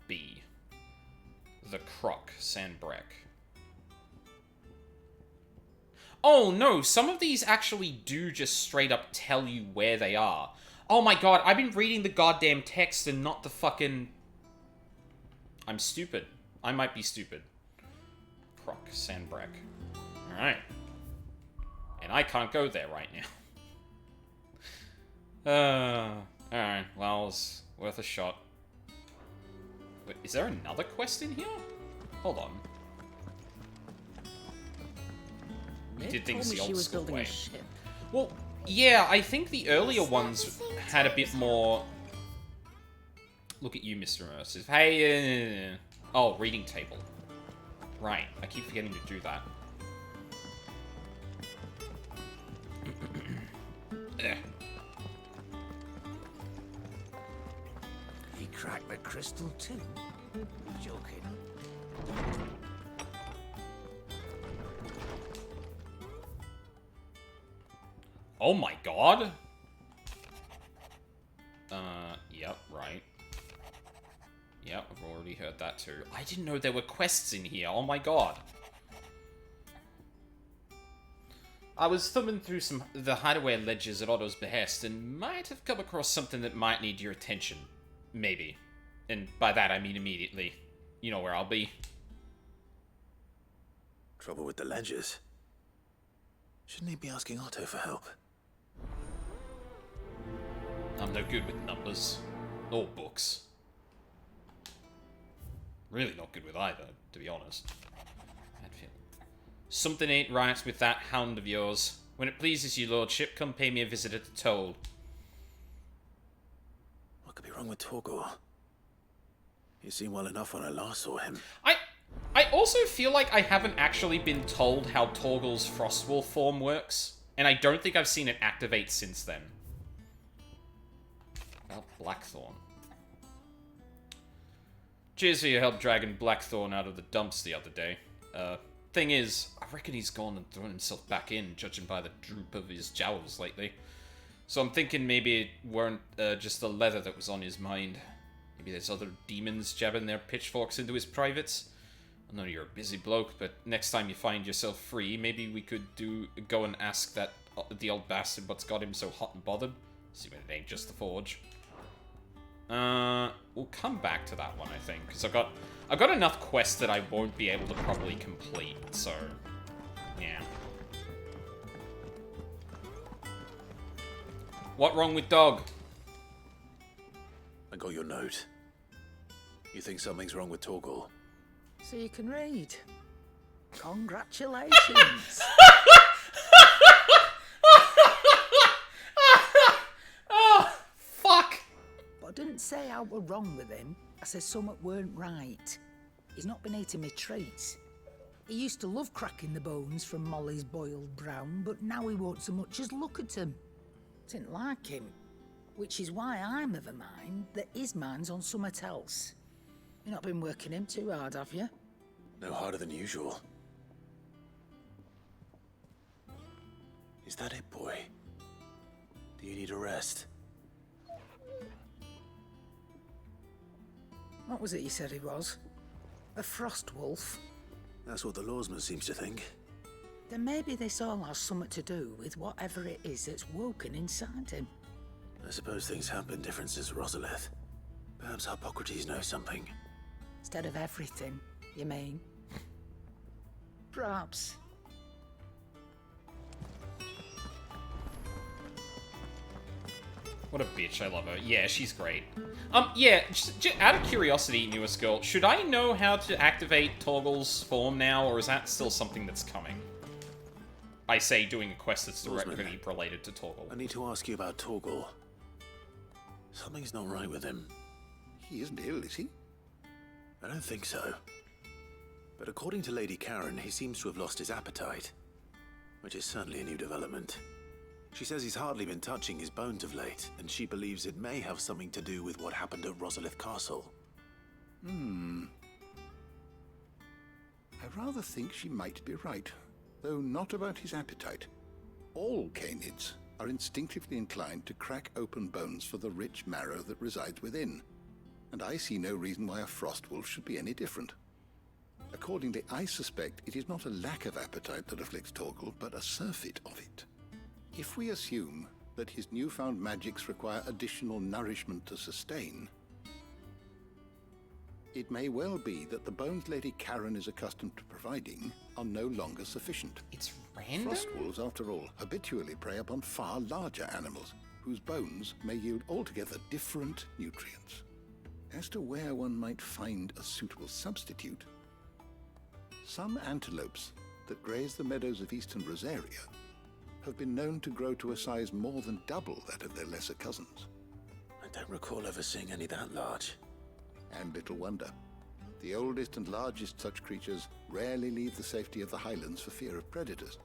B. The Croc, Sandbreck. Oh no, some of these actually do just straight up tell you where they are. Oh my god, I've been reading the goddamn text and not the fucking... I'm stupid. I might be stupid. Croc, Sandbreck. Alright. And I can't go there right now. Alright, well, it's worth a shot. Wait, is there another quest in here? Hold on. did things told me the she old was school building way. a ship. Well, yeah, I think the earlier ones had a bit more... Look at you, Mr. Immersive. Hey, oh, reading table. Right, I keep forgetting to do that. He cracked the crystal too? Joking. Oh my god! Yep, right. Yep, I've already heard that too. I didn't know there were quests in here, oh my god. I was thumbing through the hideaway ledgers at Otto's behest and might have come across something that might need your attention. Maybe. And by that I mean immediately. You know where I'll be. Trouble with the ledgers? Shouldn't he be asking Otto for help? I'm no good with numbers. Or books. Really not good with either, to be honest. Something ain't right with that hound of yours. When it pleases you, lordship, come pay me a visit at the toll. What could be wrong with Torgor? He seemed well enough when I last saw him. I also feel like I haven't actually been told how Torgal's Frostwolf form works, and I don't think I've seen it activate since then. About Blackthorn. Cheers for your help dragging Blackthorn out of the dumps the other day. Thing is, I reckon he's gone and thrown himself back in, judging by the droop of his jowls lately. So I'm thinking maybe it weren't just the leather that was on his mind. Maybe there's other demons jabbing their pitchforks into his privates. I know you're a busy bloke, but next time you find yourself free, maybe we could go and ask that the old bastard what's got him so hot and bothered. See when it ain't just the forge. We'll come back to that one, I think, because I've got enough quests that I won't be able to probably complete, so yeah. What wrong with dog? I got your note. You think something's wrong with Torgal? So you can read. Congratulations. Oh, fuck. But I didn't say I were wrong with him. I said something weren't right. He's not been eating me treats. He used to love cracking the bones from Molly's boiled brown, but now he won't so much as look at them. Didn't like him. Which is why I'm of a mind that his mind's on something else. You've not been working him too hard, have you? No harder than usual. Is that it, boy? Do you need a rest? What was it you said he was? A frost wolf? That's what the lawsman seems to think. Then maybe this all has something to do with whatever it is that's woken inside him. I suppose things have been different since Rosalith. Perhaps Hippocrates knows something. Instead of everything, you mean? Perhaps. What a bitch, I love her. Yeah, she's great. Yeah, just out of curiosity, newest girl, should I know how to activate Torgal's form now, or is that still something that's coming? I say doing a quest that's directly related to Torgal. I need to ask you about Torgal. Something's not right with him. He isn't ill, is he? I don't think so. But according to Lady Karen, he seems to have lost his appetite. Which is certainly a new development. She says he's hardly been touching his bones of late, and she believes it may have something to do with what happened at Rosalith Castle. I rather think she might be right, though not about his appetite. All canids are instinctively inclined to crack open bones for the rich marrow that resides within, and I see no reason why a frostwolf should be any different. Accordingly, I suspect it is not a lack of appetite that afflicts Torgal, but a surfeit of it. If we assume that his newfound magics require additional nourishment to sustain, it may well be that the bones Lady Karen is accustomed to providing are no longer sufficient. It's random? Frostwolves, after all, habitually prey upon far larger animals, whose bones may yield altogether different nutrients. As to where one might find a suitable substitute, some antelopes that graze the meadows of eastern Rosaria have been known to grow to a size more than double that of their lesser cousins. I don't recall ever seeing any that large. And little wonder. The oldest and largest such creatures rarely leave the safety of the highlands for fear of predators.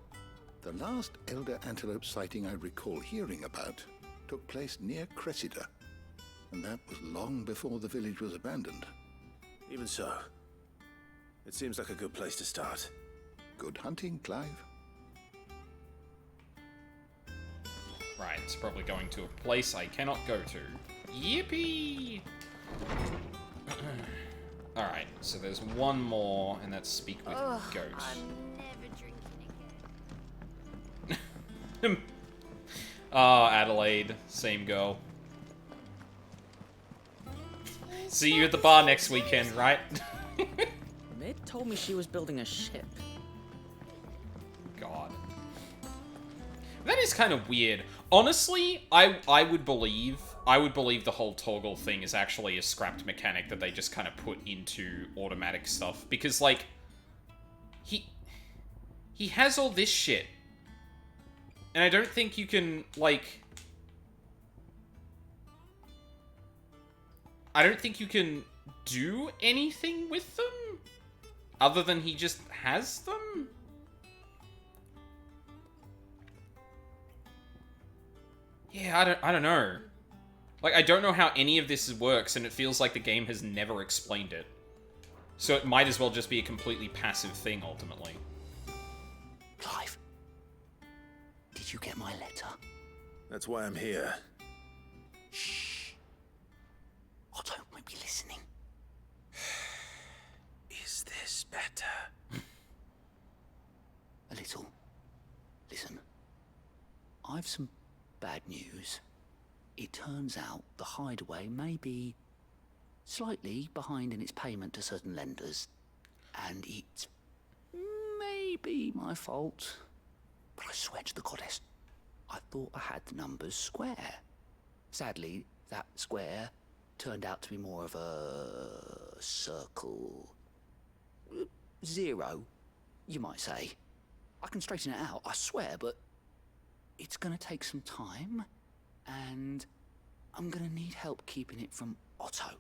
The last elder antelope sighting I recall hearing about took place near Cressida, and that was long before the village was abandoned. Even so, it seems like a good place to start. Good hunting, Clive. Right, it's probably going to a place I cannot go to. Yippee! Alright, so there's one more, and that's Speak with Ghost. I'm never drinking again. Ah, Adelaide. Same girl. See you at the bar next weekend, right? Mid told me she was building a ship. God. That is kind of weird. Honestly, I would believe the whole toggle thing is actually a scrapped mechanic that they just kind of put into automatic stuff. Because, like, he has all this shit. And I don't think you can, like... I don't think you can do anything with them, other than he just has them. Yeah, I don't know. Like, I don't know how any of this works, and it feels like the game has never explained it. So it might as well just be a completely passive thing, ultimately. Clive, did you get my letter? That's why I'm here. Shh. Otto might be listening. Is this better? A little. Listen, I've some bad news. It turns out the hideaway may be slightly behind in its payment to certain lenders, and it's maybe my fault. But I swear to the goddess, I thought I had the numbers square. Sadly, that square turned out to be more of a circle. Zero, you might say. I can straighten it out, I swear, but it's gonna take some time, and I'm gonna need help keeping it from Otto.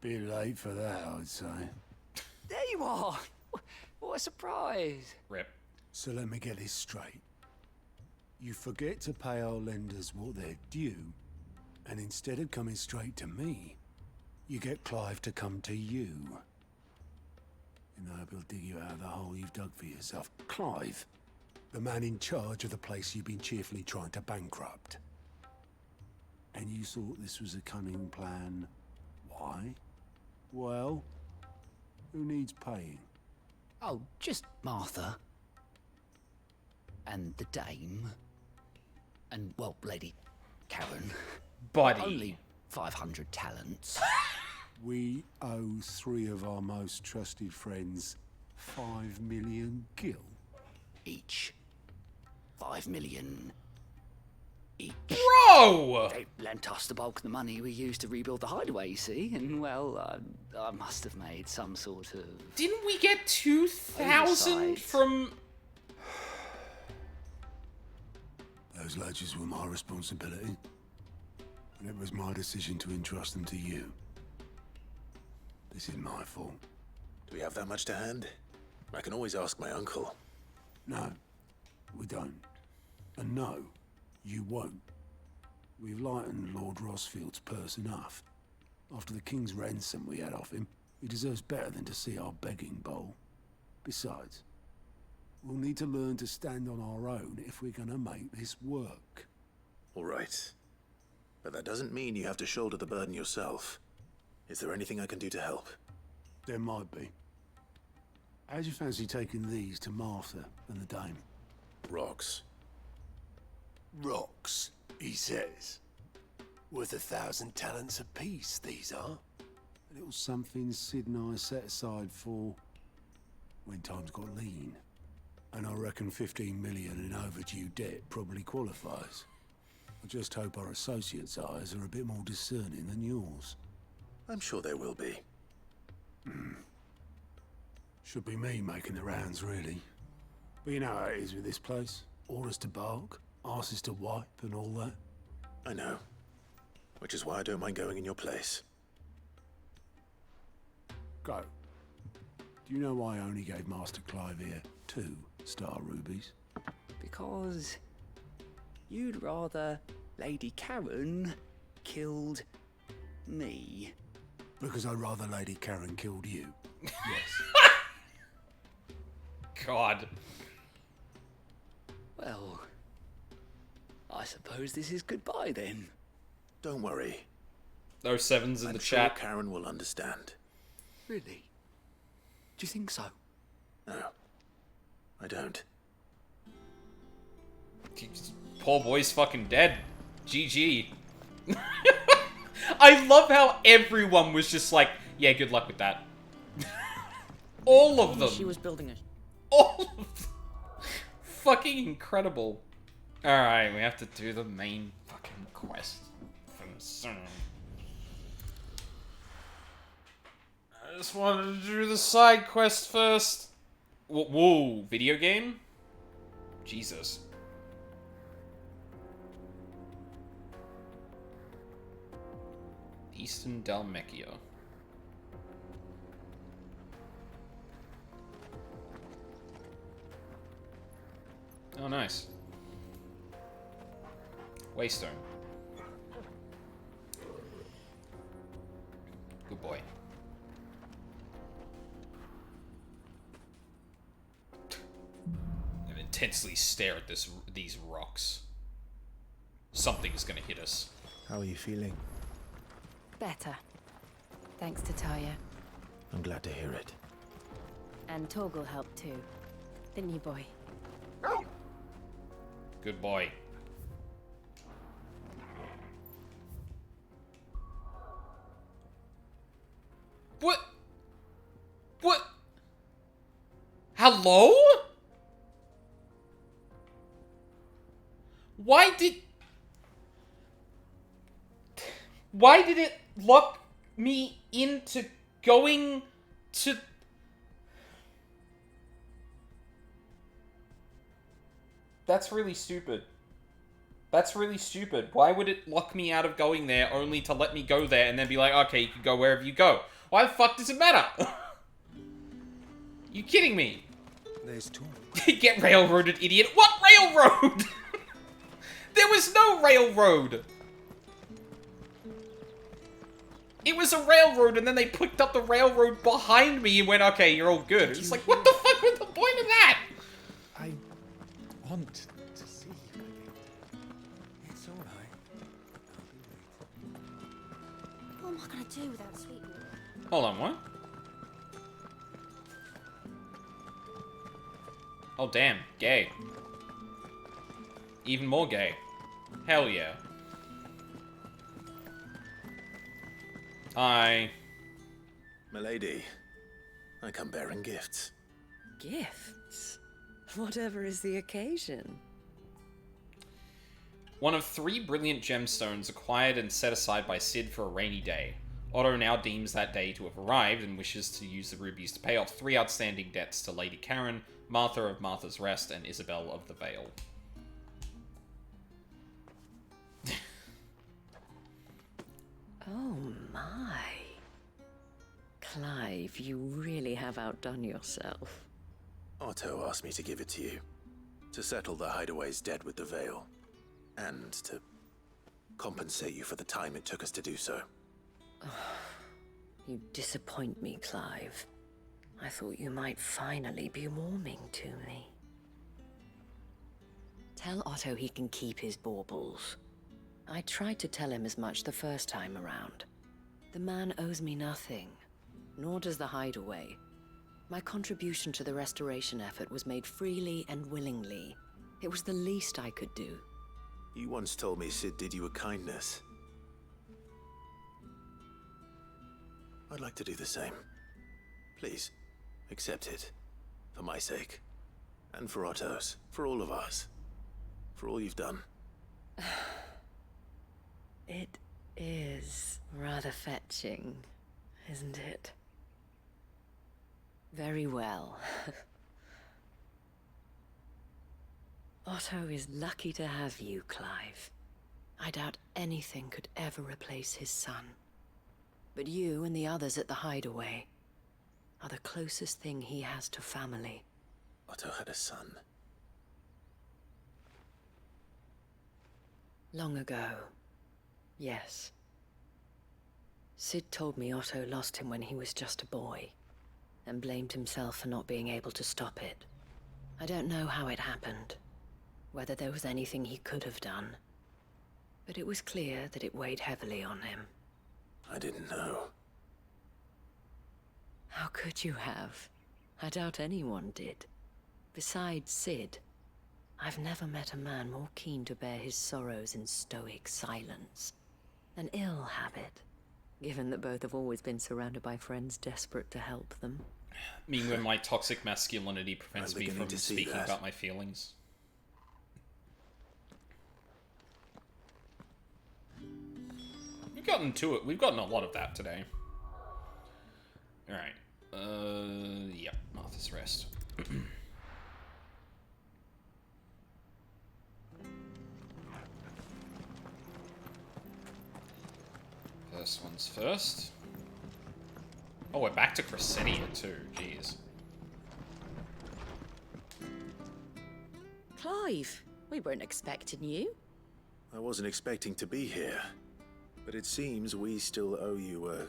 Bit late for that, I'd say. There you are! What a surprise! Rip. So let me get this straight. You forget to pay our lenders what they're due, and instead of coming straight to me, you get Clive to come to you. And I will dig you out of the hole you've dug for yourself. Clive, the man in charge of the place you've been cheerfully trying to bankrupt. And you thought this was a cunning plan. Why? Well, who needs paying? Oh, just Martha. And the dame. And, well, Lady Karen. Buddy. Only 500 talents. We owe 3 of our most trusted friends 5 million gil. Each. 5 million each. Bro! They lent us the bulk of the money we used to rebuild the hideaway, you see, and, well, I must have made some sort of... Didn't we get 2,000 from... Those ledgers were my responsibility. And it was my decision to entrust them to you. This is my fault. Do we have that much to hand? I can always ask my uncle. No, we don't. And no, you won't. We've lightened Lord Rosfield's purse enough. After the king's ransom we had off him, he deserves better than to see our begging bowl. Besides, we'll need to learn to stand on our own if we're gonna make this work. All right. But that doesn't mean you have to shoulder the burden yourself. Is there anything I can do to help? There might be. How'd you fancy taking these to Martha and the dame? Rocks. Rocks, he says. Worth 1,000 talents apiece, these are. A little something Sid and I set aside for when times got lean. And I reckon 15 million in overdue debt probably qualifies. I just hope our associates' eyes are a bit more discerning than yours. I'm sure they will be. Should be me making the rounds, really. Well, you know how it is with this place. Orders to bark, arses to wipe, and all that. I know. Which is why I don't mind going in your place. Go. Do you know why I only gave Master Clive here 2 star rubies? Because you'd rather Lady Karen killed me. Because I'd rather Lady Karen killed you. Yes. God. Well, I suppose this is goodbye then. Don't worry. No sevens in I'm the sure chat. Karen will understand. Really? Do you think so? No. I don't. Poor boy's fucking dead. GG. I love how everyone was just like, yeah, good luck with that. All of them. She was building a... All of them. Fucking incredible. Alright, we have to do the main fucking quest first. I just wanted to do the side quest first. Whoa, video game? Jesus. Eastern Dalmekia. Oh, nice. Waystone. Good boy. And intensely stare at these rocks. Something's gonna hit us. How are you feeling? Better. Thanks to Taya. I'm glad to hear it. And Torgal helped too. Didn't you, boy? Good boy. What? What? Hello? Why did it lock me into going to... That's really stupid. That's really stupid. Why would it lock me out of going there only to let me go there and then be like, okay, you can go wherever you go? Why the fuck does it matter? You kidding me? There's talk. Get railroaded, idiot. What railroad? There was no railroad. It was a railroad and then they picked up the railroad behind me and went, okay, you're all good. It's like, what the fuck was the point of that? I want to see you again. It's all right. What am I gonna do without Sweetwater? Hold on, what? Oh, damn. Gay. Even more gay. Hell yeah. Hi. Milady, I come bearing gifts. Gifts? Whatever is the occasion. One of 3 brilliant gemstones acquired and set aside by Cid for a rainy day. Otto now deems that day to have arrived and wishes to use the rubies to pay off 3 outstanding debts to Lady Karen, Martha of Martha's Rest, and Isabel of the Vale. Oh my. Clive, you really have outdone yourself. Otto asked me to give it to you. To settle the Hideaway's debt with the Vale. And to compensate you for the time it took us to do so. You disappoint me, Clive. I thought you might finally be warming to me. Tell Otto he can keep his baubles. I tried to tell him as much the first time around. The man owes me nothing, nor does the Hideaway. My contribution to the restoration effort was made freely and willingly. It was the least I could do. You once told me Cid did you a kindness. I'd like to do the same. Please, accept it. For my sake. And for Otto's. For all of us. For all you've done. It is rather fetching, isn't it? Very well. Otto is lucky to have you, Clive. I doubt anything could ever replace his son. But you and the others at the hideaway are the closest thing he has to family. Otto had a son. Long ago, yes. Sid told me Otto lost him when he was just a boy, and blamed himself for not being able to stop it. I don't know how it happened, whether there was anything he could have done, but it was clear that it weighed heavily on him. I didn't know. How could you have? I doubt anyone did. Besides Sid, I've never met a man more keen to bear his sorrows in stoic silence. An ill habit, given that both have always been surrounded by friends desperate to help them. I mean, when my toxic masculinity prevents me from speaking that. about my feelings. We've gotten to it. We've gotten a lot of that today. Alright. Yep. Martha's Rest. First one's first. Oh, we're back to Crescentia too. Jeez. Clive, we weren't expecting you. I wasn't expecting to be here, but it seems we still owe you a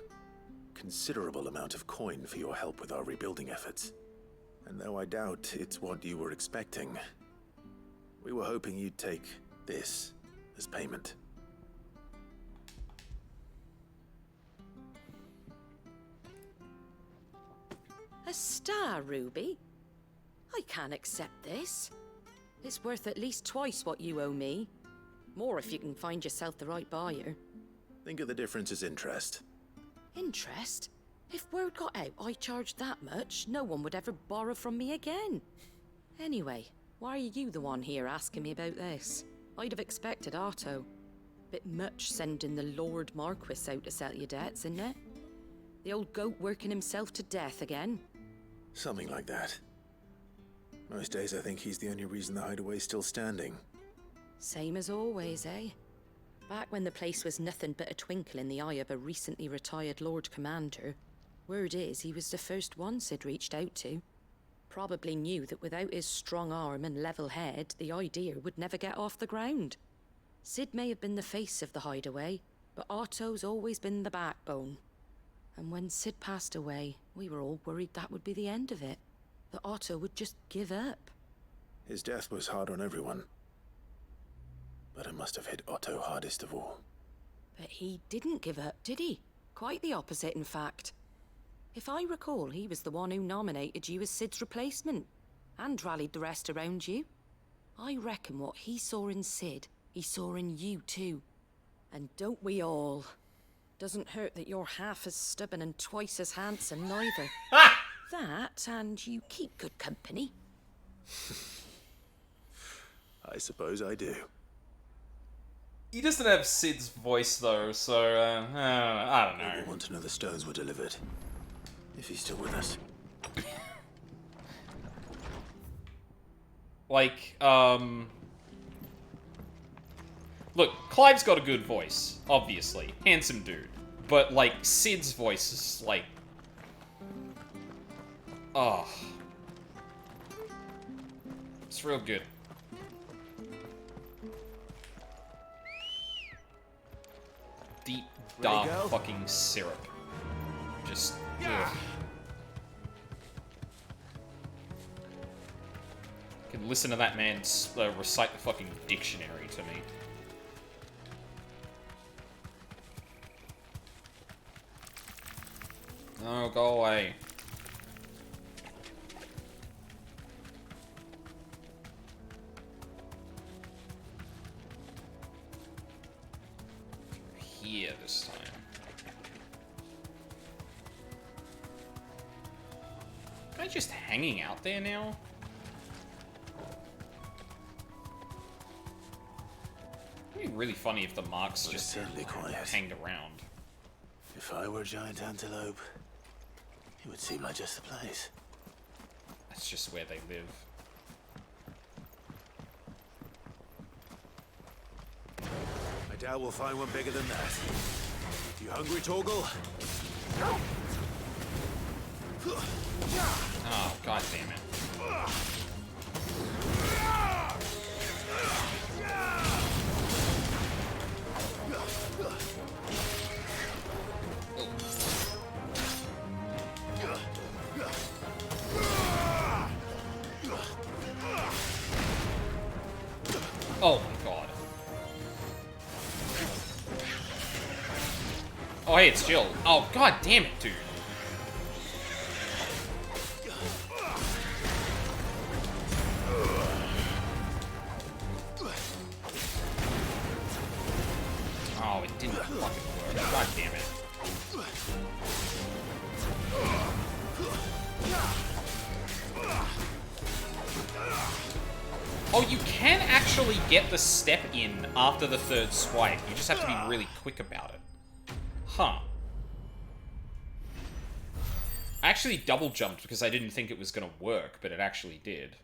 considerable amount of coin for your help with our rebuilding efforts. And though I doubt it's what you were expecting, we were hoping you'd take this as payment. A star ruby? I can't accept this. It's worth at least twice what you owe me. More if you can find yourself the right buyer. Think of the difference as interest. Interest? If word got out I charged that much, no one would ever borrow from me again. Anyway, why are you the one here asking me about this? I'd have expected Otto. Bit much sending the Lord Marquis out to settle your debts, isn't it? The old goat working himself to death again. Something like that. Most days I think he's the only reason the hideaway's still standing. Same as always, eh? Back when the place was nothing but a twinkle in the eye of a recently retired Lord Commander, word is he was the first one Sid reached out to. Probably knew that without his strong arm and level head, the idea would never get off the ground. Sid may have been the face of the hideaway, but Otto's always been the backbone. And when Sid passed away, we were all worried that would be the end of it. That Otto would just give up. His death was hard on everyone. But it must have hit Otto hardest of all. But he didn't give up, did he? Quite the opposite, in fact. If I recall, he was the one who nominated you as Sid's replacement, and rallied the rest around you. I reckon what he saw in Sid, he saw in you too. And don't we all? Doesn't hurt that you're half as stubborn and twice as handsome, neither. That, and you keep good company. I suppose I do. He doesn't have Sid's voice, though, so, I don't know. We want to know the stones were delivered. If he's still with us. Like, look, Clive's got a good voice, obviously. Handsome dude. But, like, Sid's voice is, like... Oh. It's real good. Deep, dark fucking syrup. Just... ugh. You can listen to that man recite the fucking dictionary to me. No, go away. Here this time. Am I just hanging out there now? It'd be really funny if the marks just certainly quiet. hanged around. If I were a giant antelope, it would seem like just the place. That's just where they live. doubt we'll find one bigger than that. You hungry, Torgal? Oh, god damn it. Oh my god. Oh hey, it's Jill. Oh god damn it, dude. Oh, it didn't fucking work. God damn it. Oh, you can actually get the step in after the third swipe. You just have to be really quick about it. Huh. I actually double jumped because I didn't think it was gonna work, but it actually did.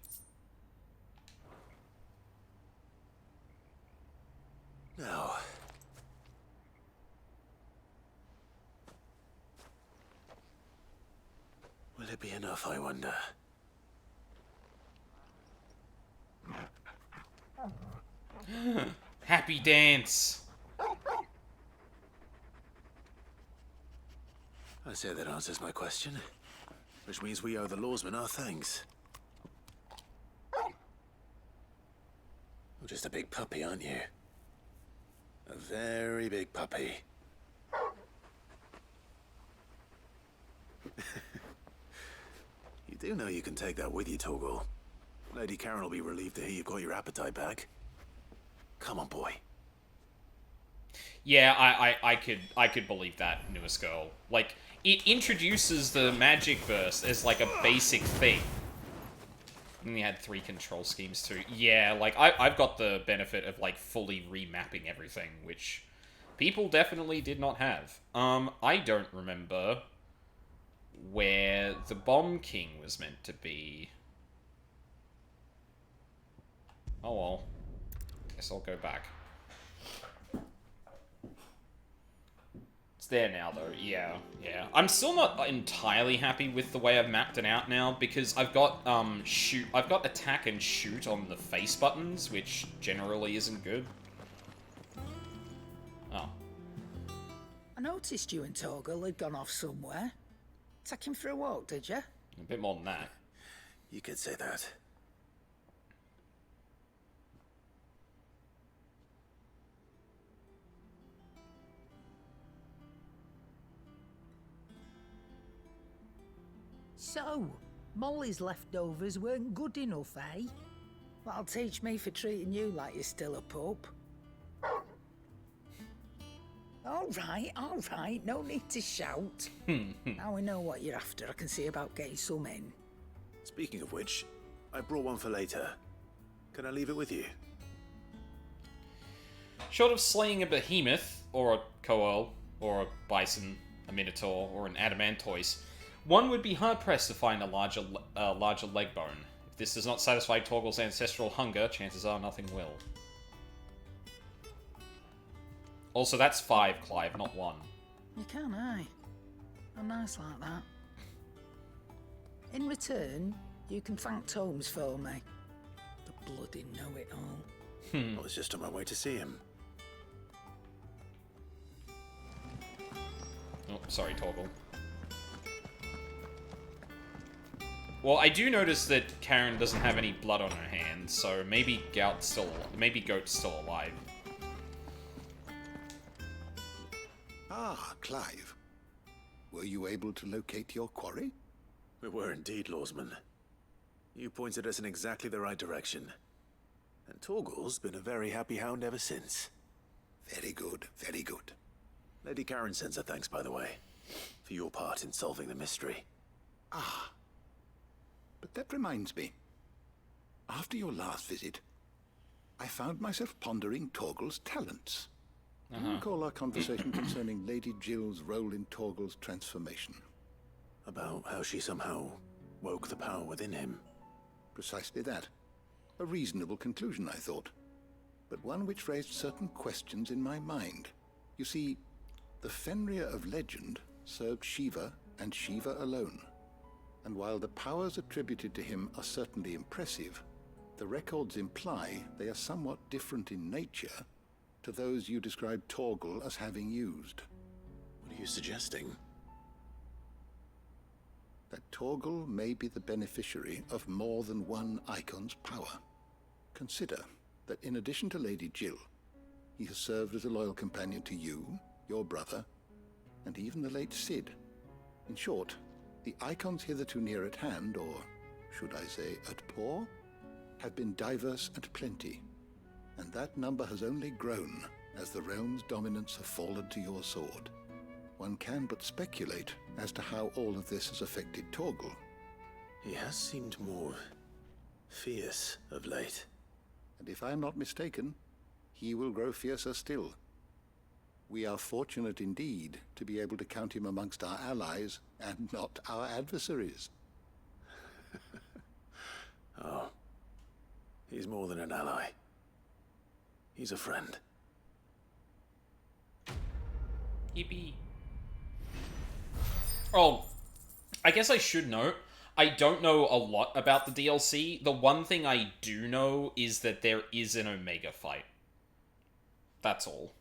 No. Will it be enough, I wonder? Happy dance. I say that answers my question. Which means we owe the lawsman our thanks. You're just a big puppy, aren't you? A very big puppy. You do know you can take that with you, Torgal. Lady Karen will be relieved to hear you've got your appetite back. Come on, boy. Yeah, I could believe that, newest girl. Like, it introduces the magic burst as like a basic thing. And we had 3 control schemes too. Yeah, like I've got the benefit of like fully remapping everything, which people definitely did not have. I don't remember where the Bomb King was meant to be. Oh well. Guess I'll go back. It's there now, though. Yeah. I'm still not entirely happy with the way I've mapped it out now, because I've got, I've got attack and shoot on the face buttons, which generally isn't good. Oh. I noticed you and Torgal had gone off somewhere. Take him for a walk, did you? A bit more than that. You could say that. So, Molly's leftovers weren't good enough, eh? That'll teach me for treating you like you're still a pup. All right, no need to shout. Now we know what you're after, I can see about getting some in. Speaking of which, I brought one for later. Can I leave it with you? Short of slaying a behemoth, or a koal, or a bison, a minotaur, or an adamantoise, one would be hard-pressed to find a larger leg bone. If this does not satisfy Torgal's ancestral hunger, chances are nothing will. Also, that's 5, Clive, not 1. You can, eh? I'm nice like that. In return, you can thank Tomes for me. The bloody know-it-all. I was just on my way to see him. Oh, sorry, Torgal. Well, I do notice that Karen doesn't have any blood on her hands, so maybe Goat's still alive. Ah, Clive. Were you able to locate your quarry? We were indeed, Lawsman. You pointed us in exactly the right direction. And Torgal's been a very happy hound ever since. Very good, very good. Lady Karen sends her thanks, by the way, for your part in solving the mystery. Ah. But that reminds me. After your last visit, I found myself pondering Torgal's talents. Do you recall our conversation concerning Lady Jill's role in Torgal's transformation? About how she somehow woke the power within him. Precisely that. A reasonable conclusion, I thought. but one which raised certain questions in my mind. You see, the Fenrir of legend served Shiva and Shiva alone. And while the powers attributed to him are certainly impressive, the records imply they are somewhat different in nature to those you described Torgal as having used. What are you suggesting? That Torgal may be the beneficiary of more than one icon's power. Consider that in addition to Lady Jill, he has served as a loyal companion to you, your brother, and even the late Cid. In short, the icons hitherto near at hand, or should I say at paw, have been diverse and plenty, and that number has only grown as the realm's dominance have fallen to your sword. One can but speculate as to how all of this has affected Torgal. He has seemed more fierce of late. And if I am not mistaken, he will grow fiercer still. We are fortunate indeed to be able to count him amongst our allies and not our adversaries. Oh, he's more than an ally. He's a friend. Yippee. Oh, I guess I should note, I don't know a lot about the DLC. The one thing I do know is that there is an Omega fight. That's all.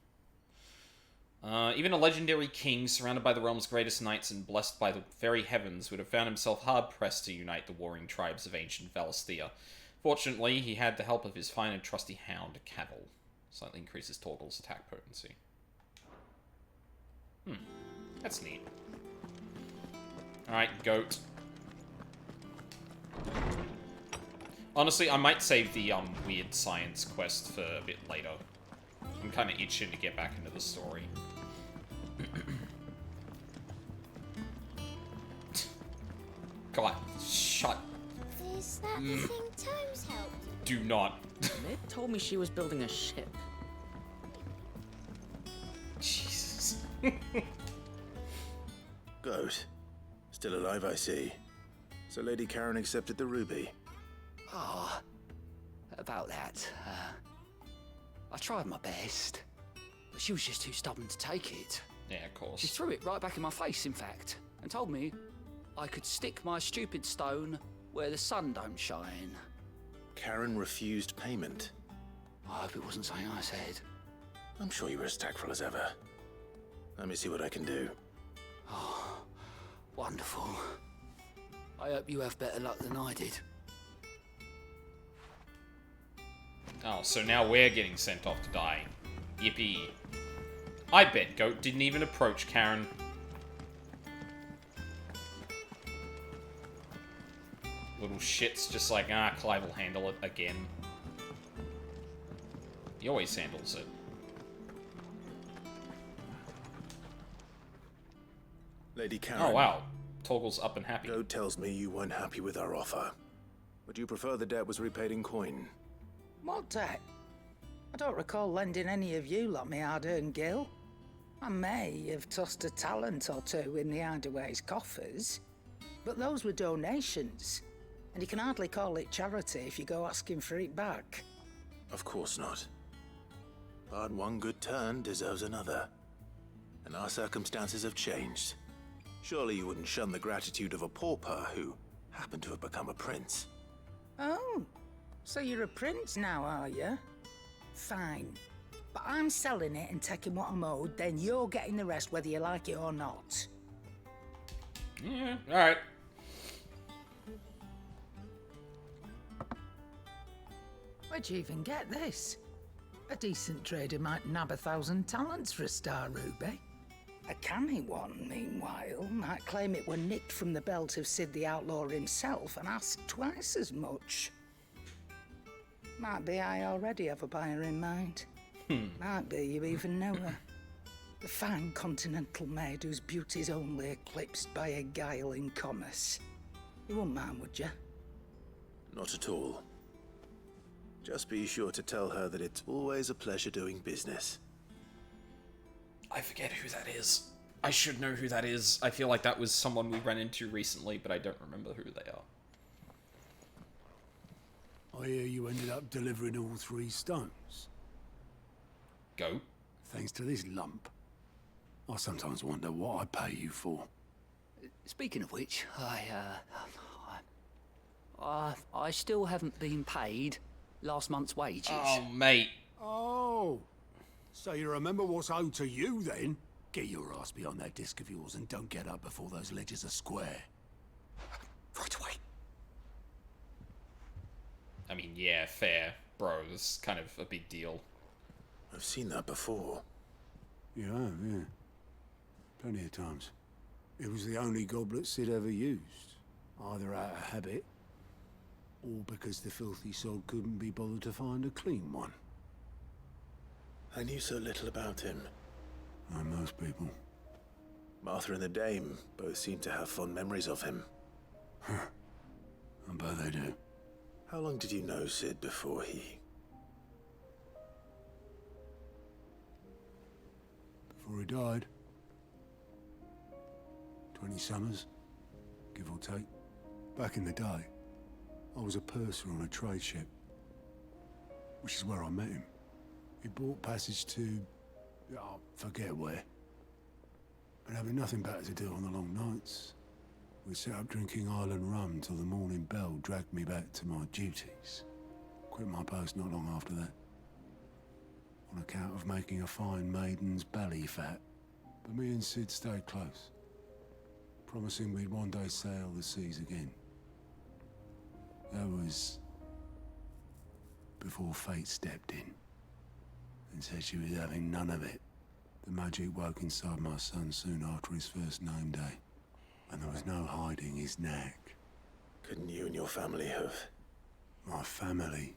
Even a legendary king, surrounded by the realm's greatest knights and blessed by the very heavens, would have found himself hard-pressed to unite the warring tribes of ancient Valisthea. Fortunately, he had the help of his fine and trusty hound, Cavil. Slightly increases Torgal's attack potency. That's neat. Alright, goat. Honestly, I might save the weird science quest for a bit later. I'm kind of itching to get back into the story. God, shut. Is that the thing Tomes helped? Do not. Ned told me she was building a ship. Jesus. Goat. Still alive, I see. So Lady Karen accepted the ruby. Ah, about that. I tried my best, but she was just too stubborn to take it. Yeah, of course. She threw it right back in my face, in fact, and told me I could stick my stupid stone where the sun don't shine. Karen refused payment. I hope it wasn't something I said. I'm sure you were as tactful as ever. Let me see what I can do. Oh, wonderful. I hope you have better luck than I did. Oh, so now we're getting sent off to die. Yippee. I bet Goat didn't even approach Karen. Little shit's just like, Clive will handle it again. He always handles it. Lady Karen. Oh, wow. Torgal's up and happy. Goat tells me you weren't happy with our offer. Would you prefer the debt was repaid in coin? What debt? I don't recall lending any of you lot me hard-earned gil. I may have tossed a talent or two in the Hideaway's coffers, but those were donations, and you can hardly call it charity if you go asking for it back. Of course not. But one good turn deserves another. And our circumstances have changed. Surely you wouldn't shun the gratitude of a pauper who happened to have become a prince. Oh, so you're a prince now, are you? Fine. But I'm selling it and taking what I'm owed, then you're getting the rest whether you like it or not. Yeah, alright. Where'd you even get this? A decent trader might nab 1,000 talents for a star ruby. A canny one, meanwhile, might claim it were nicked from the belt of Cid the Outlaw himself and ask twice as much. Might be I already have a buyer in mind. Might be you even know her. The fine continental maid whose beauty's only eclipsed by a guile in commerce. You wouldn't mind, would you? Not at all. Just be sure to tell her that it's always a pleasure doing business. I forget who that is. I should know who that is. I feel like that was someone we ran into recently, but I don't remember who they are. I hear you ended up delivering all 3 stones. Goat? Thanks to this lump. I sometimes wonder what I pay you for. Speaking of which, I still haven't been paid last month's wages. Oh, mate. Oh, so you remember what's owed to you then? Get your ass behind that disc of yours and don't get up before those ledgers are square. Right away. I mean, yeah, fair. Bro, this is kind of a big deal. I've seen that before. You have, yeah. Plenty of times. It was the only goblet Sid ever used. Either out of habit, or because the filthy sod couldn't be bothered to find a clean one. I knew so little about him. Like most people. Martha and the Dame both seem to have fond memories of him. I bet they do. How long did you know Sid before he... Before he died? 20 summers, give or take. Back in the day, I was a purser on a trade ship, which is where I met him. He bought passage to... I forget where. And having nothing better to do on the long nights, we sat up drinking island rum till the morning bell dragged me back to my duties. Quit my post not long after that. On account of making a fine maiden's belly fat. But me and Sid stayed close, promising we'd one day sail the seas again. That was before fate stepped in and said she was having none of it. The magic woke inside my son soon after his first name day, and there was no hiding his knack. Couldn't you and your family have... My family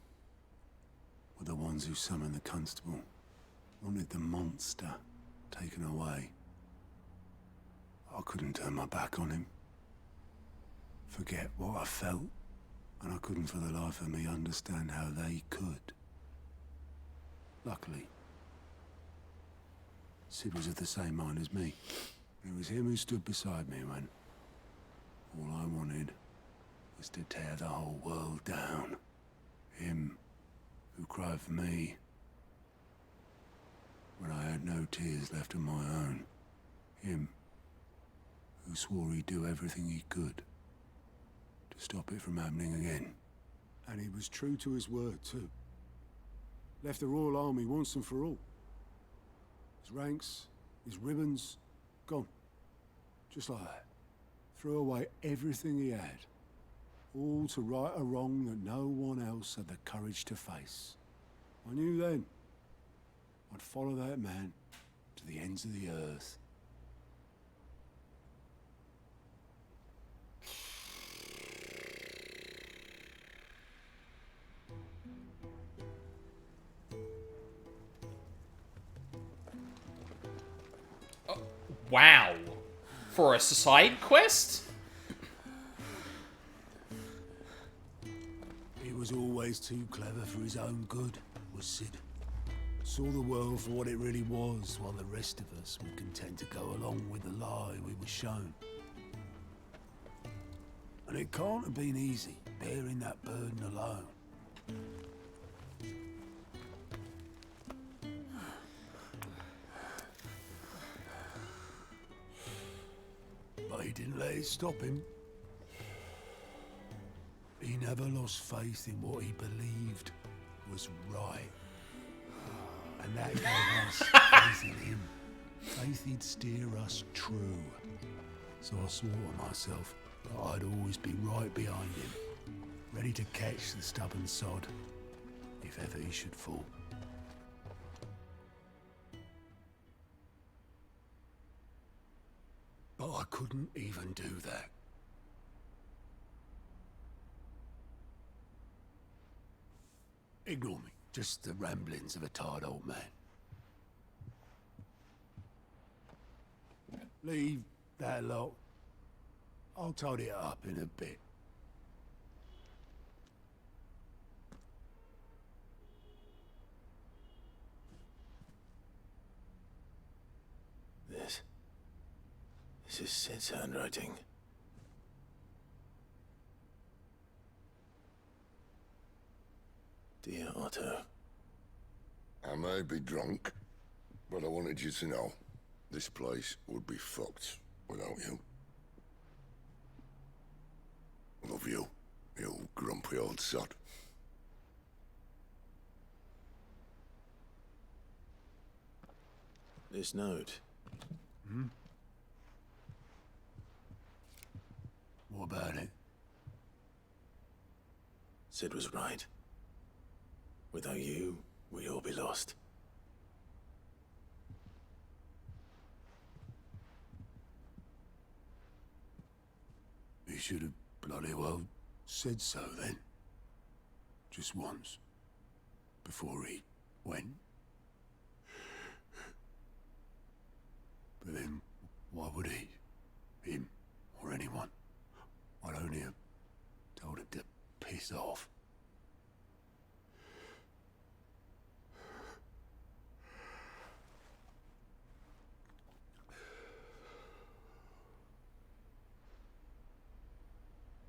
were the ones who summoned the constable, wanted the monster taken away. I couldn't turn my back on him, forget what I felt, and I couldn't for the life of me understand how they could. Luckily, Sid was of the same mind as me. It was him who stood beside me when all I wanted was to tear the whole world down. Him who cried for me when I had no tears left of my own. Him who swore he'd do everything he could to stop it from happening again. And he was true to his word, too. Left the Royal Army once and for all. His ranks, his ribbons, gone. Just like that. Threw away everything he had. All to right a wrong that no one else had the courage to face. I knew then I'd follow that man to the ends of the earth. Wow. For a side quest? He was always too clever for his own good, was Sid. Saw the world for what it really was, while the rest of us were content to go along with the lie we were shown. And it can't have been easy, bearing that burden alone. But he didn't let it stop him. He never lost faith in what he believed was right. And that gave us faith in him. Faith he'd steer us true. So I swore to myself that I'd always be right behind him, ready to catch the stubborn sod, if ever he should fall. But I couldn't even do that. Ignore me. Just the ramblings of a tired old man. Leave that lot. I'll tidy it up in a bit. This is Sid's handwriting. Dear Otto. I may be drunk, But I wanted you to know, this place would be fucked without you. Love you, you grumpy old sod. This note. What about it? Sid was right. Without you, we'd all be lost. He should have bloody well said so then. Just once. Before he went. But then, why would he? Him, or anyone? I'd only have told him to piss off.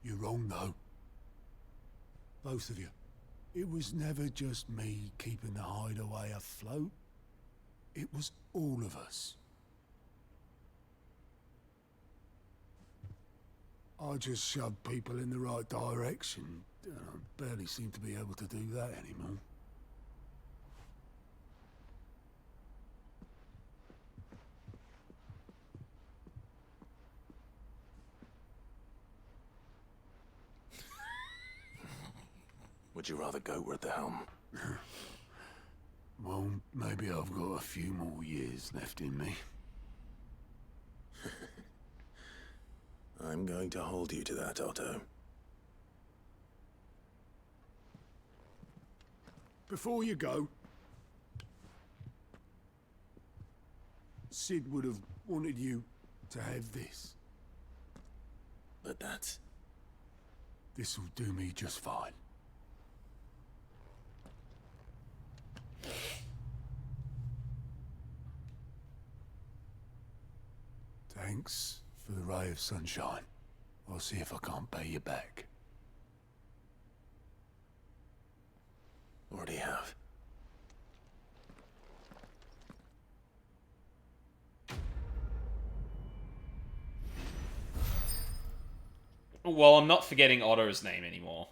You're wrong, though. Both of you. It was never just me keeping the hideaway afloat. It was all of us. I just shoved people in the right direction. I barely seem to be able to do that anymore. Would you rather go at the helm? Well, maybe I've got a few more years left in me. I'm going to hold you to that, Otto. Before you go, Sid would have wanted you to have this. But that's... This'll do me just fine. Thanks for the ray of sunshine. I'll see if I can't pay you back. Already have. Well, I'm not forgetting Otto's name anymore.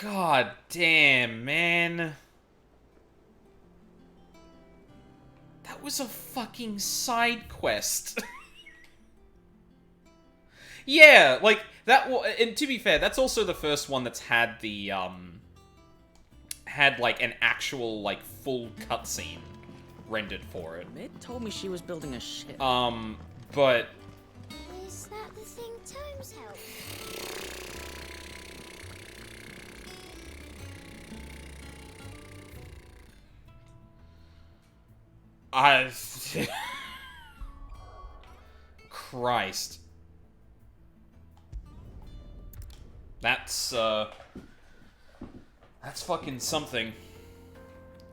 God damn, man. That was a fucking side quest. Yeah, like, that and to be fair, that's also the first one that's had the, had, like, an actual, like, full cutscene rendered for it. Mid told me she was building a ship. But... Is that the thing Tomes helped? Christ. That's fucking something.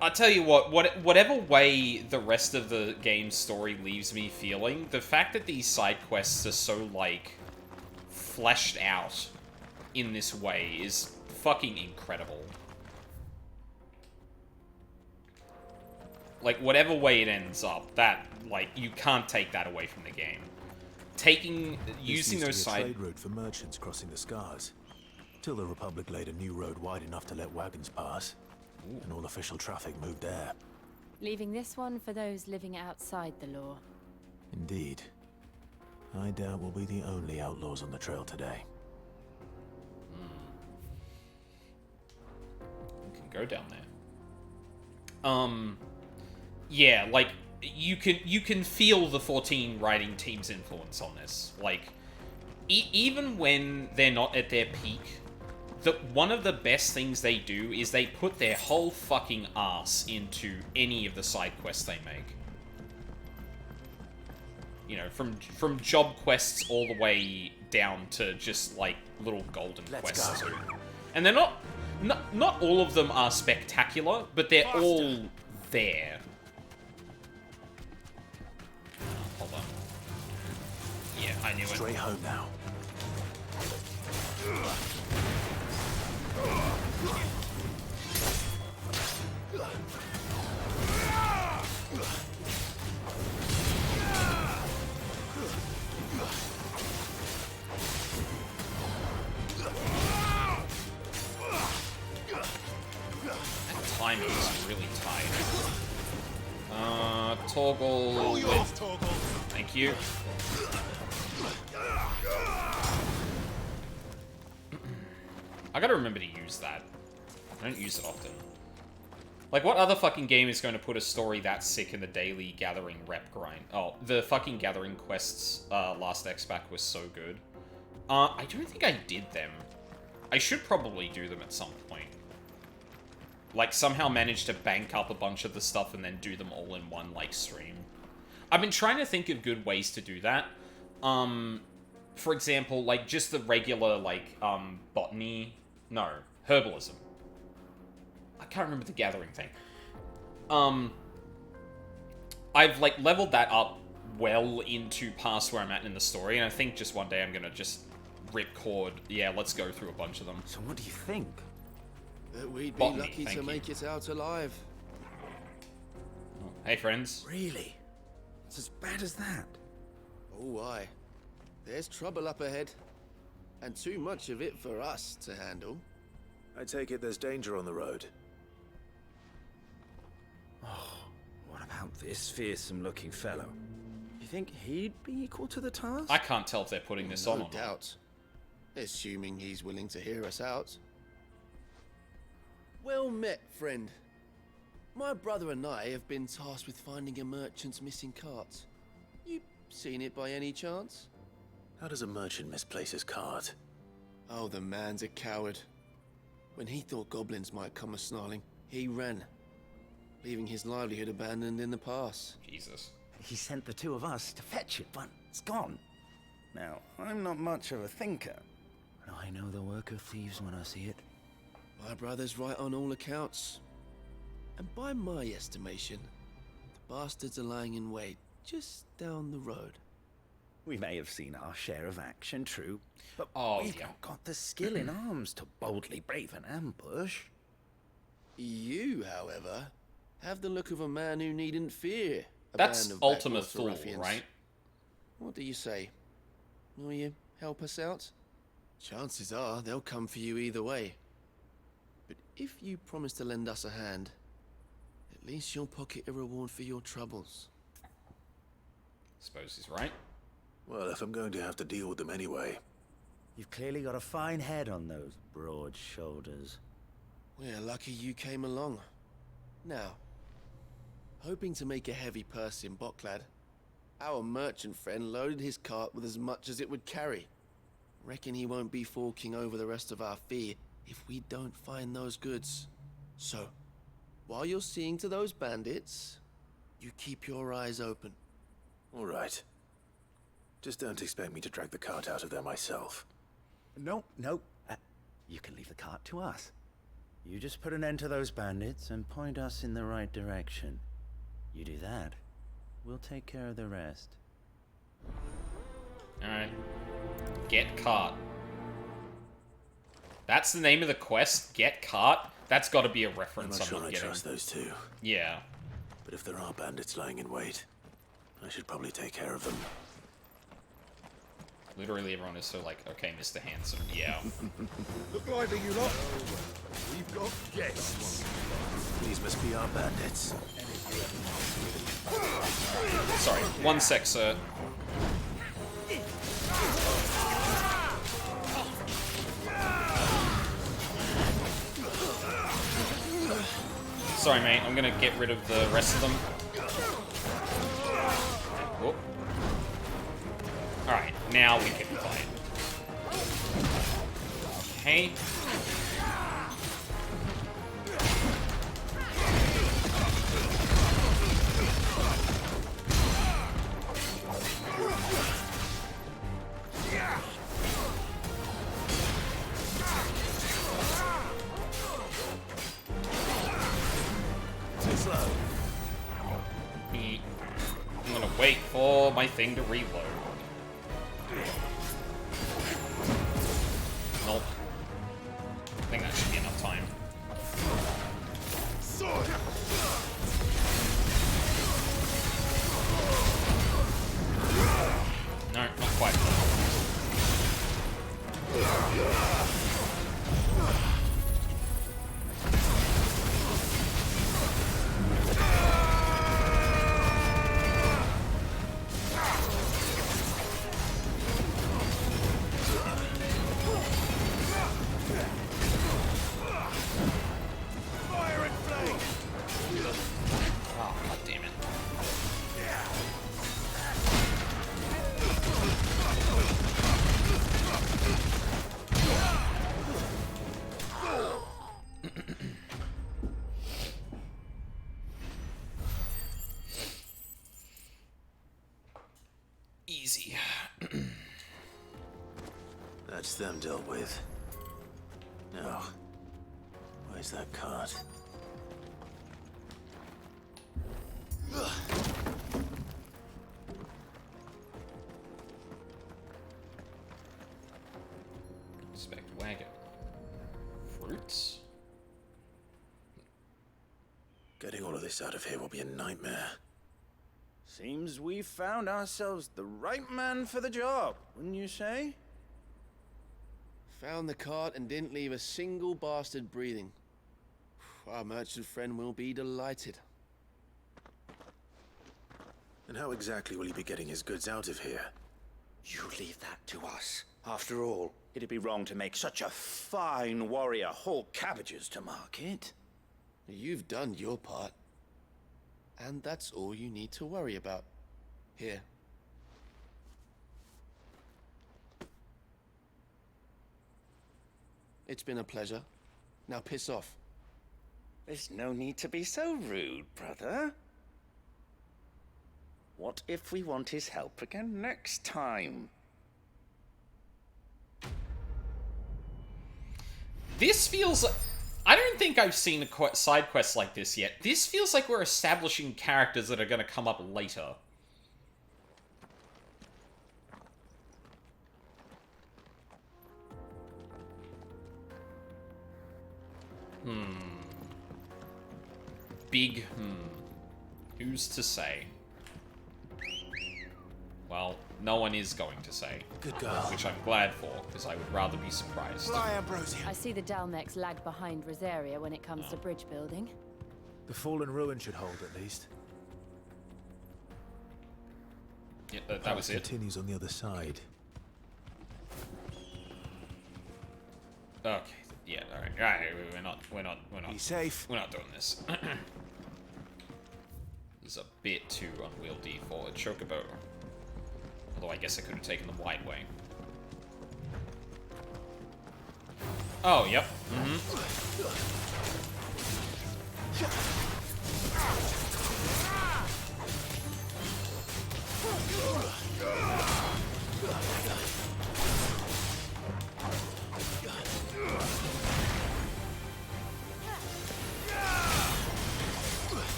I tell you what, whatever way the rest of the game's story leaves me feeling, the fact that these side quests are so, like, fleshed out in this way is fucking incredible. Like, whatever way it ends up, that, like, you can't take that away from the game. Using those side... trade route for merchants crossing the Scars. Till the Republic laid a new road wide enough to let wagons pass. Ooh. And all official traffic moved there. Leaving this one for those living outside the law. Indeed. I doubt we'll be the only outlaws on the trail today. We can go down there. Yeah, like, you can feel the 14 writing team's influence on this. Like, even when they're not at their peak, one of the best things they do is they put their whole fucking ass into any of the side quests they make. You know, from job quests all the way down to just, like, little golden quests too. And they're not all of them are spectacular, but they're all there. Hold on. Yeah, I knew it. Straight home now. timing is really tight. Toggle. Roll you off, Toggle. Thank you. I gotta remember to use that. I don't use it often. Like, what other fucking game is going to put a story that sick in the daily gathering rep grind? Oh, the fucking gathering quests last X-Pack was so good. I don't think I did them. I should probably do them at some point. Like, somehow manage to bank up a bunch of the stuff and then do them all in one, like, stream. I've been trying to think of good ways to do that. For example, like, just the regular, like, botany... No, herbalism. I can't remember the gathering thing. I've, like, leveled that up well into past where I'm at in the story, and I think just one day I'm gonna just ripcord. Yeah, let's go through a bunch of them. So what do you think? That we'd be Botany, lucky thank to you. make it out alive. Hey, friends. Really? It's as bad as that? Oh, aye. There's trouble up ahead. And too much of it for us to handle. I take it there's danger on the road. What about this fearsome-looking fellow? You think he'd be equal to the task? I can't tell if they're putting this on or No not. doubt. Assuming he's willing to hear us out. Well met, friend. My brother and I have been tasked with finding a merchant's missing cart. You seen it by any chance? How does a merchant misplace his cart? Oh, the man's a coward. When he thought goblins might come a-snarling, he ran, leaving his livelihood abandoned in the pass. Jesus. He sent the two of us to fetch it, but it's gone. Now, I'm not much of a thinker, but I know the work of thieves when I see it. My brother's right on all accounts. And by my estimation, the bastards are lying in wait just down the road. We may have seen our share of action, true, but we've not got the skill in arms to boldly brave an ambush. You, however, have the look of a man who needn't fear a That's band of Ultima backwater Thule, ruffians. right? What do you say? Will you help us out? Chances are they'll come for you either way. But if you promise to lend us a hand, at least you'll pocket a reward for your troubles. Suppose he's right. Well, if I'm going to have to deal with them anyway. You've clearly got a fine head on those broad shoulders. We're lucky you came along. Now, hoping to make a heavy purse in Boklad, our merchant friend loaded his cart with as much as it would carry. Reckon he won't be forking over the rest of our fee if we don't find those goods. So, while you're seeing to those bandits, you keep your eyes open. All right. Just don't expect me to drag the cart out of there myself. No. You can leave the cart to us. You just put an end to those bandits and point us in the right direction. You do that, we'll take care of the rest. Alright. Get cart. That's the name of the quest? Get cart? That's got to be a reference I'm not sure I getting. trust those two. Yeah. But if there are bandits lying in wait, I should probably take care of them. Literally everyone is so like, okay, Mr. Handsome, yeah. Look lively, you lot. We've got guests. These must be our bandits. Sorry, one sec, sir. Sorry, mate, I'm gonna get rid of the rest of them. Whoop. Alright, now we can fight. Okay. Too slow. I'm gonna wait for my thing to reload. Nope. I think that should be enough time. No, not quite. easy. That's them dealt with. Now, where's that cart? Inspect wagon. Fruits? Getting all of this out of here will be a nightmare. Seems we've found ourselves the right man for the job, wouldn't you say? Found the cart and didn't leave a single bastard breathing. Our merchant friend will be delighted. And how exactly will he be getting his goods out of here? You leave that to us. After all, it'd be wrong to make such a fine warrior haul cabbages to market. You've done your part. And that's all you need to worry about. Here. It's been a pleasure. Now piss off. There's no need to be so rude, brother. What if we want his help again next time? This feels... I don't think I've seen a side quest like this yet. This feels like we're establishing characters that are going to come up later. Big Who's to say? Well, no one is going to say. Good girl. Which I'm glad for, because I would rather be surprised. I see the Dalmex lag behind Rosaria when it comes to bridge building. The fallen ruin should hold, at least. Yeah, that was it. Continues on the other side. Okay. Yeah. All right. All right. We're not. Be safe. We're not doing this. This is a bit too unwieldy for a chocobo. Although I guess I could have taken the wide way. Oh, yep.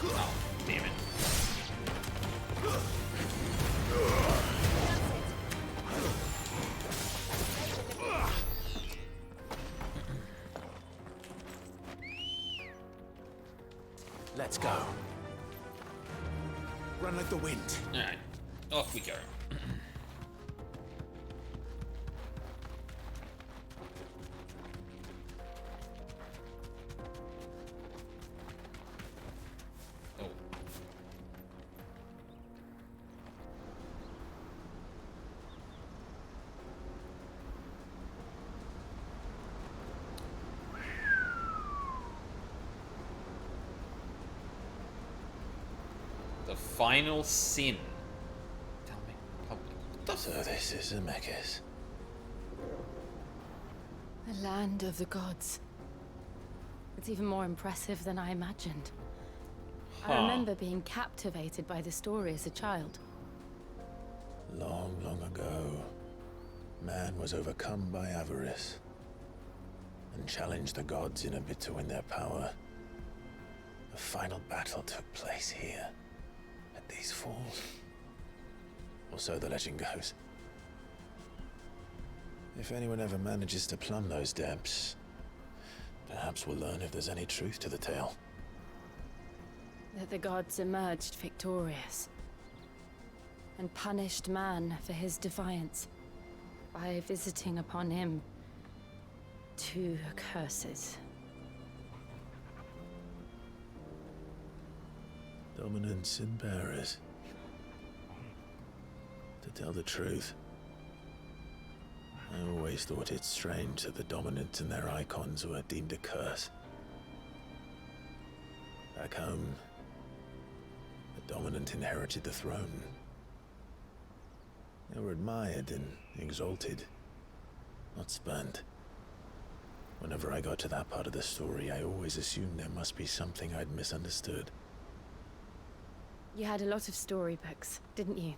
Oh, damn it. Let's go. Run like the wind. Alright, off we go. Oh. The final sin. Tell me, public. So this is Zemeckis. The land of the gods. It's even more impressive than I imagined. I remember being captivated by the story as a child. Long, long ago, man was overcome by avarice and challenged the gods in a bid to win their power. The final battle took place here, at these falls. Or so the legend goes. If anyone ever manages to plumb those depths, perhaps we'll learn if there's any truth to the tale. That the gods emerged victorious and punished man for his defiance by visiting upon him 2 curses. Dominants and bearers. To tell the truth, I always thought it strange that the dominant and their icons were deemed a curse. Back home, the dominant inherited the throne. They were admired and exalted, not spurned. Whenever I got to that part of the story, I always assumed there must be something I'd misunderstood. You had a lot of storybooks, didn't you?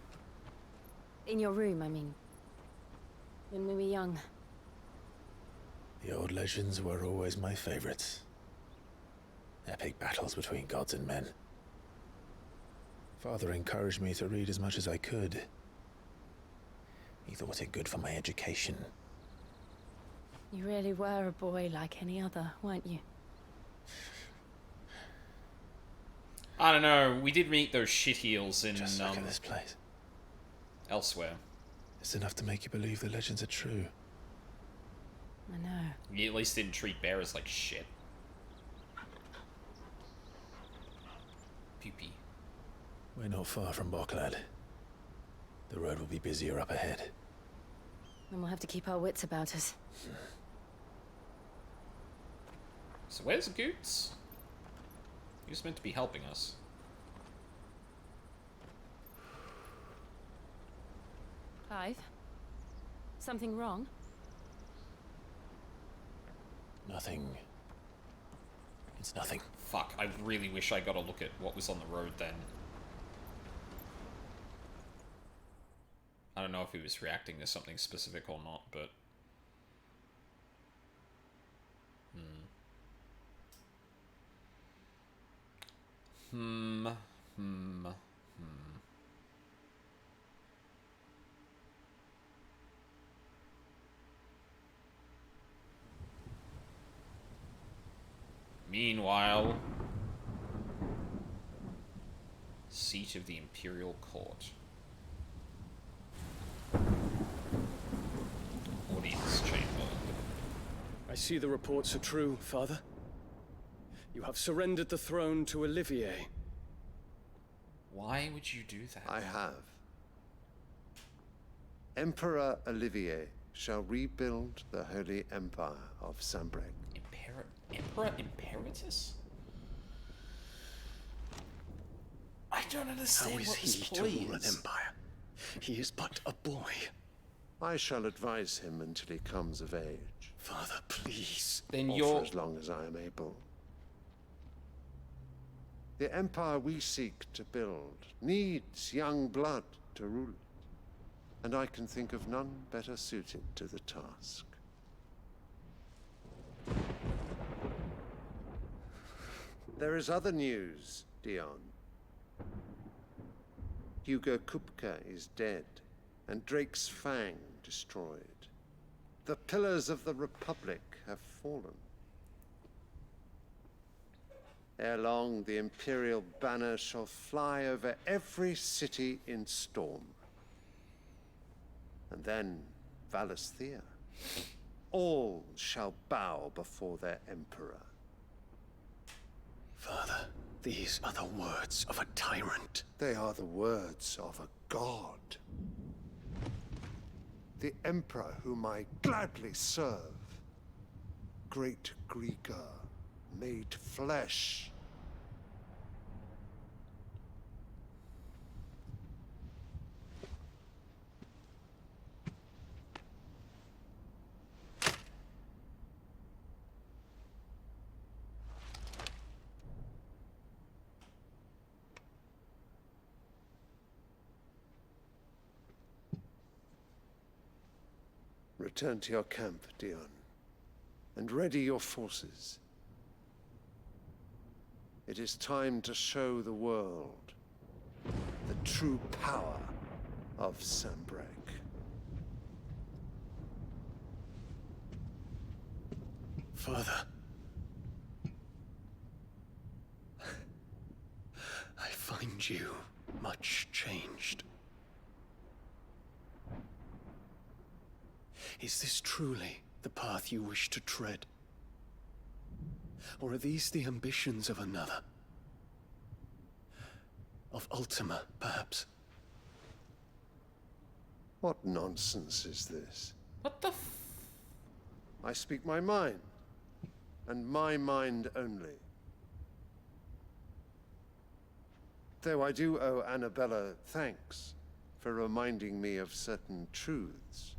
In your room, I mean. When we were young. The old legends were always my favorites. Epic battles between gods and men. Father encouraged me to read as much as I could. He thought it good for my education. You really were a boy like any other, weren't you? I don't know. We did meet those shitheels in Just look at this place. Elsewhere. It's enough to make you believe the legends are true. I know. You at least didn't treat bearers like shit. Poopy. We're not far from Boklad. The road will be busier up ahead. Then we'll have to keep our wits about us. So where's Goots? He was meant to be helping us. Clive? Something wrong? Nothing. It's nothing. Fuck, I really wish I got a look at what was on the road then. I don't know if he was reacting to something specific or not, but... Meanwhile... Seat of the Imperial Court. Audience chamber. I see the reports are true, Father. You have surrendered the throne to Olivier. Why would you do that? I have. Emperor Olivier shall rebuild the Holy Empire of Sanbreque. Emperor Imperatus? I don't understand How is what this he play to rule an is. empire? He is but a boy. I shall advise him until he comes of age. Father, please. Then Or you're... for as long as I am able. The empire we seek to build needs young blood to rule it, and I can think of none better suited to the task. There is other news, Dion. Hugo Kupka is dead, and Drake's Fang destroyed. The pillars of the Republic have fallen. Ere long, the Imperial banner shall fly over every city in Storm. And then Valisthea. All shall bow before their Emperor. Father, these are the words of a tyrant. They are the words of a god. The Emperor whom I gladly serve. Great Grieger, made flesh. Return to your camp, Dion, and ready your forces. It is time to show the world the true power of Sanbreque. Father. I find you much changed. Is this truly the path you wish to tread? Or are these the ambitions of another? Of Ultima, perhaps? What nonsense is this? What the I speak my mind, and my mind only. Though I do owe Annabella thanks for reminding me of certain truths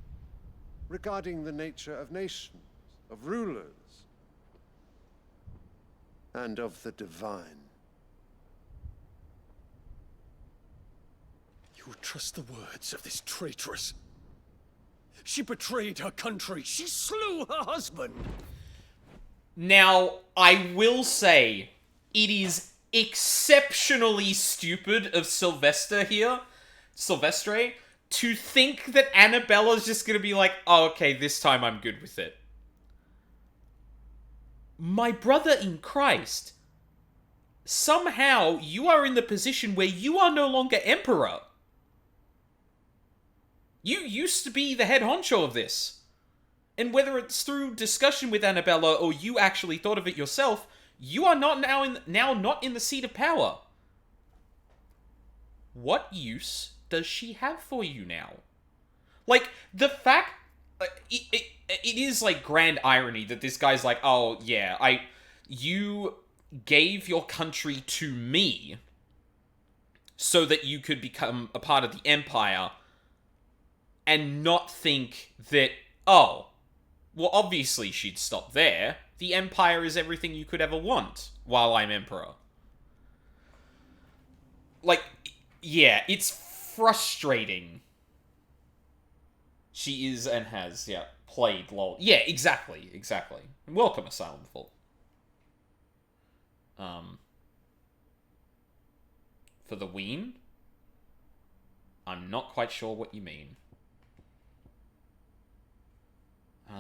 regarding the nature of nations, of rulers, and of the divine. You would trust the words of this traitress. She betrayed her country. She slew her husband. Now, I will say, it is exceptionally stupid of Silvestre, to think that Annabella's just gonna be like, oh, okay, this time I'm good with it. My brother in Christ, somehow you are in the position where you are no longer emperor. You used to be the head honcho of this. And whether it's through discussion with Annabella or you actually thought of it yourself, you are not now not in the seat of power. What use does she have for you now? Like, the fact... it is, like, grand irony that this guy's like, oh, yeah, you gave your country to me so that you could become a part of the Empire and not think that, oh, well, obviously she'd stop there. The Empire is everything you could ever want while I'm Emperor. Like, yeah, it's frustrating. She is and has, yeah, played LOL. Yeah, exactly. Welcome, Asylum Vault. For the Ween? I'm not quite sure what you mean.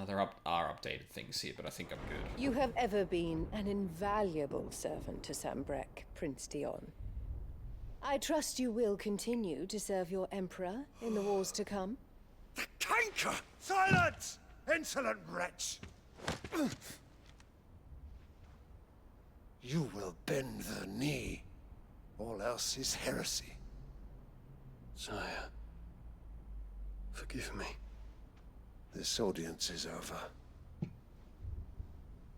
There are updated things here, but I think I'm good. You have ever been an invaluable servant to Sambrek, Prince Dion. I trust you will continue to serve your Emperor in the wars to come. The canker! Silence! Insolent wretch! You will bend the knee. All else is heresy. Sire, forgive me. This audience is over.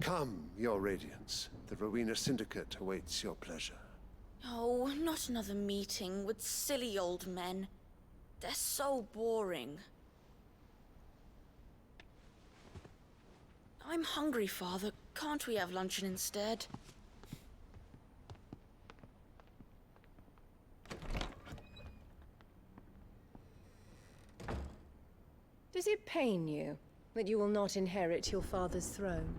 Come, your Radiance. The Rowena Syndicate awaits your pleasure. Oh, not another meeting with silly old men. They're so boring. I'm hungry, Father. Can't we have luncheon instead? Does it pain you that you will not inherit your father's throne?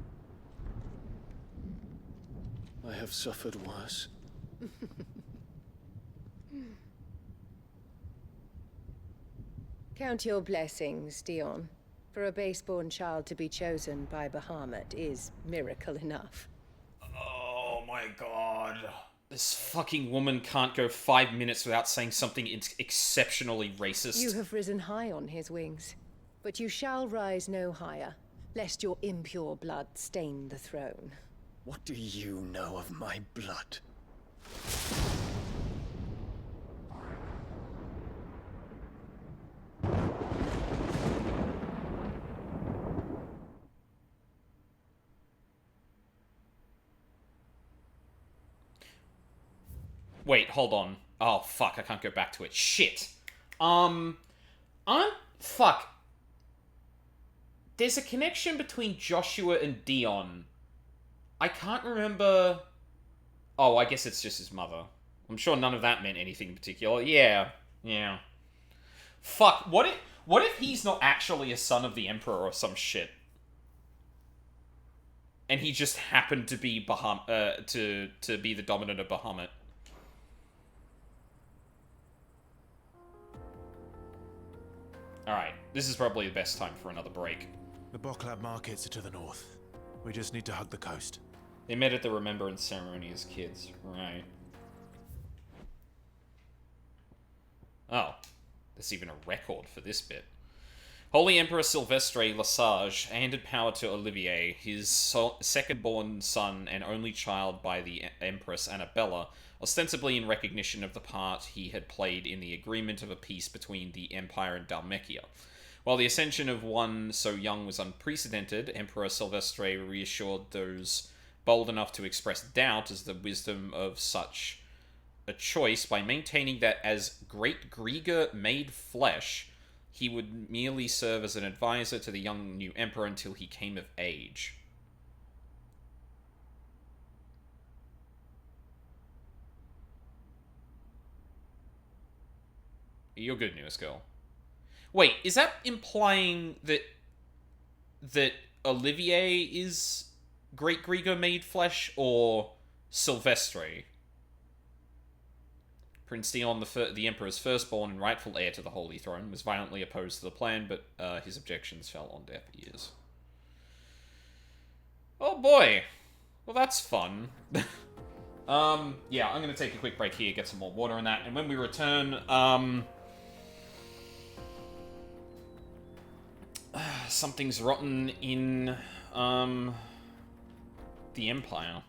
I have suffered worse. Count your blessings, Dion. For a base-born child to be chosen by Bahamut is miracle enough. Oh my god. This fucking woman can't go 5 minutes without saying something exceptionally racist. You have risen high on his wings, but you shall rise no higher, lest your impure blood stain the throne. What do you know of my blood? Wait, hold on. Oh, fuck, I can't go back to it. Shit. Fuck. There's a connection between Joshua and Dion. I can't remember... Oh, I guess it's just his mother. I'm sure none of that meant anything in particular. Yeah. Fuck, what if he's not actually a son of the Emperor or some shit? And he just happened to be to be the dominant of Bahamut? Alright, this is probably the best time for another break. The Boklab markets are to the north. We just need to hug the coast. They met at the Remembrance Ceremony as kids. Right. Oh. There's even a record for this bit. Holy Emperor Silvestre Lesage handed power to Olivier, his second-born son and only child by the Empress Annabella, ostensibly in recognition of the part he had played in the agreement of a peace between the Empire and Dhalmekia. While the ascension of one so young was unprecedented, Emperor Silvestre reassured those bold enough to express doubt as the wisdom of such a choice by maintaining that as Great Grieger made flesh, he would merely serve as an advisor to the young new emperor until he came of age. You're good, newest girl. Wait, is that implying that Olivier is Great Grieger made flesh, or Sylvestre? Prince Dion, the Emperor's firstborn and rightful heir to the Holy Throne, was violently opposed to the plan, but his objections fell on deaf ears. Oh boy! Well, that's fun. Yeah, I'm gonna take a quick break here, get some more water and that, and when we return, something's rotten in, the Empire.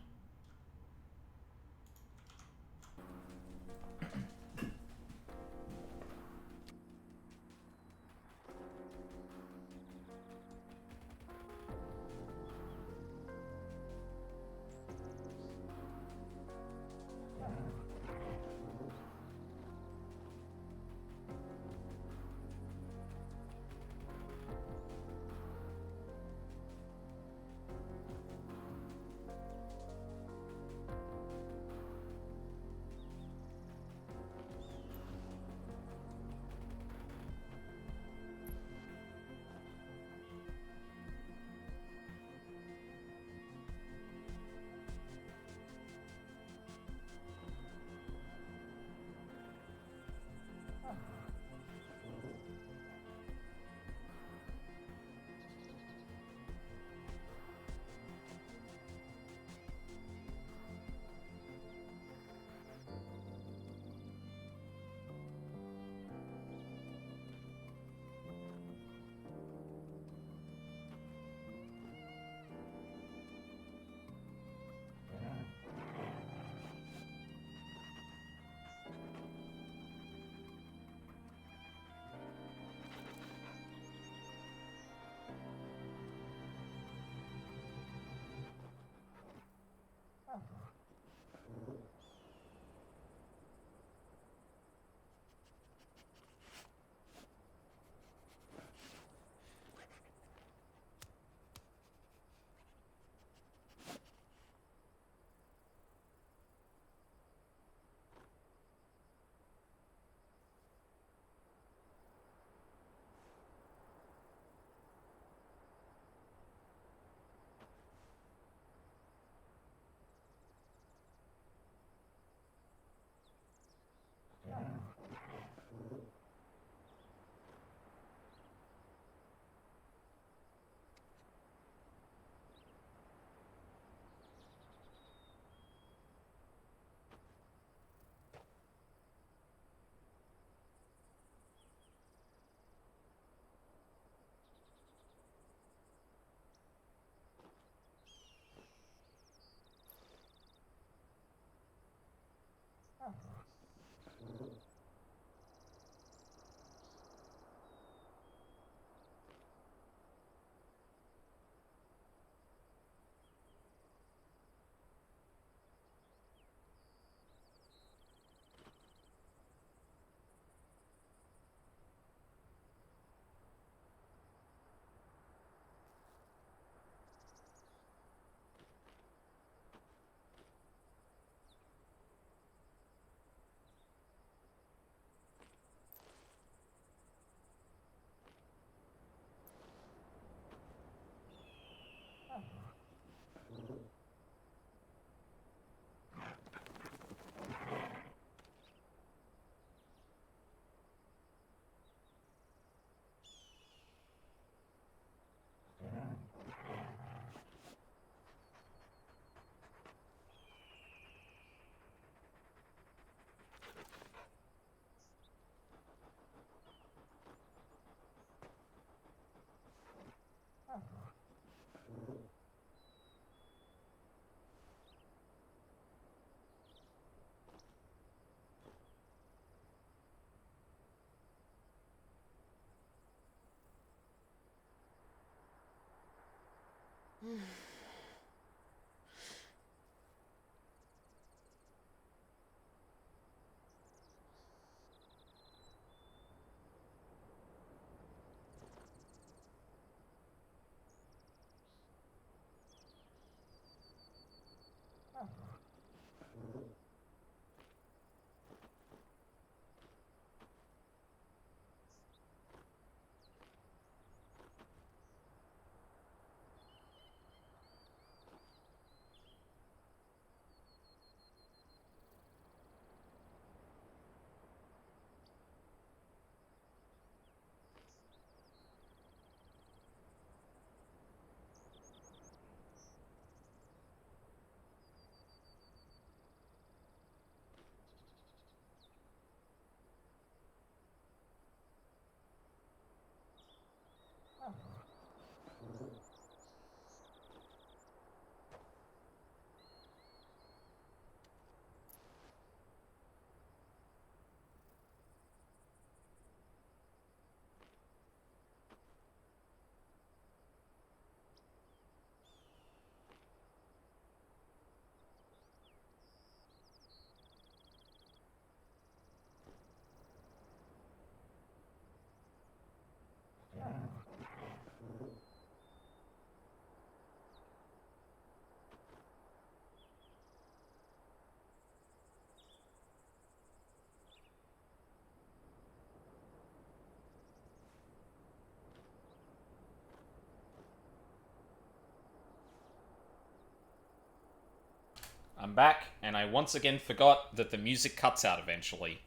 I'm back, and I once again forgot that the music cuts out eventually.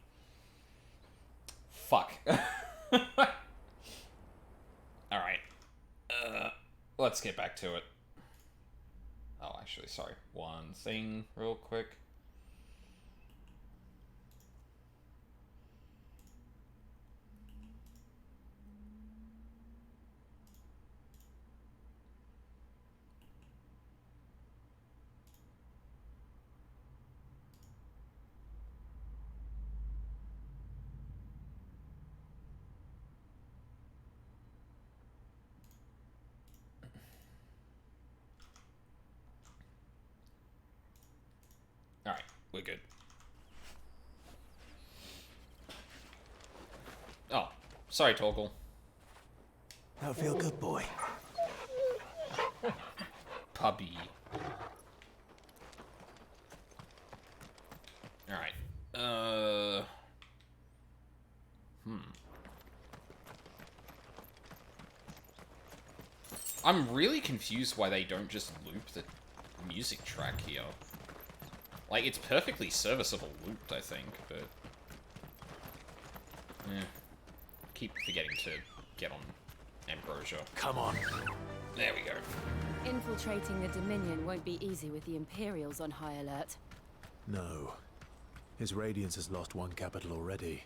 Fuck. Alright. Let's get back to it. Oh, actually, sorry. One thing real quick. Alright, we're good. Oh, sorry, Torgal. That'll feel good, boy. Puppy. Alright. I'm really confused why they don't just loop the music track here. Like, it's perfectly serviceable looped, I think, but... Keep forgetting to get on Ambrosia. Come on. There we go. Infiltrating the Dominion won't be easy with the Imperials on high alert. No. His Radiance has lost one capital already.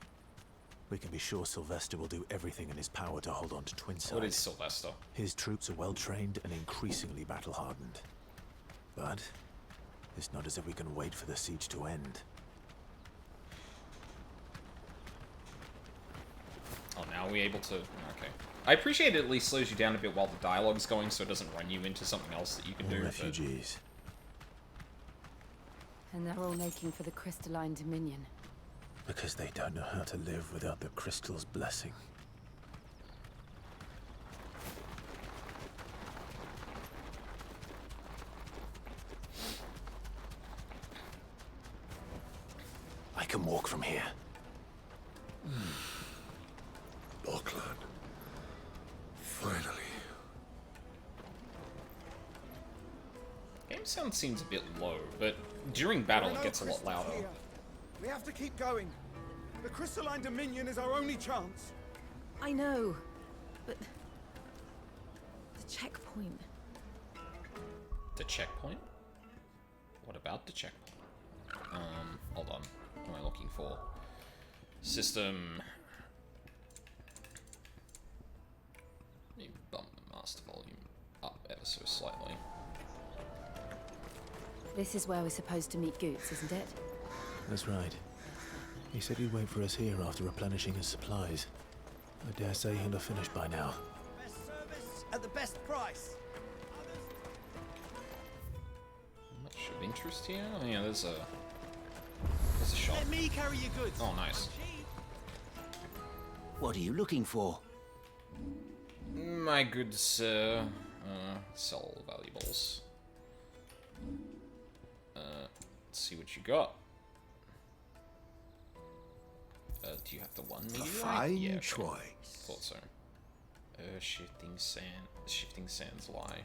We can be sure Sylvester will do everything in his power to hold on to Twinside. What is Sylvester? His troops are well-trained and increasingly battle-hardened. But it's not as if we can wait for the siege to end. Oh, now we're able to... Okay. I appreciate it at least slows you down a bit while the dialogue's going so it doesn't run you into something else that you can do. Refugees. And they're all making for the Crystalline Dominion. Because they don't know how to live without the crystal's blessing. I can walk from here. Auckland. Finally. Game sound seems a bit low, but during battle it gets a lot louder. We have to keep going. The Crystalline Dominion is our only chance. I know, but... the checkpoint... The checkpoint? What about the checkpoint? Hold on. What am I looking for? System... Let me bump the master volume up ever so slightly. This is where we're supposed to meet Goots, isn't it? That's right. He said he'd wait for us here after replenishing his supplies. I dare say he'll have finished by now. Best service at the best price. Much of interest here? Oh yeah, there's a shop. Let me carry your goods. Oh, nice. What are you looking for? My good sir. Sell valuables. Let's see what you got. Do you have the one meteorite? Fine yeah, okay. choice. Thought so. Shifting sands lie.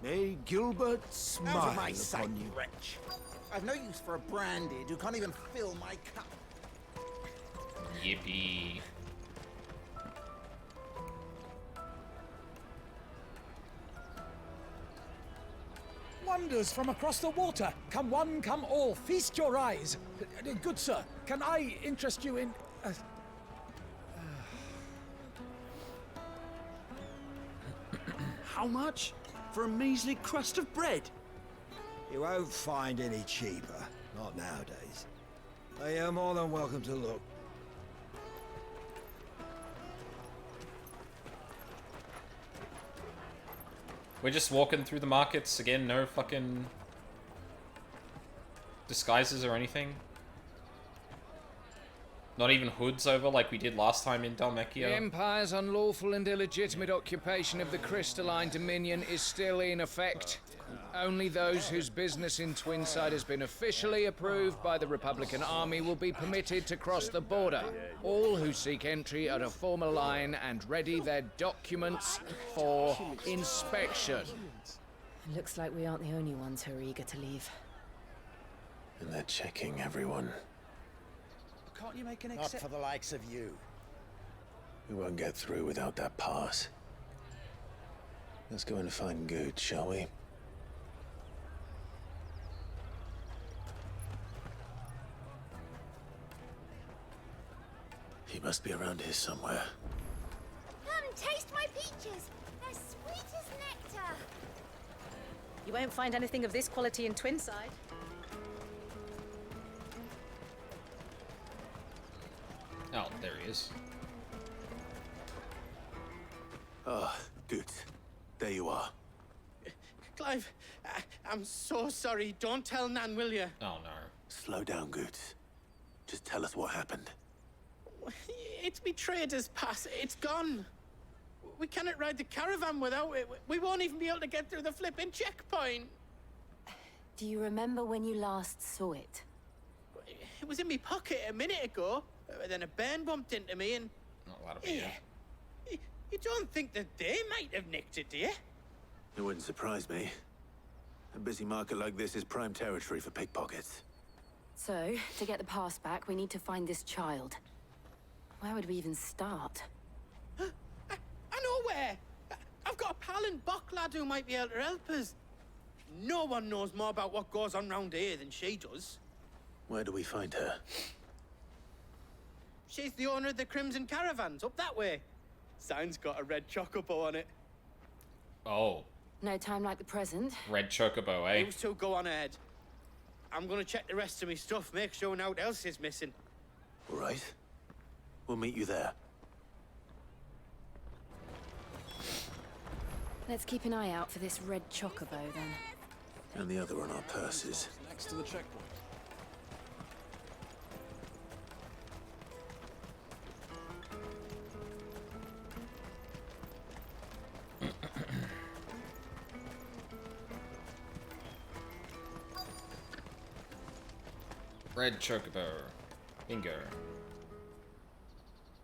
May Gilbert smile Out of my sight, upon you. wretch. I've no use for a branded who can't even fill my cup. Yippee. Wonders from across the water. Come one, come all. Feast your eyes. Good sir, can I interest you in... How much? For a measly crust of bread? You won't find any cheaper. Not nowadays. But you're more than welcome to look. We're just walking through the markets again, no fucking disguises or anything. Not even hoods over like we did last time in The Dhalmekia. Empire's unlawful and illegitimate occupation of the Crystalline Dominion is still in effect. Only those whose business in Twinside has been officially approved by the Republican Army will be permitted to cross the border. All who seek entry are to form a line and ready their documents for inspection. Looks like we aren't the only ones who are eager to leave. And they're checking everyone. Can't you make an Not for the likes of you. We won't get through without that pass. Let's go and find Good, shall we? He must be around here somewhere. Come, taste my peaches. They're sweet as nectar. You won't find anything of this quality in Twinside. Oh, there he is. Ah, Good. There you are. Clive, I'm so sorry. Don't tell Nan, will you? Oh, no. Slow down, Good. Just tell us what happened. It's me trader's pass. It's gone. We cannot ride the caravan without it. We won't even be able to get through the flipping checkpoint. Do you remember when you last saw it? It was in my pocket a minute ago. Then a bairn bumped into me and... Oh, that'll be it. You don't think that they might have nicked it, do you? It wouldn't surprise me. A busy market like this is prime territory for pickpockets. So, to get the pass back, we need to find this child. Where would we even start? I know where! I've got a pal in Bocklad who might be able to help us. No one knows more about what goes on round here than she does. Where do we find her? She's the owner of the Crimson Caravans, up that way. Sign's got a red chocobo on it. Oh. No time like the present. Red chocobo, eh? You two go on ahead. I'm gonna check the rest of my stuff, make sure no one else is missing. All right. We'll meet you there. Let's keep an eye out for this red chocobo, then. And the other on our purses. Next to the checkpoint. Red chocobo. Bingo.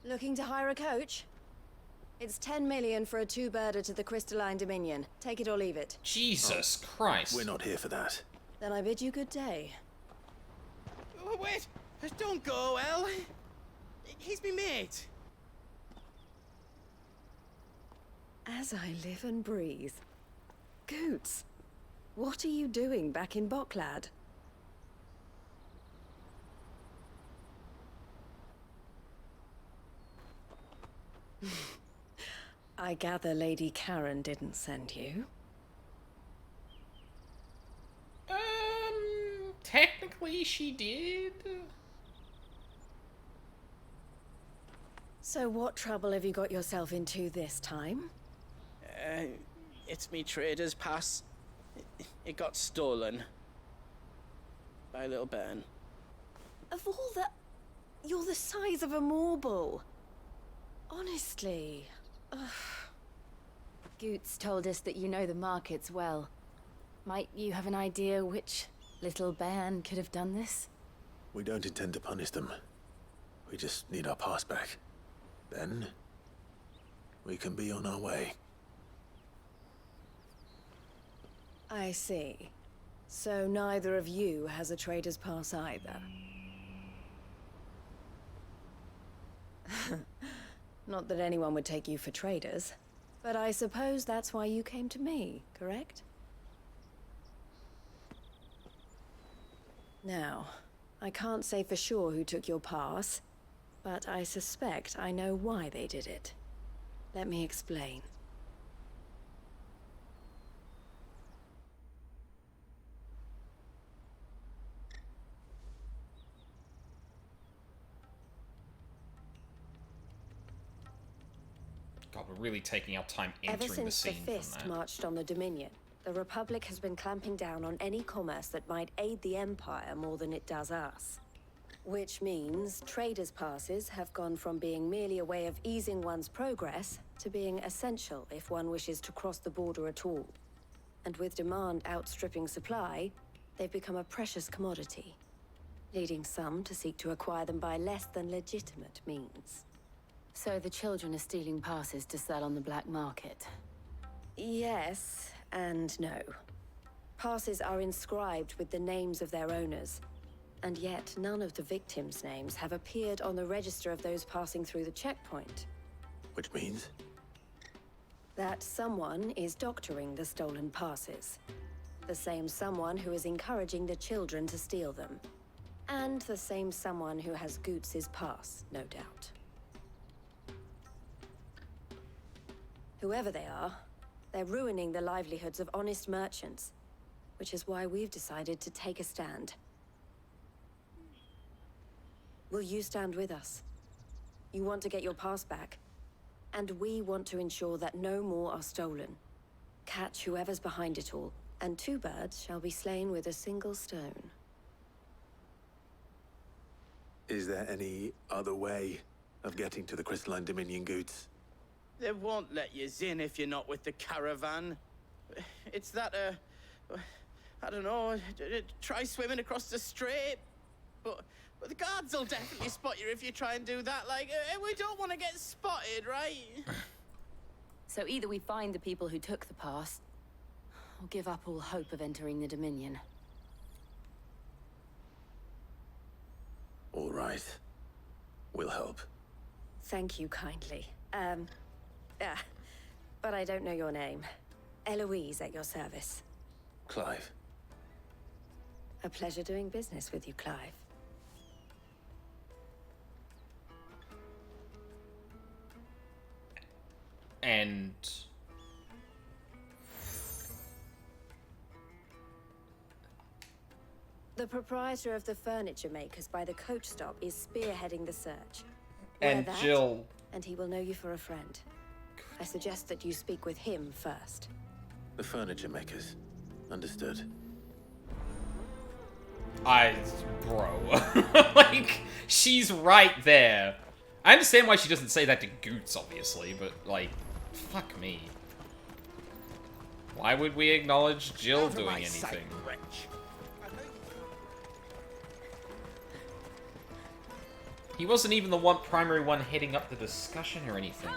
Looking to hire a coach? It's 10 million for a two-birder to the Crystalline Dominion. Take it or leave it. Jesus Christ. We're not here for that. Then I bid you good day. Oh, wait! Don't go, El. He's me mate. As I live and breathe. Goots, what are you doing back in Bocklad? I gather Lady Karen didn't send you. Technically she did. So what trouble have you got yourself into this time? It's me trader's pass. It got stolen. By a little bairn. Of all the... You're the size of a marble. Honestly. Ugh. Goots told us that you know the markets well. Might you have an idea which little bairn could have done this? We don't intend to punish them. We just need our pass back. Then, we can be on our way. I see. So neither of you has a trader's pass either. Not that anyone would take you for traders, but I suppose that's why you came to me, correct? Now, I can't say for sure who took your pass, but I suspect I know why they did it. Let me explain. God, we're really taking our time Ever entering the since the scene from Fist that. marched on the Dominion, the Republic has been clamping down on any commerce that might aid the Empire more than it does us. Which means traders' passes have gone from being merely a way of easing one's progress to being essential if one wishes to cross the border at all. And with demand outstripping supply, they've become a precious commodity, leading some to seek to acquire them by less than legitimate means. So the children are stealing passes to sell on the black market? Yes and no. Passes are inscribed with the names of their owners, And yet, none of the victims' names have appeared on the register of those passing through the checkpoint. Which means? That someone is doctoring the stolen passes. The same someone who is encouraging the children to steal them. And the same someone who has Goots's pass, no doubt. Whoever they are, they're ruining the livelihoods of honest merchants, which is why we've decided to take a stand. Will you stand with us? You want to get your pass back, and we want to ensure that no more are stolen. Catch whoever's behind it all, and 2 birds shall be slain with a single stone. Is there any other way of getting to the Crystalline Dominion, Goots? They won't let you in if you're not with the caravan. It's that, I don't know, try swimming across the strait. But the guards will definitely spot you if you try and do that. Like, we don't want to get spotted, right? So either we find the people who took the pass, or give up all hope of entering the Dominion. All right. We'll help. Thank you kindly. But I don't know your name. Eloise at your service. Clive. A pleasure doing business with you, Clive. And the proprietor of the furniture makers by the coach stop is spearheading the search. And Wear that, Jill. and he will know you for a friend. I suggest that you speak with him first. The furniture makers. Understood. Bro. Like, she's right there. I understand why she doesn't say that to Goots, obviously, but, like, fuck me. Why would we acknowledge Jill doing anything? He wasn't even the primary one heading up the discussion or anything.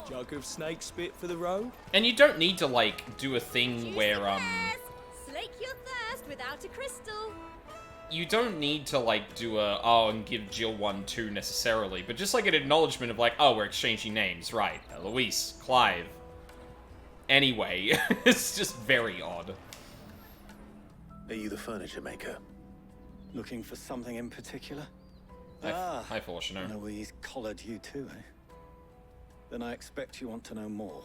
Jug of snake spit for the road? And you don't need to, like, do a thing where, Slake your thirst without a crystal. you don't need to, like, do a, oh, and give Jill 1 too necessarily, but just, like, an acknowledgement of, like, oh, we're exchanging names, right. Eloise, Clive. Anyway, it's just very odd. Are you the furniture maker? Looking for something in particular? Hi, Fortuno. Eloise collared you too, eh? Then I expect you want to know more.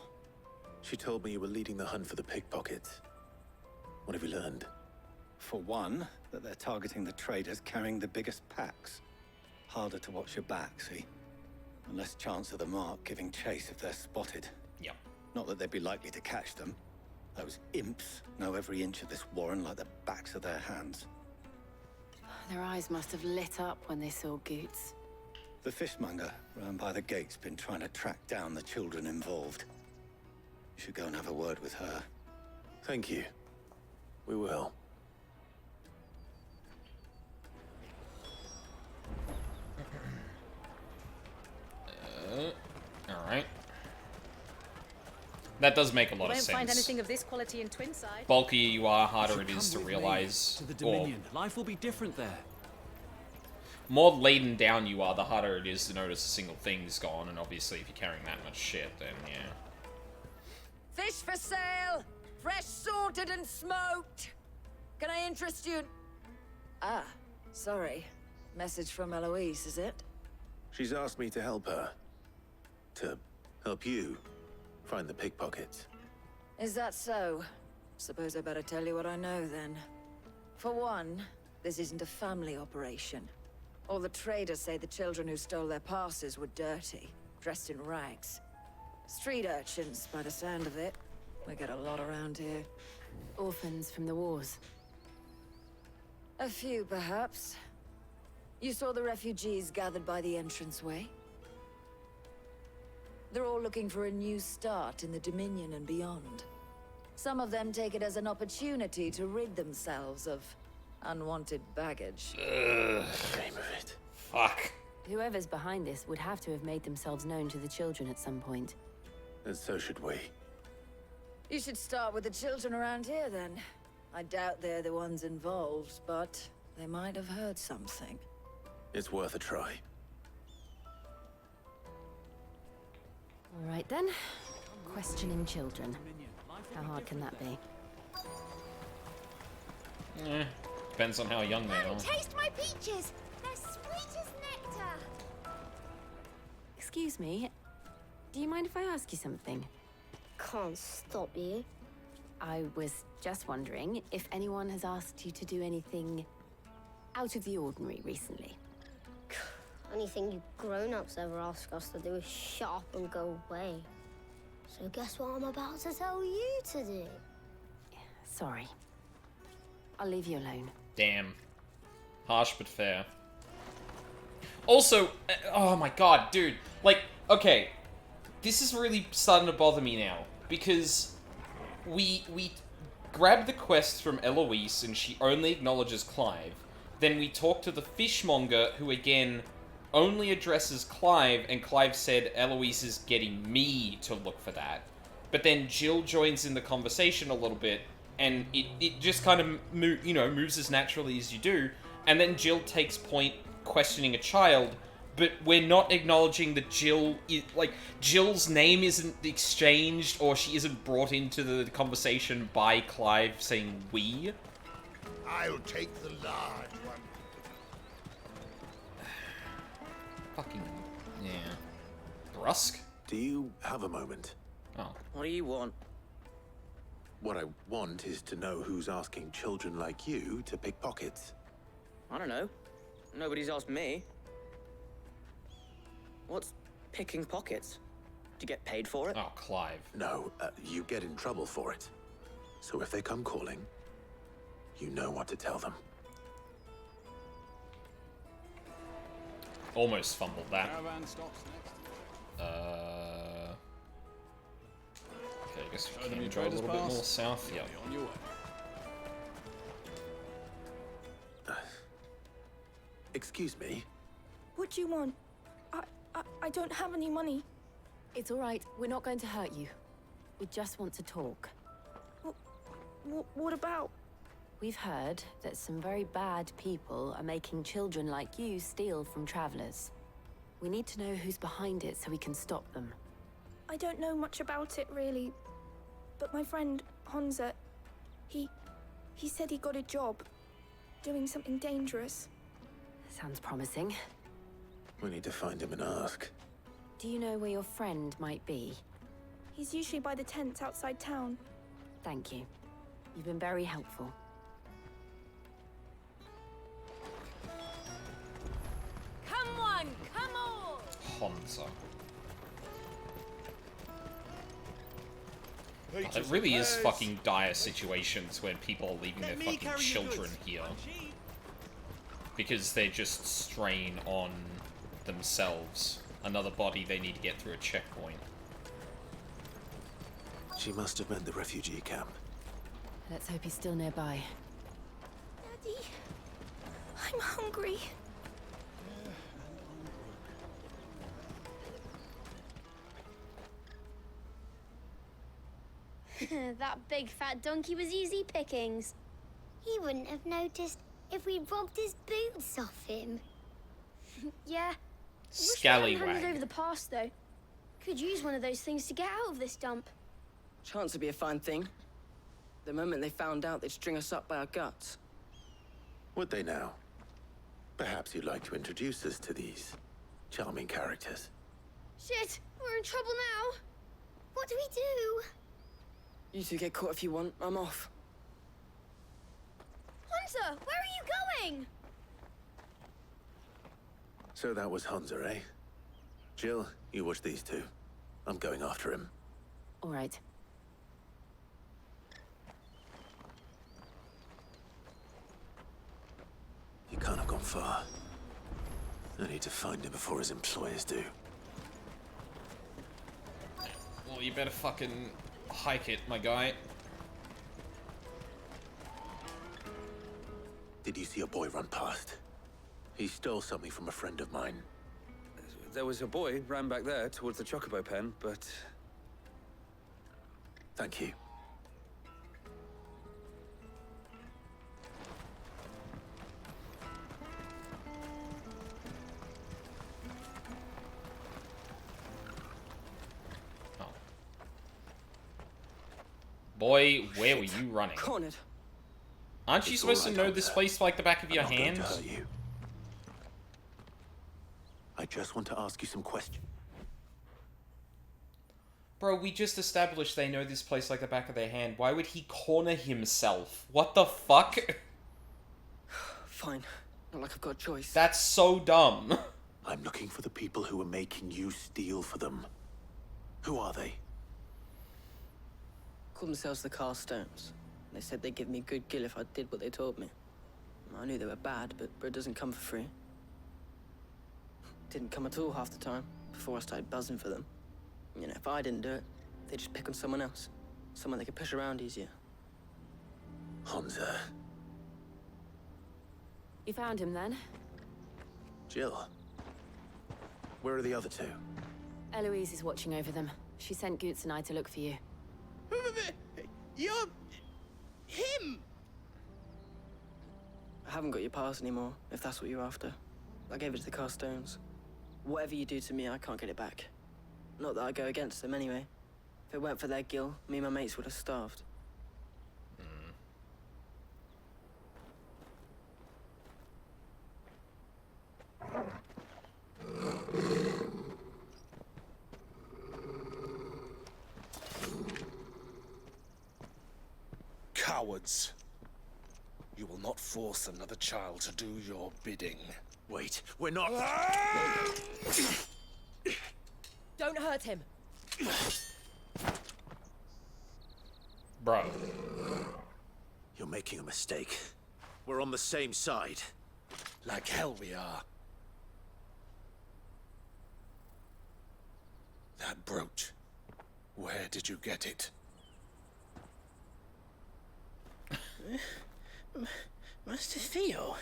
She told me you were leading the hunt for the pickpockets. What have you learned? For one, that they're targeting the traders carrying the biggest packs. Harder to watch your back, see? And less chance of the mark giving chase if they're spotted. Yep. Not that they'd be likely to catch them. Those imps know every inch of this warren like the backs of their hands. Their eyes must have lit up when they saw Goots. The fishmonger round by the gate's been trying to track down the children involved. You should go and have a word with her. Thank you. We will. Alright. That does make a lot of Won't sense. find anything of this quality in Twinside. Bulkier you are, harder it is to Come with me realize. to the Dominion. Life will be different there. More laden down you are, the harder it is to notice a single thing's gone, and obviously if you're carrying that much shit, then yeah. Fish for sale! Fresh sorted and smoked! Can I interest you? Ah, sorry. Message from Eloise, is it? She's asked me to help her. To help you find the pickpockets. Is that so? Suppose I better tell you what I know, then. For one, this isn't a family operation. All the traders say the children who stole their passes were dirty, dressed in rags. Street urchins, by the sound of it. We get a lot around here. Orphans from the wars. A few, perhaps. You saw the refugees gathered by the entranceway? They're all looking for a new start in the Dominion and beyond. Some of them take it as an opportunity to rid themselves of unwanted baggage. Shame of it. Fuck. Whoever's behind this would have to have made themselves known to the children at some point. And so should we. You should start with the children around here, then. I doubt they're the ones involved, but They might have heard something. It's worth a try. All right then. Questioning children. How hard can that be? Depends on how young they are. Taste my peaches! They're sweet as nectar! Excuse me. Do you mind if I ask you something? Can't stop you. I was just wondering if anyone has asked you to do anything out of the ordinary recently. Anything you grown-ups ever ask us to do is shut up and go away. So guess what I'm about to tell you to do? Sorry. I'll leave you alone. Damn. Harsh but fair. Also, oh my god, dude. Like, okay. This is really starting to bother me now. Because we grab the quest from Eloise and she only acknowledges Clive. Then we talk to the fishmonger who, again, only addresses Clive, and Clive said Eloise is getting me to look for that. But then Jill joins in the conversation a little bit, and it just kind of moves as naturally as you do. And then Jill takes point questioning a child, but we're not acknowledging that Jill's name isn't exchanged, or she isn't brought into the conversation by Clive saying we. I'll take the large one. Fucking, yeah. Brusque? Do you have a moment? Oh. What do you want? What I want is to know who's asking children like you to pick pockets. I don't know. Nobody's asked me. What's picking pockets? Do you get paid for it? Oh, Clive. No, you get in trouble for it. So if they come calling, you know what to tell them. Almost fumbled that. Caravan stops next. Okay, I guess we Enemy can go a traders little bit pass. more south. Yep. On your way. Excuse me? What do you want? I don't have any money. It's all right. We're not going to hurt you. We just want to talk. What about? We've heard that some very bad people are making children like you steal from travelers. We need to know who's behind it so we can stop them. I don't know much about it, really. But my friend, Honza, he said he got a job doing something dangerous. Sounds promising. We need to find him and ask. Do you know where your friend might be? He's usually by the tents outside town. Thank you. You've been very helpful. Come on, come on! Honza. It really is fucking dire situations when people are leaving their fucking children here. Because they're just straying on themselves. Another body they need to get through a checkpoint. She must have meant the refugee camp. Let's hope he's still nearby. Daddy, I'm hungry. That big fat donkey was easy pickings. He wouldn't have noticed if we robbed his boots off him. Yeah. Scallywag. Handed over the pass, though. Could use one of those things to get out of this dump. Chance would be a fine thing. The moment they found out, they'd string us up by our guts. Would they now? Perhaps you'd like to introduce us to these charming characters. Shit, we're in trouble now. What do we do? You two get caught if you want. I'm off. Hunter, where are you going? So that was Hunza, eh? Jill, you watch these two. I'm going after him. All right. He can't have gone far. I need to find him before his employers do. Well, you better fucking hike it, my guy. Did you see a boy run past? He stole something from a friend of mine. There was a boy ran back there towards the chocobo pen, but... Thank you. Boy, where were you running? Cornered. Aren't you supposed to know this place like the back of your hand? I'm not going to hurt you. I just want to ask you some questions. Bro, we just established they know this place like the back of their hand. Why would he corner himself? What the fuck? Fine. Not like I've got a choice. That's so dumb. I'm looking for the people who are making you steal for them. Who are they? Called themselves the Carstones. They said they'd give me good gill if I did what they told me. I knew they were bad, but bread doesn't come for free. Didn't come at all half the time, before I started buzzing for them. You know, if I didn't do it, they'd just pick on someone else. Someone they could push around easier. Hansa. You found him then? Jill. Where are the other two? Eloise is watching over them. She sent Goots and I to look for you. You're... him! I haven't got your pass anymore, if that's what you're after. I gave it to the Carstones. Whatever you do to me, I can't get it back. Not that I go against them anyway. If it weren't for their gill, me and my mates would have starved. Cowards. You will not force another child to do your bidding. Wait, we're not... Don't hurt him. Bro. You're making a mistake. We're on the same side. Like hell we are. That brooch. Where did you get it? Master Theo?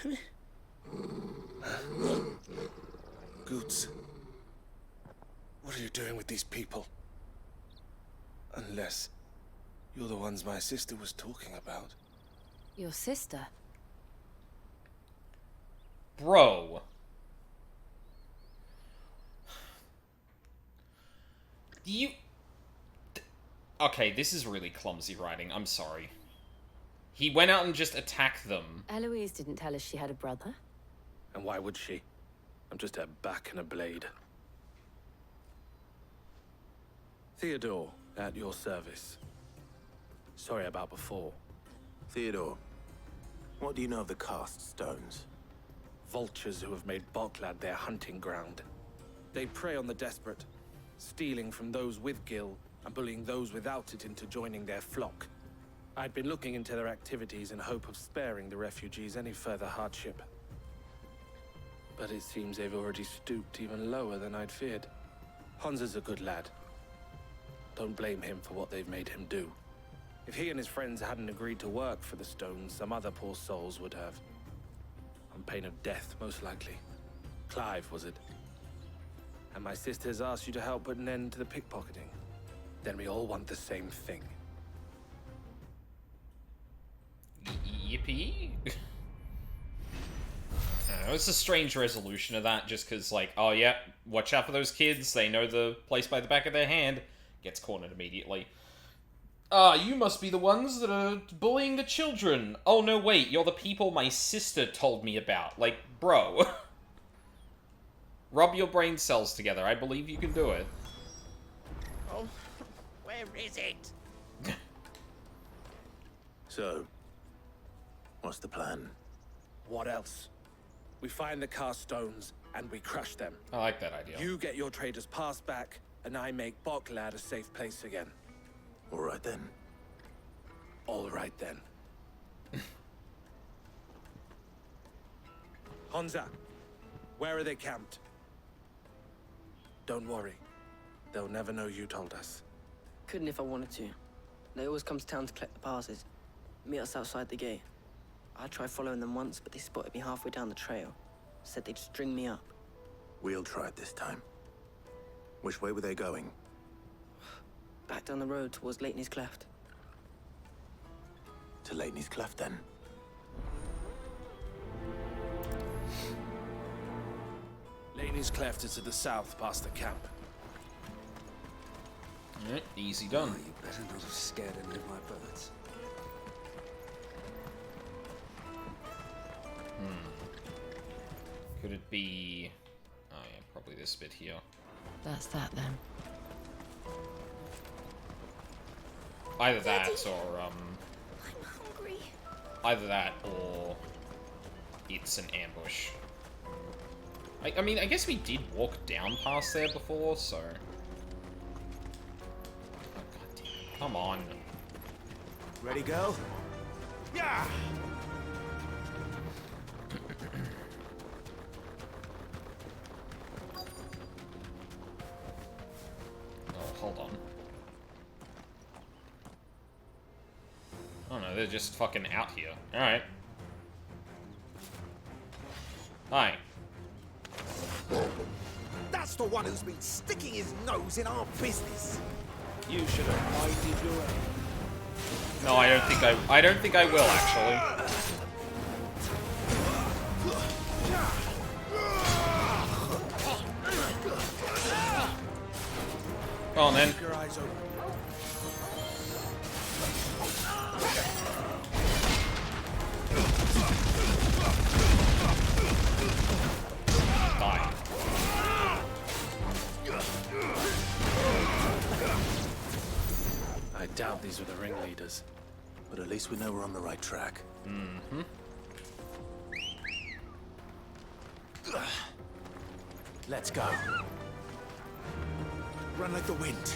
Goots. What are you doing with these people? Unless you're the ones my sister was talking about. Your sister? Bro. You... Okay, this is really clumsy writing. I'm sorry. He went out and just attacked them. Eloise didn't tell us she had a brother. And why would she? I'm just her back and a blade. Theodore, at your service. Sorry about before. Theodore, what do you know of the Cast Stones? Vultures who have made Boklad their hunting ground. They prey on the desperate, stealing from those with gill and bullying those without it into joining their flock. I'd been looking into their activities in hope of sparing the refugees any further hardship. But it seems they've already stooped even lower than I'd feared. Hansa's a good lad. Don't blame him for what they've made him do. If he and his friends hadn't agreed to work for the Stones, some other poor souls would have. On pain of death, most likely. Clive, was it? And my sisters asked you to help put an end to the pickpocketing. Then we all want the same thing. Yippee? I don't know, it's a strange resolution of that, just because, like, oh yeah, watch out for those kids, they know the place by the back of their hand. Gets cornered immediately. You must be the ones that are bullying the children. Oh no, wait, you're the people my sister told me about. Like, bro. Rub your brain cells together, I believe you can do it. Oh, where is it? So, what's the plan? What else? We find the Carstones and we crush them. I like that idea. You get your traders passed back, and I make Boklad a safe place again. All right then. All right then. Hansa, where are they camped? Don't worry. They'll never know you told us. Couldn't if I wanted to. They always come to town to collect the passes. Meet us outside the gate. I tried following them once, but they spotted me halfway down the trail. Said they'd string me up. We'll try it this time. Which way were they going? Back down the road towards Leitney's Cleft. To Leitney's Cleft, then? Leitney's Cleft is to the south, past the camp. Alright, easy done. Oh, you better not have scared any of my birds. Could it be... Oh yeah, probably this bit here. That's that then. Either that or, I'm hungry. Either that or it's an ambush. I mean, I guess we did walk down past there before, so... Oh, God damn it. Come on. Ready, go? Yeah! Oh, hold on. Oh no, they're just fucking out here. Alright. Hi. That's the one who's been sticking his nose in our business. You should have minded your own. No, I don't think I will, actually. Go on, then. Keep your eyes open. Die. I doubt these were the ringleaders. But at least we know we're on the right track. Mm-hmm. Let's go. Run like the wind.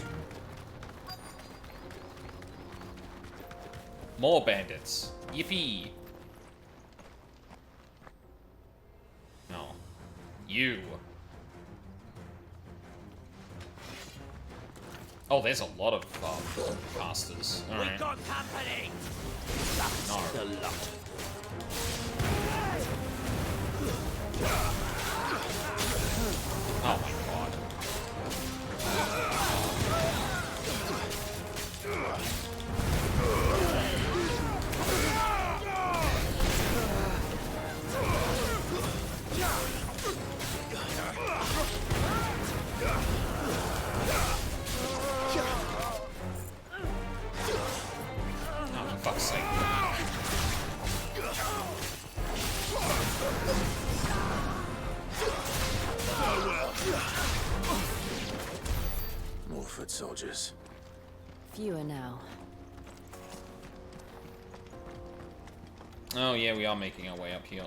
More bandits. Yippee. No. You. Oh, there's a lot of casters. All right. got company. No. The lot. Oh my god. Oh, for fuck's sake. More foot soldiers. Fewer now. Oh yeah, we are making our way up here.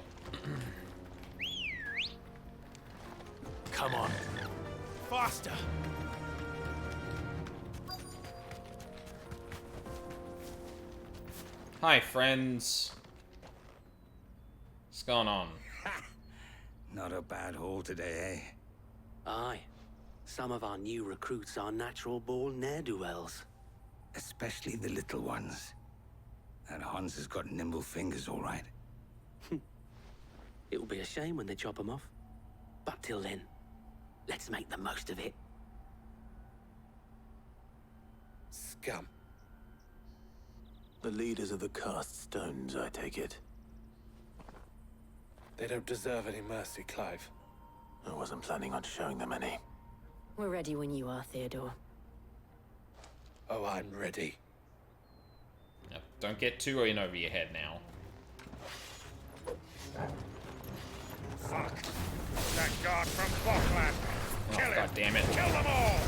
Come on. Faster! Hi, friends. What's going on? Not a bad haul today, eh? Aye. Some of our new recruits are natural-born ne'er-do-wells. Especially the little ones. That Hans has got nimble fingers, all right. It'll be a shame when they chop them off. But till then, let's make the most of it. Scum. The leaders of the cast stones, I take it. They don't deserve any mercy, Clive. I wasn't planning on showing them any. We're ready when you are, Theodore. Oh, I'm ready. Yep, don't get too in over your head now. Fuck! That guard from Falkland! Oh, Kill him! God damn it. Kill them all!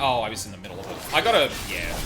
Oh, I was in the middle of it. I gotta... yeah.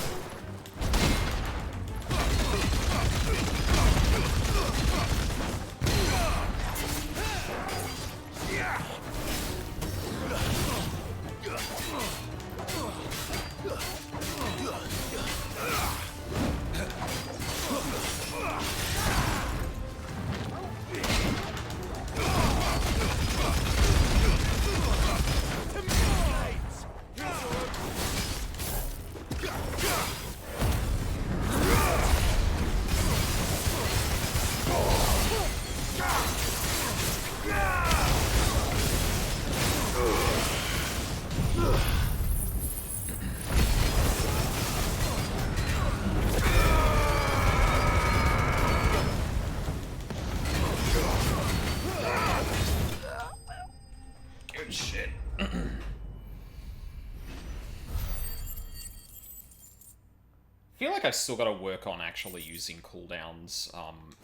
feel like I've still got to work on actually using cooldowns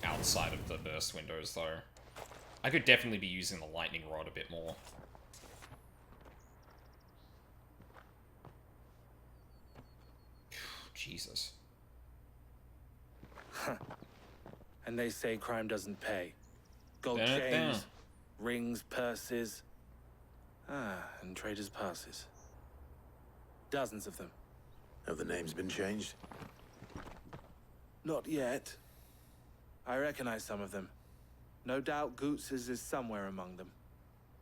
outside of the burst windows, though. I could definitely be using the lightning rod a bit more. Jesus. And they say crime doesn't pay. Gold Burn it down. chains, rings, purses. And traders' passes. Dozens of them. Have the names been changed? Not yet. I recognize some of them. No doubt Goots's is somewhere among them.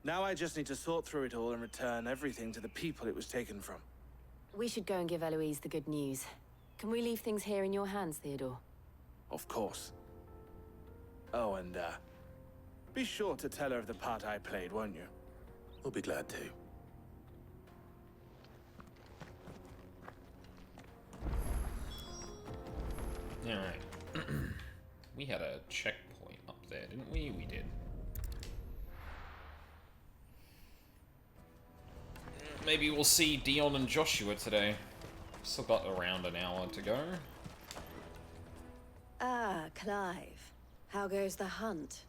Now I just need to sort through it all and return everything to the people it was taken from. We should go and give Eloise the good news. Can we leave things here in your hands, Theodore? Of course. Oh, and, be sure to tell her of the part I played, won't you? We'll be glad to. Alright. We had a checkpoint up there, didn't we? We did. Maybe we'll see Dion and Joshua today. Still got around an hour to go. Ah, Clive. How goes the hunt?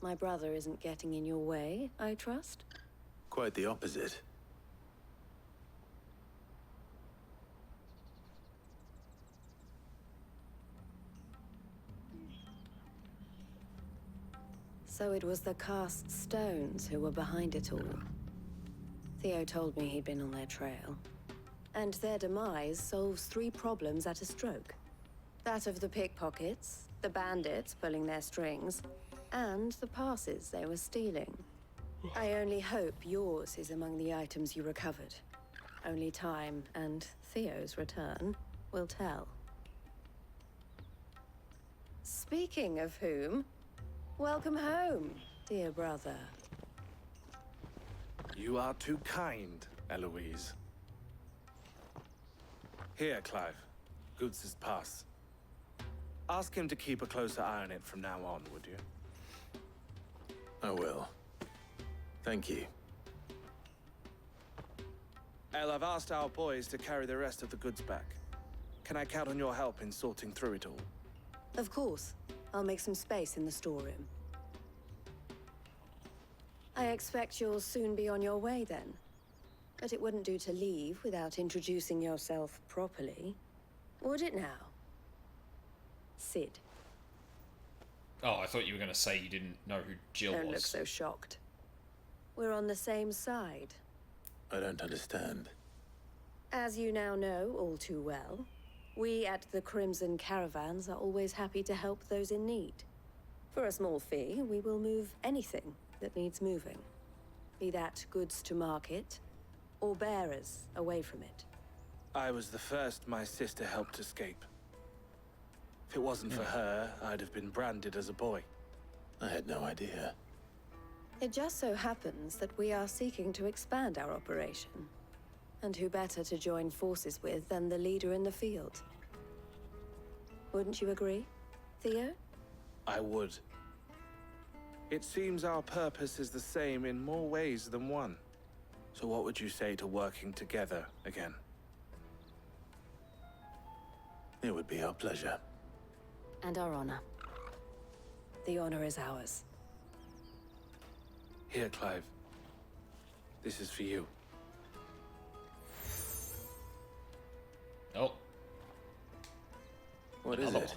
My brother isn't getting in your way, I trust? Quite the opposite. So it was the cast stones who were behind it all. Theo told me he'd been on their trail. And their demise solves 3 problems at a stroke. That of the pickpockets, the bandits pulling their strings, and the passes they were stealing. I only hope yours is among the items you recovered. Only time and Theo's return will tell. Speaking of whom, welcome home, dear brother. You are too kind, Eloise. Here, Clive. Goots's pass. Ask him to keep a closer eye on it from now on, would you? I will. Thank you. El, I've asked our boys to carry the rest of the goods back. Can I count on your help in sorting through it all? Of course. I'll make some space in the storeroom. I expect you'll soon be on your way then. But it wouldn't do to leave without introducing yourself properly. Would it now? Sid. Oh, I thought you were going to say you didn't know who Jill Don't was. look so shocked. We're on the same side. I don't understand. As you now know all too well, we at the Crimson Caravans are always happy to help those in need. For a small fee, we will move anything that needs moving. Be that goods to market, or bearers away from it. I was the first my sister helped escape. If it wasn't for her, I'd have been branded as a boy. I had no idea. It just so happens that we are seeking to expand our operation. And who better to join forces with than the leader in the field? Wouldn't you agree, Theo? I would. It seems our purpose is the same in more ways than one. So what would you say to working together again? It would be our pleasure. And our honor. The honor is ours. Here, Clive. This is for you. Oh. What is Another it?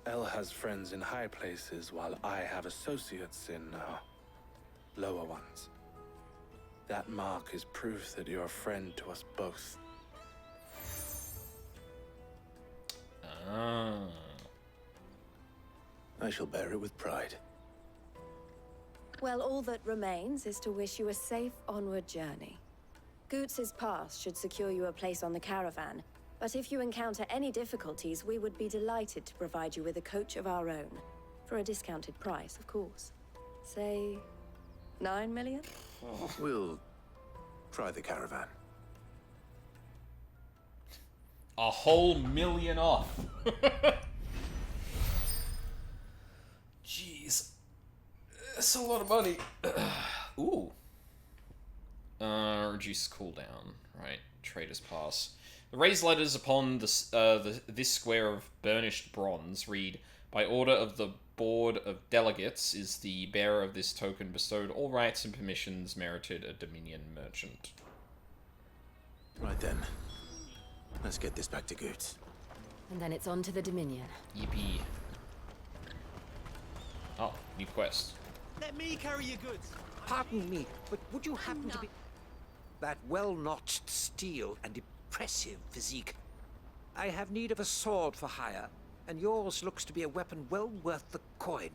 El has friends in high places, while I have associates in, lower ones. That mark is proof that you're a friend to us both. Ah. I shall bear it with pride. Well, all that remains is to wish you a safe onward journey. Goots's pass should secure you a place on the caravan, but if you encounter any difficulties, we would be delighted to provide you with a coach of our own. For a discounted price, of course. Say, 9 million? We'll try the caravan. A whole million off. Jeez. That's a lot of money. Ooh. Reduce cooldown. Right. Trader's Pass. The raised letters upon this square of burnished bronze read, "By order of the Board of Delegates is the bearer of this token bestowed all rights and permissions merited a Dominion merchant." Right then. Let's get this back to Goots. And then it's on to the Dominion. Yippee. Oh, new quest. Let me carry your goods. Pardon me, but would you happen to be... That well-notched steel and impressive physique. I have need of a sword for hire, and yours looks to be a weapon well worth the coin.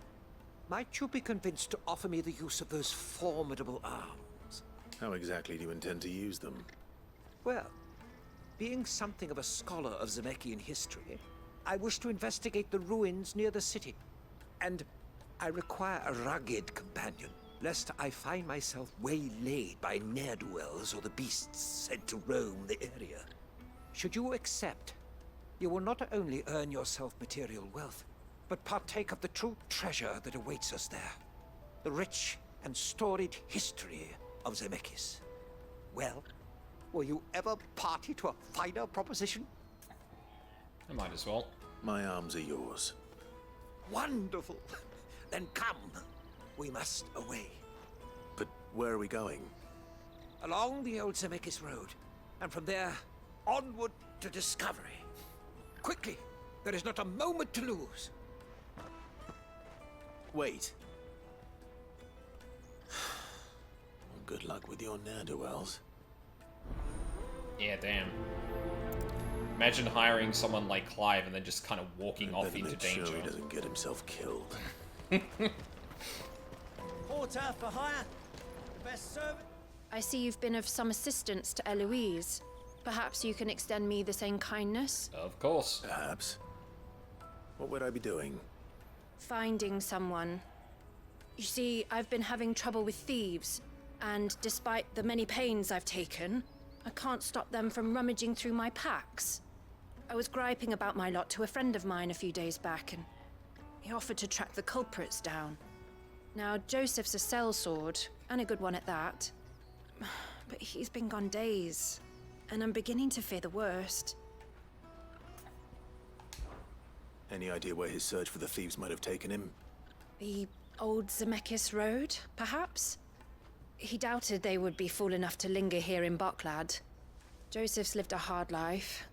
Might you be convinced to offer me the use of those formidable arms? How exactly do you intend to use them? Well, being something of a scholar of Zemeckis history, I wish to investigate the ruins near the city. And I require a rugged companion, lest I find myself waylaid by ne'er-do-wells or the beasts sent to roam the area. Should you accept, you will not only earn yourself material wealth, but partake of the true treasure that awaits us there. The rich and storied history of Zemeckis. Well, will you ever party to a finer proposition? I might as well. My arms are yours. Wonderful! Then come. We must away. But where are we going? Along the old Zemeckis Road, and from there, onward to discovery. Quickly! There is not a moment to lose. Wait. Well, good luck with your ne'er-do-wells. Yeah, damn. Imagine hiring someone like Clive and then just kind of walking off into danger. Sure he doesn't get himself killed. Porter for hire. The best servant. I see you've been of some assistance to Eloise. Perhaps you can extend me the same kindness? Of course. Perhaps. What would I be doing? Finding someone. You see, I've been having trouble with thieves, and despite the many pains I've taken, I can't stop them from rummaging through my packs. I was griping about my lot to a friend of mine a few days back, and he offered to track the culprits down. Now, Joseph's a sellsword, and a good one at that. But he's been gone days, and I'm beginning to fear the worst. Any idea where his search for the thieves might have taken him? The old Zemeckis Road, perhaps? He doubted they would be fool enough to linger here in Bocklad. Joseph's lived a hard life.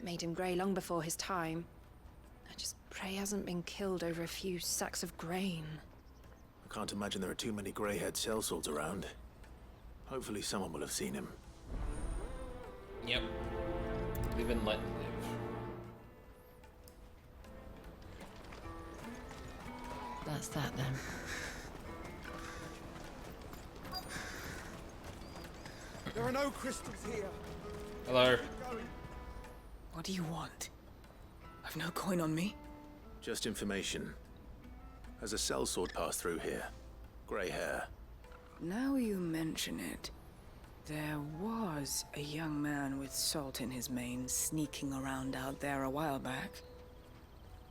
Made him grey long before his time. I just pray he hasn't been killed over a few sacks of grain. I can't imagine there are too many grey-haired sellswords around. Hopefully someone will have seen him. Yep. Live and let live. That's that then. There are no crystals here. Hello. What do you want? I've no coin on me. Just information. Has a sellsword passed through here? Grey hair. Now you mention it, there was a young man with salt in his mane sneaking around out there a while back.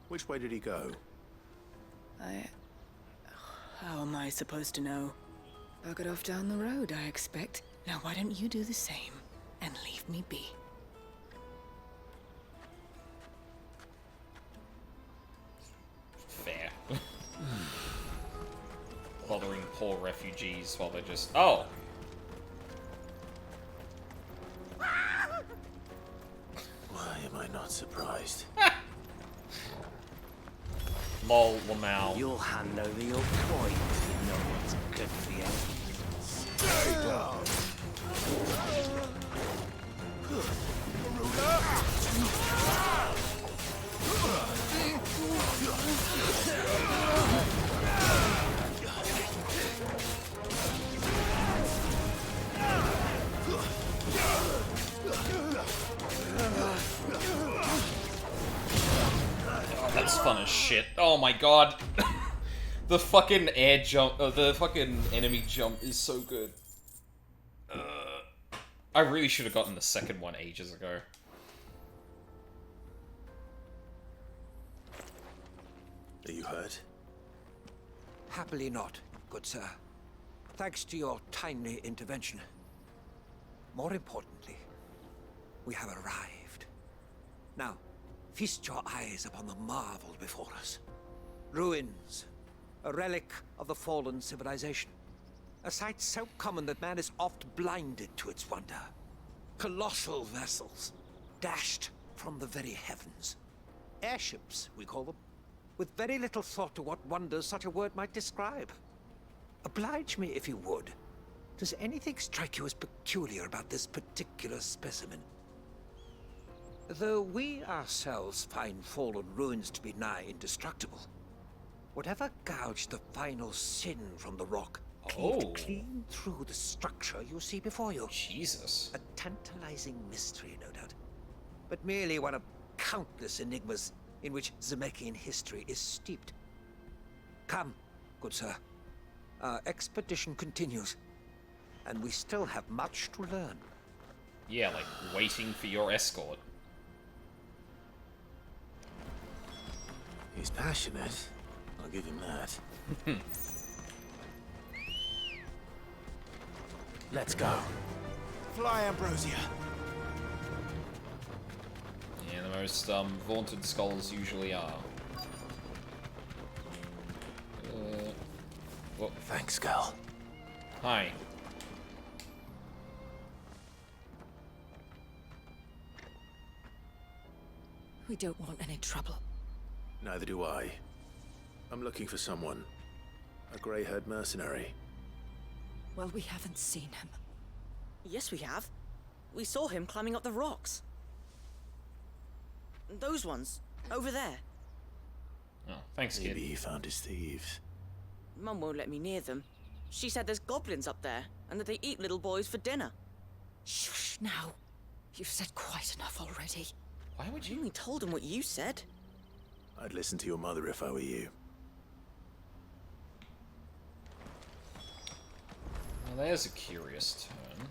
Which way did he go? How am I supposed to know? Buggered off down the road, I expect. Now why don't you do the same and leave me be? Fair. Bothering poor refugees while they're just... Oh! Why am I not surprised? Lol, Lamau. You'll hand over your coin if you know what's good for you. Stay down. Oh, that's fun as shit. Oh my god. The fucking air jump, the fucking enemy jump is so good. I really should have gotten the second one ages ago. Are you hurt? Happily not, good sir. Thanks to your timely intervention. more importantly, we have arrived. Now, feast your eyes upon the marvel before us. Ruins, a relic of the fallen civilization. A sight so common that man is oft blinded to its wonder. Colossal vessels, dashed from the very heavens. Airships, we call them, with very little thought to what wonders such a word might describe. Oblige me if you would. Does anything strike you as peculiar about this particular specimen? Though we ourselves find fallen ruins to be nigh indestructible, whatever gouged the final sin from the rock cleaved clean through the structure you see before you. Jesus. A tantalizing mystery, no doubt, but merely one of countless enigmas in which Zemeckis history is steeped. Come, good sir. Our expedition continues, and we still have much to learn. Yeah, like waiting for your escort. He's passionate. I'll give him that. Let's go. Fly, Ambrosia. Yeah, the most vaunted scholars usually are. Well, thanks, Gal. Hi. We don't want any trouble. Neither do I. I'm looking for someone. A grey-haired mercenary. Well, we haven't seen him. Yes, we have. We saw him climbing up the rocks. Those ones, over there. Oh, thanks, kid. Maybe he found his thieves. Mum won't let me near them. She said there's goblins up there, and that they eat little boys for dinner. Shush, now. You've said quite enough already. Why would you? I only told him what you said. I'd listen to your mother if I were you. Well, there's a curious turn.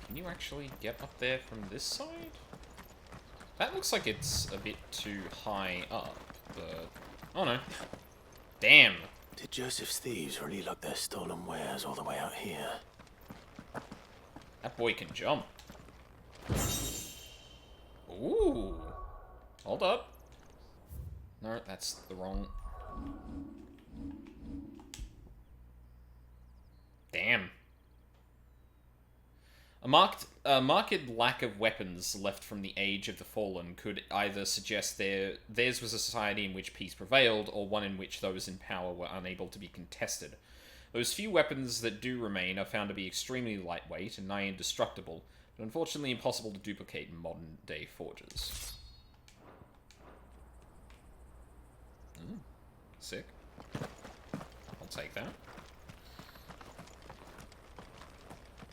Can you actually get up there from this side? That looks like it's a bit too high up, but... Oh no. Damn! Did Joseph's thieves really lug their stolen wares all the way out here? That boy can jump. Ooh! Hold up. No, that's the wrong... Damn. A marked lack of weapons left from the Age of the Fallen could either suggest theirs was a society in which peace prevailed, or one in which those in power were unable to be contested. Those few weapons that do remain are found to be extremely lightweight and nigh indestructible, but unfortunately impossible to duplicate in modern-day forges. Sick. I'll take that.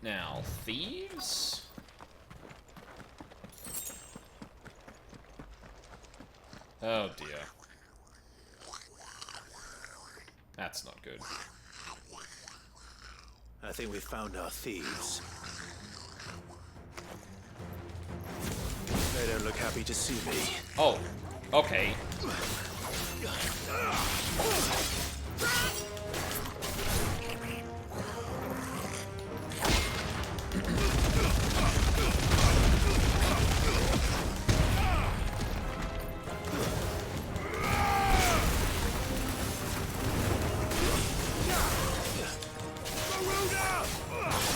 Now, thieves? Oh dear. That's not good. I think we found our thieves. They don't look happy to see me. Oh, okay.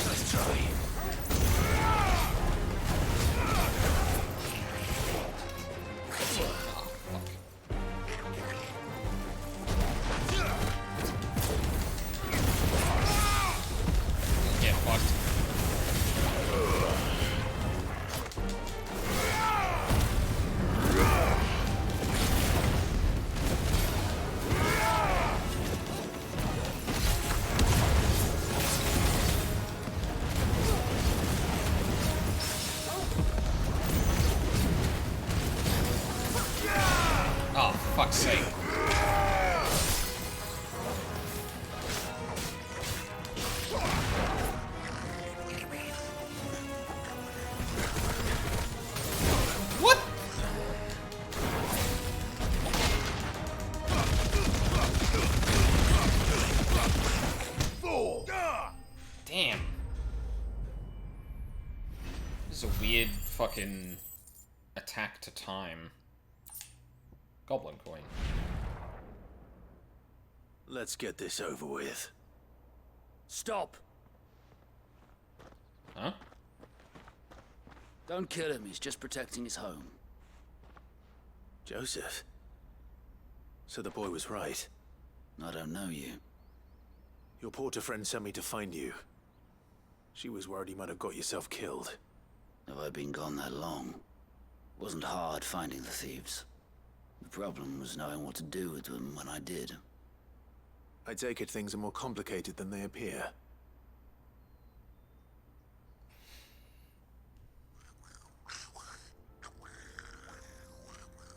Let's try. Get fucked. Oh, fuck's sake. What? fucking attack to time. Goblin coin. Let's get this over with. Stop! Huh? Don't kill him, he's just protecting his home. Joseph? So the boy was right. I don't know you. Your porter friend sent me to find you. She was worried you might have got yourself killed. Have I been gone that long? Wasn't hard finding the thieves. The problem was knowing what to do with them when I did. I take it things are more complicated than they appear.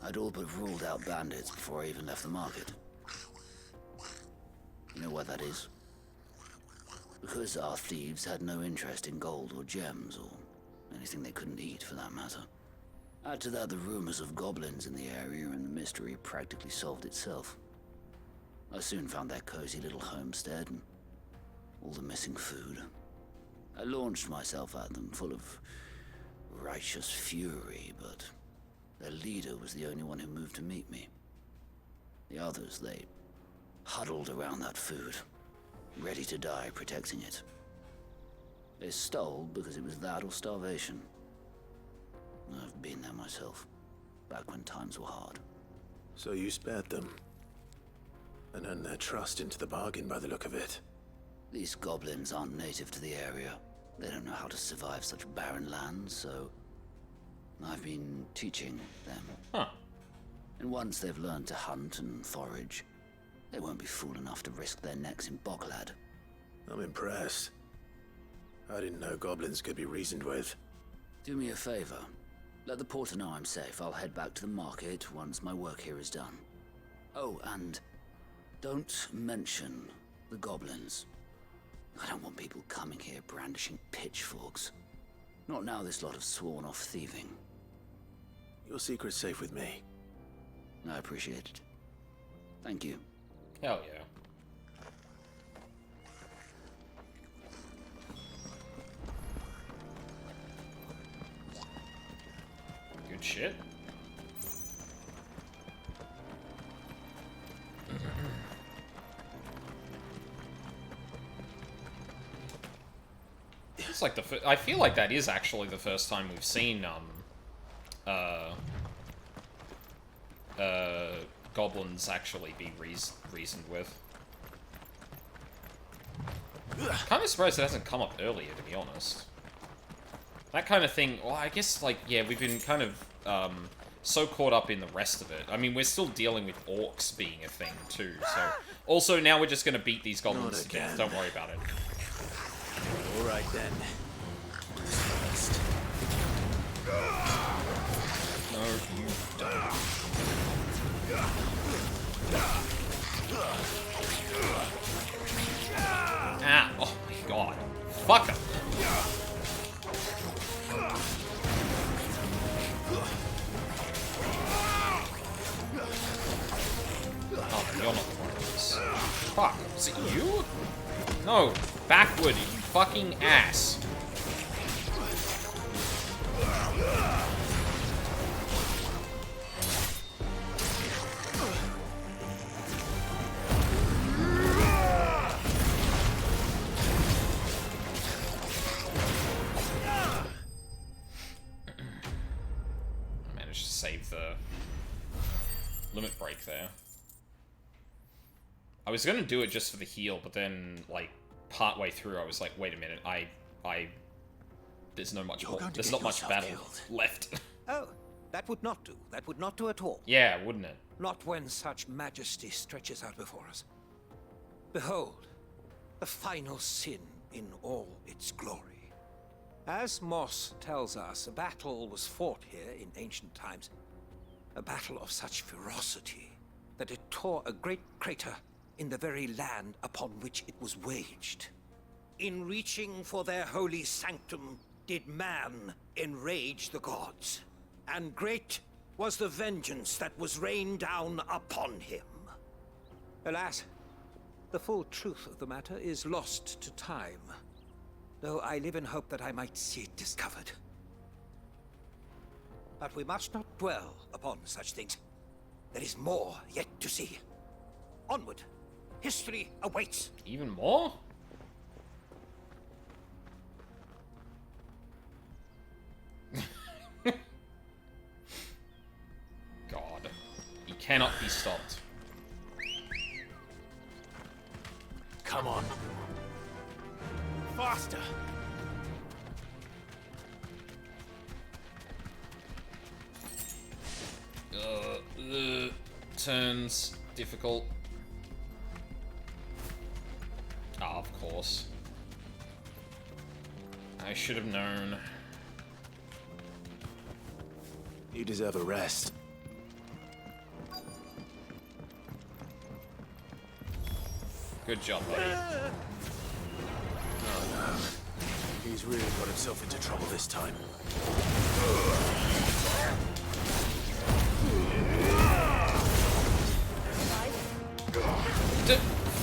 I'd all but ruled out bandits before I even left the market. You know why that is? Because our thieves had no interest in gold or gems, or anything they couldn't eat for that matter. Add to that the rumors of goblins in the area, and the mystery practically solved itself. I soon found their cozy little homestead and all the missing food. I launched myself at them, full of righteous fury, but their leader was the only one who moved to meet me. The others, they huddled around that food, ready to die protecting it. They stole because it was that or starvation. I've been there myself, back when times were hard. So you spared them. And earned their trust into the bargain by the look of it. These goblins aren't native to the area. They don't know how to survive such barren lands, so I've been teaching them. Huh. And once they've learned to hunt and forage, they won't be fool enough to risk their necks in Boklad. I'm impressed. I didn't know goblins could be reasoned with. Do me a favor. Let the porter know I'm safe. I'll head back to the market once my work here is done. Oh, and don't mention the goblins. I don't want people coming here brandishing pitchforks. Not now this lot have sworn off thieving. Your secret's safe with me. I appreciate it. Thank you. Hell yeah. Good shit. It's like I feel like that is actually the first time we've seen goblins actually be reasoned with. Kind of surprised it hasn't come up earlier, to be honest. That kind of thing, well, I guess, like, yeah, we've been kind of so caught up in the rest of it. I mean, we're still dealing with orcs being a thing, too, so... Also, now we're just gonna beat these goblins to death. Don't worry about it. Alright, then. No, you don't. Ah! Oh my god. Fuck him! Oh, you're not one of those. Fuck. Is it you? No. Backward, you fucking ass. I managed to save the limit break there. I was gonna do it just for the heal, but then, like, partway through, I was like, wait a minute, there's not much battle left. Oh, that would not do. That would not do at all. Yeah, wouldn't it? Not when such majesty stretches out before us. Behold, the final sin in all its glory. As Moss tells us, a battle was fought here in ancient times. A battle of such ferocity that it tore a great crater in the very land upon which it was waged. In reaching for their holy sanctum, did man enrage the gods, and great was the vengeance that was rained down upon him. Alas, the full truth of the matter is lost to time, though I live in hope that I might see it discovered. But we must not dwell upon such things. There is more yet to see. Onward. History awaits. Even more? God. He cannot be stopped. Come on. Faster! Turns difficult. Ah, of course. I should have known. You deserve a rest. Good job, buddy. Oh no. He's really got himself into trouble this time.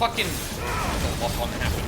Fucking the lock on happened.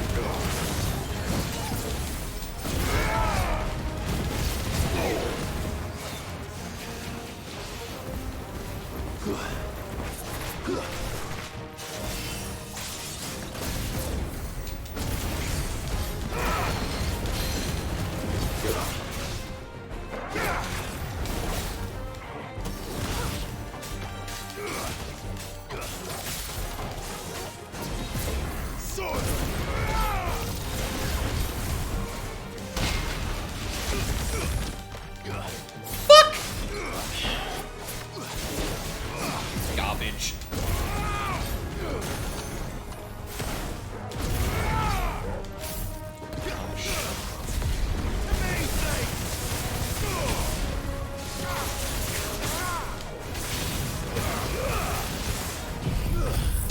Garbage.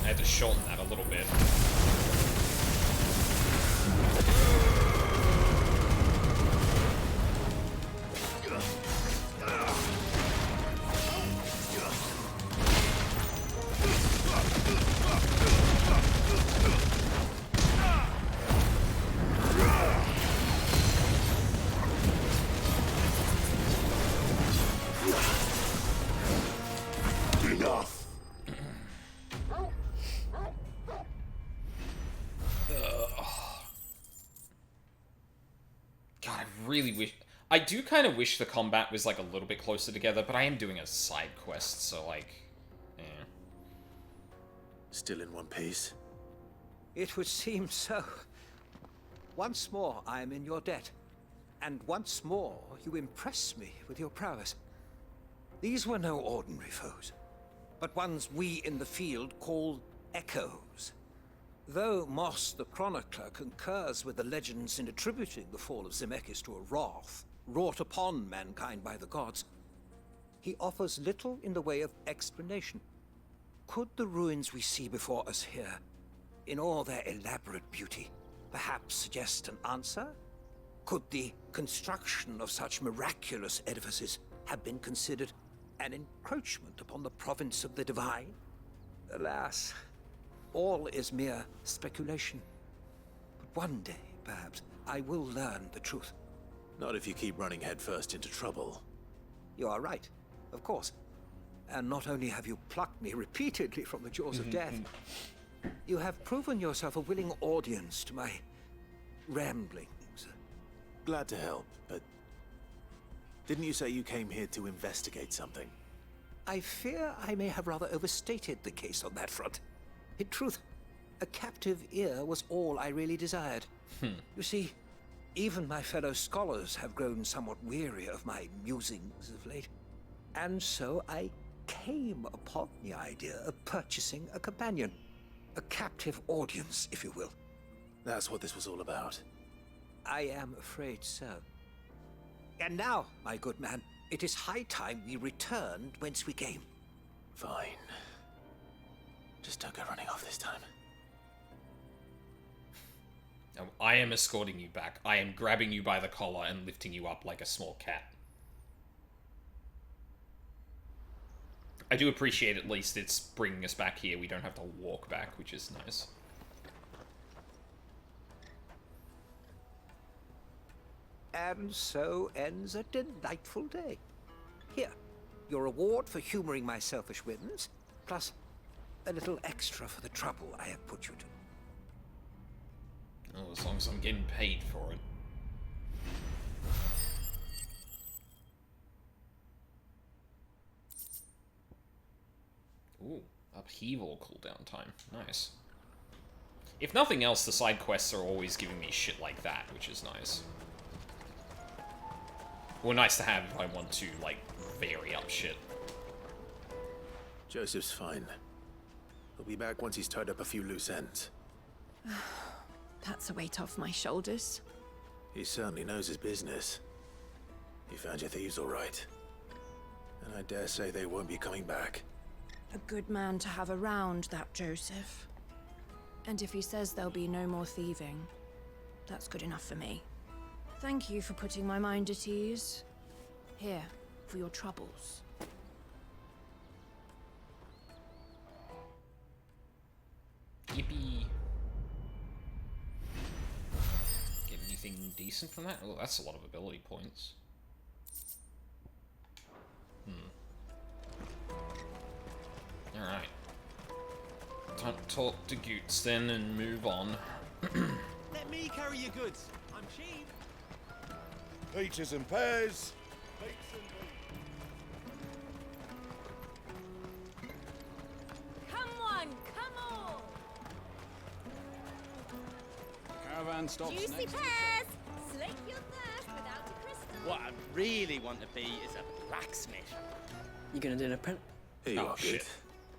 I had to shorten that a little bit. Enough. God, I really wish... I do kind of wish the combat was, like, a little bit closer together, but I am doing a side quest, so, like... Eh. Still in one piece. It would seem so. Once more I am in your debt. And once more you impress me with your prowess. These were no ordinary foes, but ones we in the field call echoes. Though Moss the Chronicler concurs with the legends in attributing the fall of Zemeckis to a wrath wrought upon mankind by the gods, he offers little in the way of explanation. Could the ruins we see before us here, in all their elaborate beauty, perhaps suggest an answer? Could the construction of such miraculous edifices have been considered an encroachment upon the province of the divine? Alas, all is mere speculation. But one day, perhaps, I will learn the truth. Not if you keep running headfirst into trouble. You are right, of course. And not only have you plucked me repeatedly from the jaws of death, you have proven yourself a willing audience to my ramblings. Glad to help, but didn't you say you came here to investigate something? I fear I may have rather overstated the case on that front. In truth, a captive ear was all I really desired. You see, even my fellow scholars have grown somewhat weary of my musings of late. And so I came upon the idea of purchasing a companion. A captive audience, if you will. That's what this was all about. I am afraid so. And now, my good man, it is high time we returned whence we came. Fine. Just don't go running off this time. Now, I am escorting you back. I am grabbing you by the collar and lifting you up like a small cat. I do appreciate at least it's bringing us back here. We don't have to walk back, which is nice. And so ends a delightful day. Here, your reward for humoring my selfish whims, plus a little extra for the trouble I have put you to. Oh, as long as I'm getting paid for it. Ooh, upheaval cooldown time. Nice. If nothing else, the side quests are always giving me shit like that, which is nice. Well, nice to have if I want to, like, vary up shit. Joseph's fine. He'll be back once he's tied up a few loose ends. That's a weight off my shoulders. He certainly knows his business. You found your thieves all right. And I dare say they won't be coming back. A good man to have around, that Joseph. And if he says there'll be no more thieving, that's good enough for me. Thank you for putting my mind at ease. Here, for your troubles. Yippee. Get anything decent from that? Oh, that's a lot of ability points. Alright. Time to talk to Goots then and move on. Let me carry your goods. I'm cheap. Peaches and pears. Come on, come on! Caravan stops Juicy next. pears! Slake your thirst without a crystal. What I really want to be is a blacksmith. You gonna do an apprentice? Here you are, shit. Good.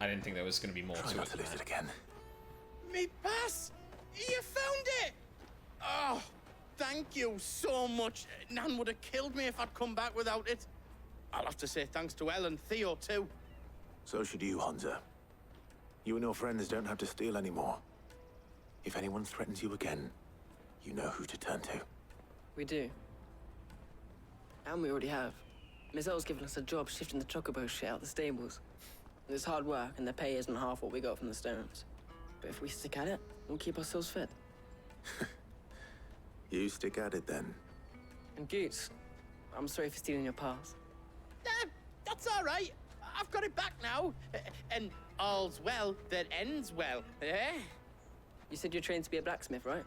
I didn't think there was going to be more Try to not it. to lose it again. Me pass! You found it! Oh, thank you so much. Nan would have killed me if I'd come back without it. I'll have to say thanks to Elle and Theo, too. So should you, Hansa. You and your friends don't have to steal anymore. If anyone threatens you again, you know who to turn to. We do. And we already have. Miss L's given us a job shifting the chocobo shit out the stables. It's hard work, and the pay isn't half what we got from the stones. But if we stick at it, we'll keep ourselves fed. You stick at it then. And Goots, I'm sorry for stealing your pass. That's all right. I've got it back now. And all's well that ends well, eh? You said you're trained to be a blacksmith, right?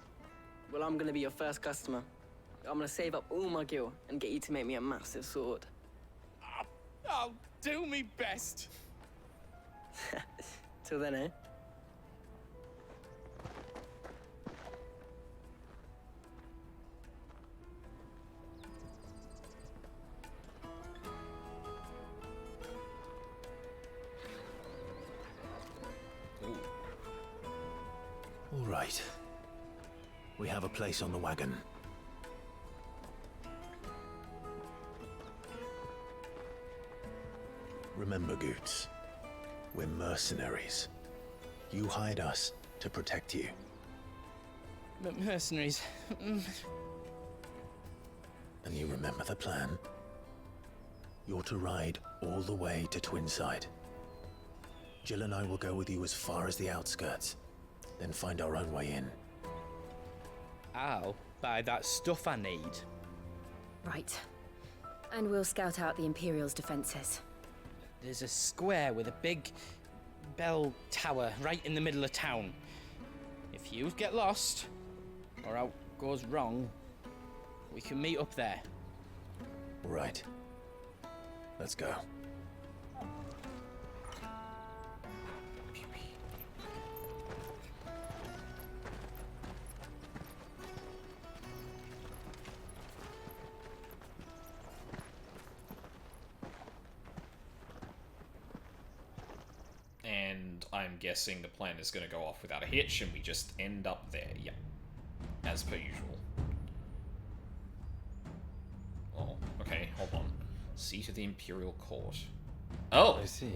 Well, I'm gonna be your first customer. I'm gonna save up all my gil and get you to make me a massive sword. I'll do me best. Till then, eh? All right. We have a place on the wagon. Remember, Goots, we're mercenaries. You hired us to protect you. But mercenaries... And you remember the plan? You're to ride all the way to Twinside. Jill and I will go with you as far as the outskirts, then find our own way in. I'll buy that stuff I need. Right. And we'll scout out the Imperial's defenses. There's a square with a big bell tower right in the middle of town. If you get lost, or out goes wrong, we can meet up there. All right. Let's go. And I'm guessing the plan is going to go off without a hitch, and we just end up there. Yep. As per usual. Oh, okay, hold on. Seat of the Imperial Court. Oh! I see.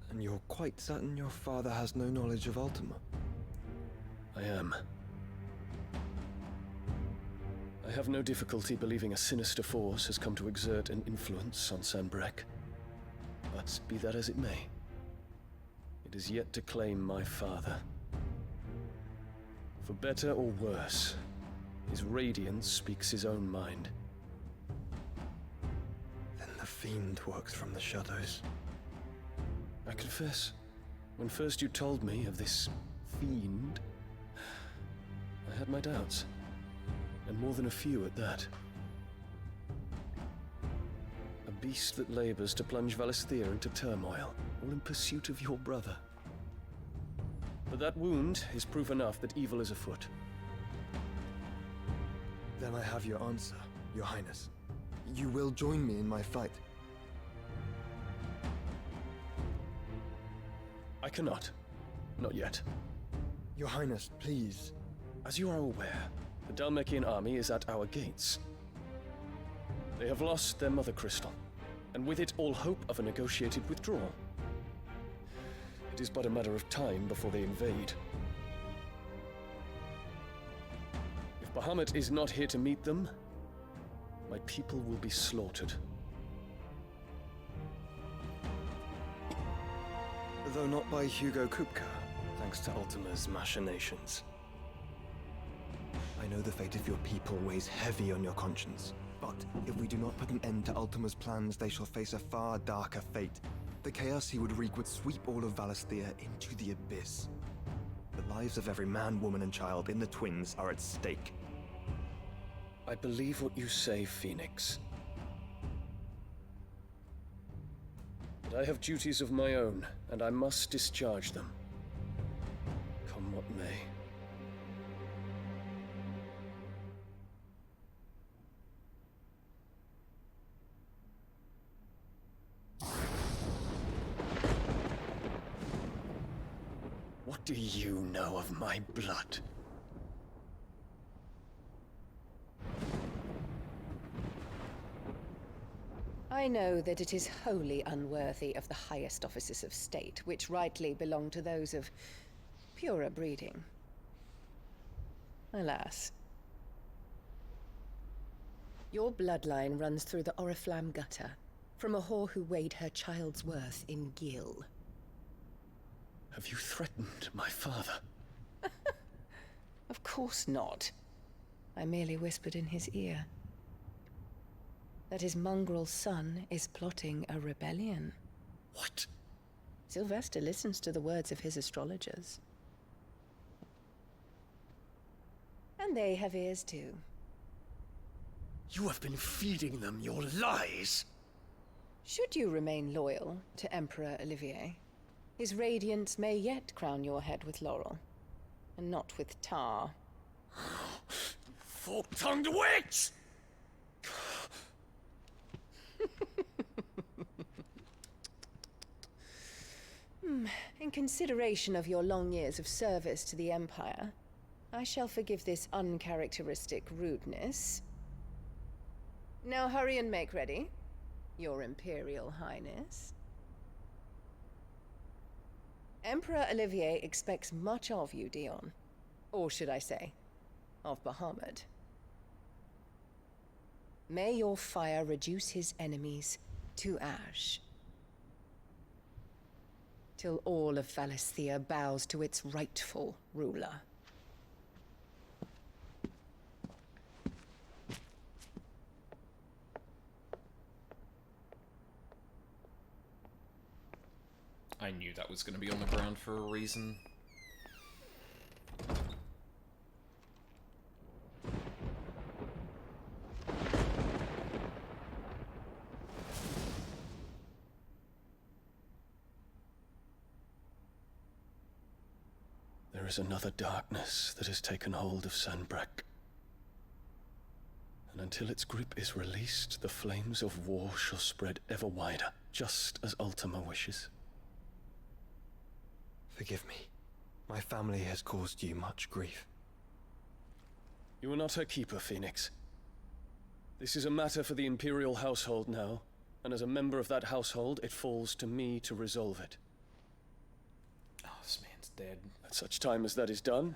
And you're quite certain your father has no knowledge of Ultima? I am. I have no difficulty believing a sinister force has come to exert an influence on Sanbreque. But be that as it may, it is yet to claim my father. For better or worse, his radiance speaks his own mind. Then the A fiend works from the shadows. I confess, when first you told me of this fiend, I had my doubts. And more than a few at that. A beast that labors to plunge Valisthea into turmoil, all in pursuit of your brother. But that wound is proof enough that evil is afoot. Then I have your answer, Your Highness. You will join me in my fight. I cannot. Not yet. Your Highness, please. As you are aware, the Dhalmekian army is at our gates. They have lost their mother crystal, and with it all hope of a negotiated withdrawal. It is but a matter of time before they invade. If Bahamut is not here to meet them, my people will be slaughtered. Though not by Hugo Kupka, thanks to Ultima's machinations. I know the fate of your people weighs heavy on your conscience, but if we do not put an end to Ultima's plans, they shall face a far darker fate. The chaos he would wreak would sweep all of Valisthea into the abyss. The lives of every man, woman, and child in the Twins are at stake. I believe what you say, Phoenix. But I have duties of my own, and I must discharge them. Come what may. What do you know of my blood? I know that it is wholly unworthy of the highest offices of state, which rightly belong to those of purer breeding. Alas. Your bloodline runs through the Oriflamme gutter, from a whore who weighed her child's worth in gil. Have you threatened my father? Of course not. I merely whispered in his ear that his mongrel son is plotting a rebellion. What? Sylvester listens to the words of his astrologers. And they have ears too. You have been feeding them your lies! Should you remain loyal to Emperor Olivier, his radiance may yet crown your head with laurel, and not with tar. Fork-tongued witch! In consideration of your long years of service to the Empire, I shall forgive this uncharacteristic rudeness. Now hurry and make ready, Your Imperial Highness. Emperor Olivier expects much of you, Dion. Or should I say, of Bahamut. May your fire reduce his enemies to ash, till all of Valisthea bows to its rightful ruler. I knew that was going to be on the ground for a reason. There is another darkness that has taken hold of Sanbreque. And until its grip is released, the flames of war shall spread ever wider, just as Ultima wishes. Forgive me. My family has caused you much grief. You are not her keeper, Phoenix. This is a matter for the Imperial household now, and as a member of that household, it falls to me to resolve it. Oh, this man's dead. At such time as that is done,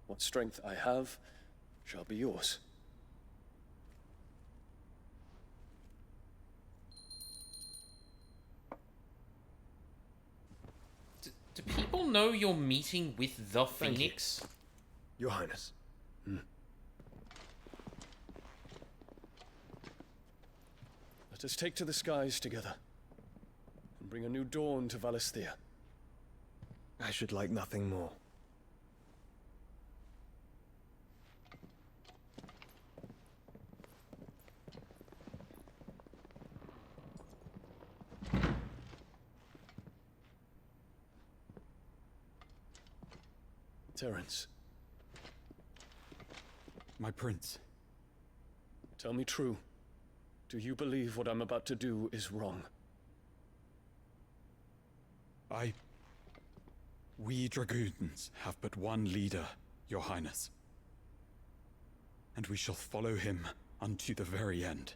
what strength I have shall be yours. Do people know you're meeting with the Phoenix? Your Highness. Let Let us take to the skies together, and bring a new dawn to Valisthea. I should like nothing more. Terence. My prince. Tell me true. Do you believe what I'm about to do is wrong? We dragoons have but one leader, your highness. And we shall follow him unto the very end.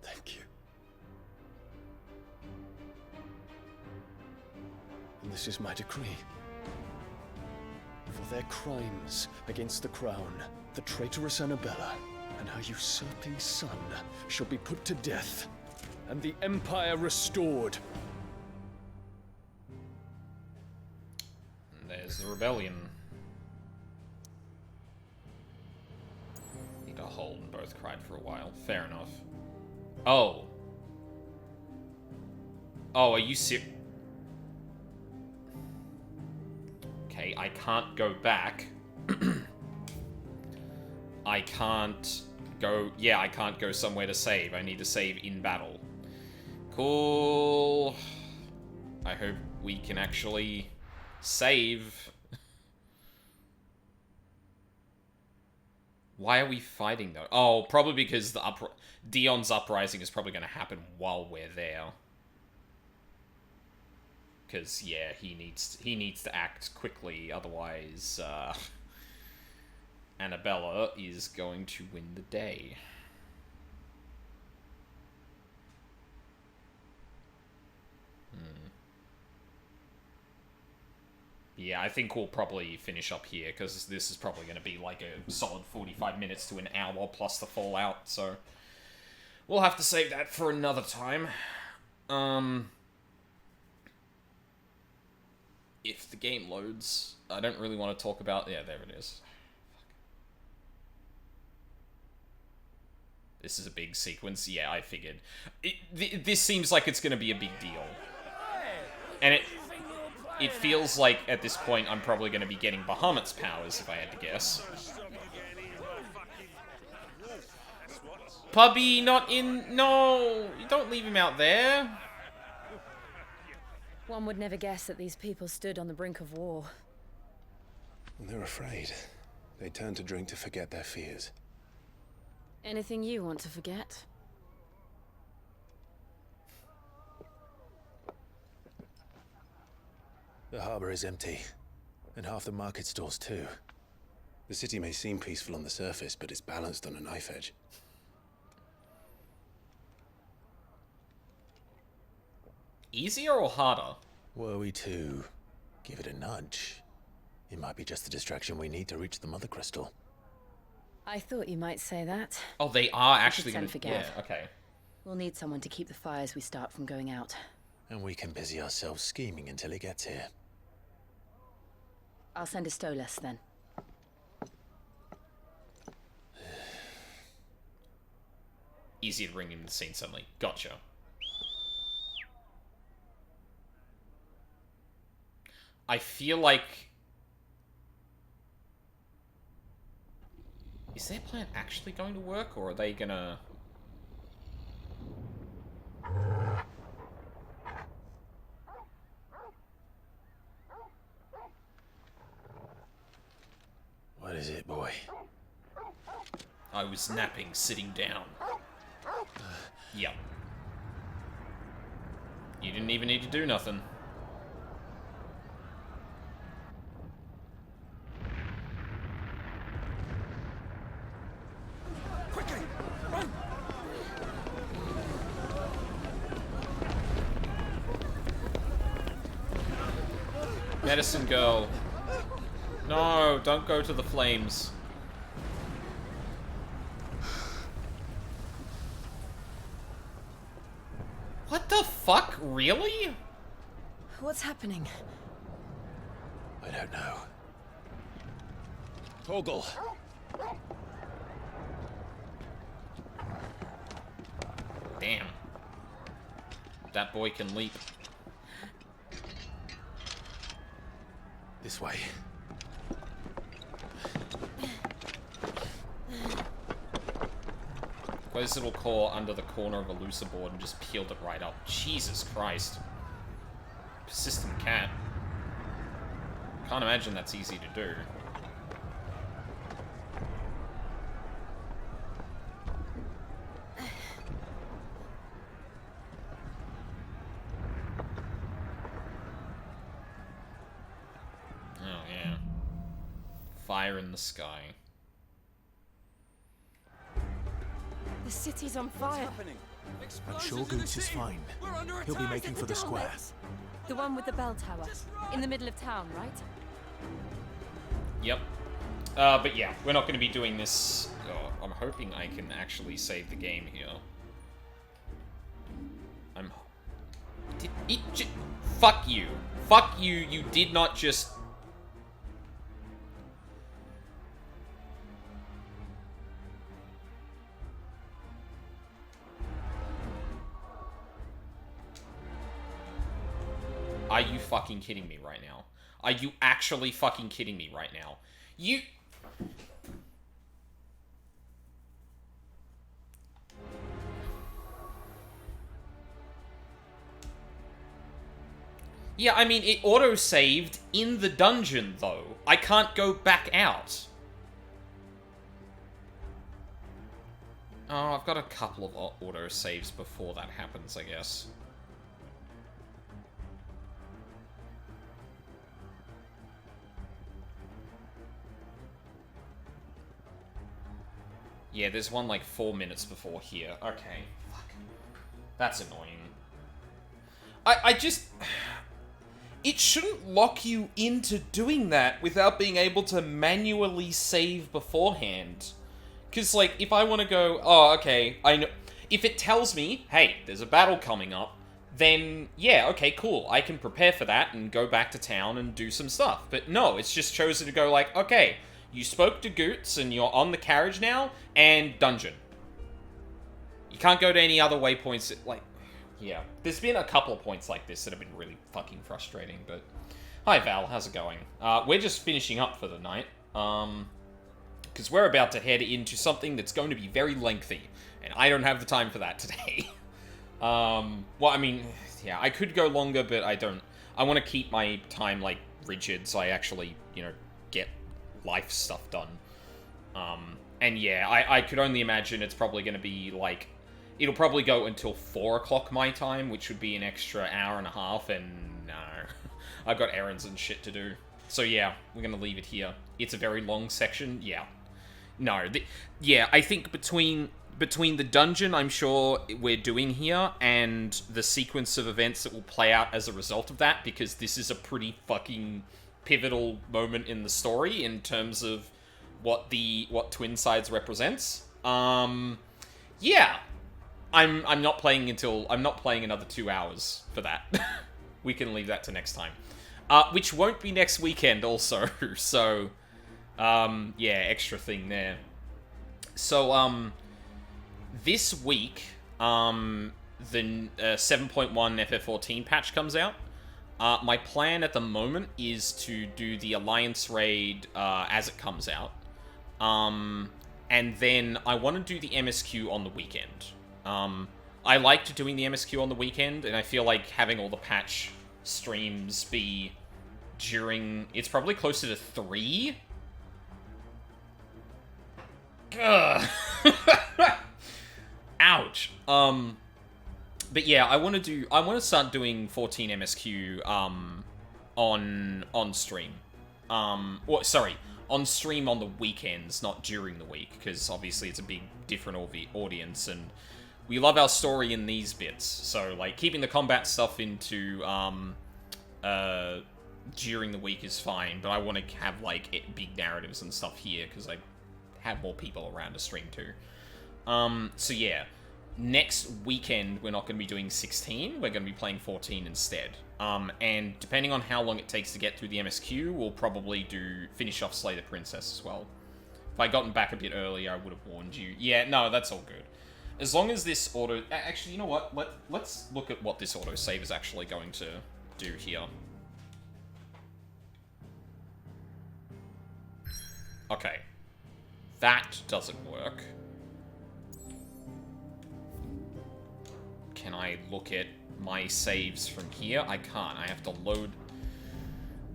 Thank you. And this is my decree. For their crimes against the crown, the traitorous Annabella and her usurping son shall be put to death, and the Empire restored. And there's the rebellion. Need a hold and both cried for a while. Fair enough. Oh. Oh, are you serious? Okay, I can't go back. I can't go... Yeah, I can't go somewhere to save. I need to save in battle. Cool. I hope we can actually save. Why are we fighting, though? Oh, probably because the Dion's uprising is probably going to happen while we're there. Because, yeah, he needs to act quickly, otherwise, Annabella is going to win the day. Yeah, I think we'll probably finish up here, because this is probably going to be like a solid 45 minutes to an hour plus the fallout, so we'll have to save that for another time. If the game loads, I don't really want to talk about... Yeah, there it is. This is a big sequence. Yeah, I figured. This seems like it's going to be a big deal. And it feels like, at this point, I'm probably going to be getting Bahamut's powers, if I had to guess. Puppy, not in... No! Don't leave him out there. One would never guess that these people stood on the brink of war. They're afraid. They turn to drink to forget their fears. Anything you want to forget? The harbor is empty, and half the market stalls too. The city may seem peaceful on the surface, but it's balanced on a knife edge. Easier or harder? Were we to give it a nudge, it might be just the distraction we need to reach the Mother Crystal. I thought you might say that. Oh, they are actually going to... Yeah, okay. We'll need someone to keep the fires we start from going out. And we can busy ourselves scheming until he gets here. I'll send a Stolas, then. Easier to bring into the scene suddenly. Gotcha. I feel like... Is their plan actually going to work, or are they gonna... What is it, boy? I was napping, sitting down. Yep. You didn't even need to do nothing. Quickly, run! Medicine girl. No, don't go to the flames. What the fuck? Really? What's happening? I don't know. Torgal! Damn. That boy can leap. This way. Close little claw under the corner of a looser board and just peeled it right up. Jesus Christ. Persistent cat. Can't imagine that's easy to do. Oh, yeah. Fire in the sky. The city's on fire. I'm sure Goots is fine. He'll be making for the square. The one with the bell tower. In the middle of town, right? Yep. But yeah, we're not going to be doing this. Oh, I'm hoping I can actually save the game here. Fuck you. Fuck you, you did not just... Are you fucking kidding me right now? Are you actually fucking kidding me right now? You... Yeah, I mean, it auto-saved in the dungeon, though. I can't go back out. Oh, I've got a couple of auto-saves before that happens, I guess. Yeah, there's one like 4 minutes before here. Okay, fuck. That's annoying. I just... It shouldn't lock you into doing that without being able to manually save beforehand. Because, like, if I want to go, oh, okay, I know... If it tells me, hey, there's a battle coming up, then, yeah, okay, cool. I can prepare for that and go back to town and do some stuff. But no, it's just chosen to go like, okay, you spoke to Goots and you're on the carriage now, and dungeon. You can't go to any other waypoints, like... Yeah, there's been a couple of points like this that have been really fucking frustrating, but... Hi, Val, how's it going? We're just finishing up for the night, because we're about to head into something that's going to be very lengthy, and I don't have the time for that today. Well, I mean, yeah, I could go longer, but I don't. I want to keep my time, like, rigid, so I actually, you know, get life stuff done. And yeah, I could only imagine it's probably going to be, like... It'll probably go until 4 o'clock my time, which would be an extra hour and a half, and no. I've got errands and shit to do. So yeah, we're gonna leave it here. It's a very long section, yeah. No, yeah, I think between the dungeon I'm sure we're doing here, and the sequence of events that will play out as a result of that, because this is a pretty fucking pivotal moment in the story in terms of what Twin Sides represents. Yeah. I'm not playing another 2 hours for that. We can leave that to next time. Which won't be next weekend also, so, yeah, extra thing there. So, this week, the 7.1 FF14 patch comes out. My plan at the moment is to do the Alliance raid, as it comes out. And then I want to do the MSQ on the weekend. I liked doing the MSQ on the weekend, and I feel like having all the patch streams be during... It's probably closer to 3? Ugh. Ouch. But yeah, I want to start doing 14 MSQ, on stream. On stream on the weekends, not during the week, because obviously it's a big, different audience, and we love our story in these bits, so, like, keeping the combat stuff into, during the week is fine, but I want to have, like, big narratives and stuff here, because I have more people around to stream too. So yeah, next weekend we're not going to be doing 16, we're going to be playing 14 instead. And depending on how long it takes to get through the MSQ, we'll probably finish off Slay the Princess as well. If I'd gotten back a bit earlier, I would have warned you. Yeah, no, that's all good. As long as this auto... Actually, you know what? Let's look at what this autosave is actually going to do here. Okay. That doesn't work. Can I look at my saves from here? I can't. I have to load...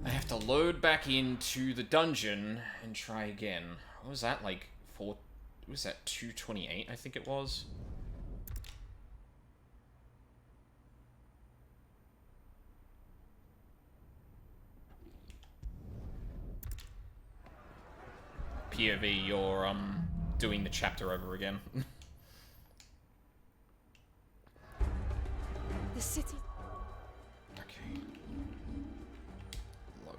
I have to load back into the dungeon and try again. What was that, like, what was that, 228, I think it was? POV, you're, doing the chapter over again. The city... Okay. Load.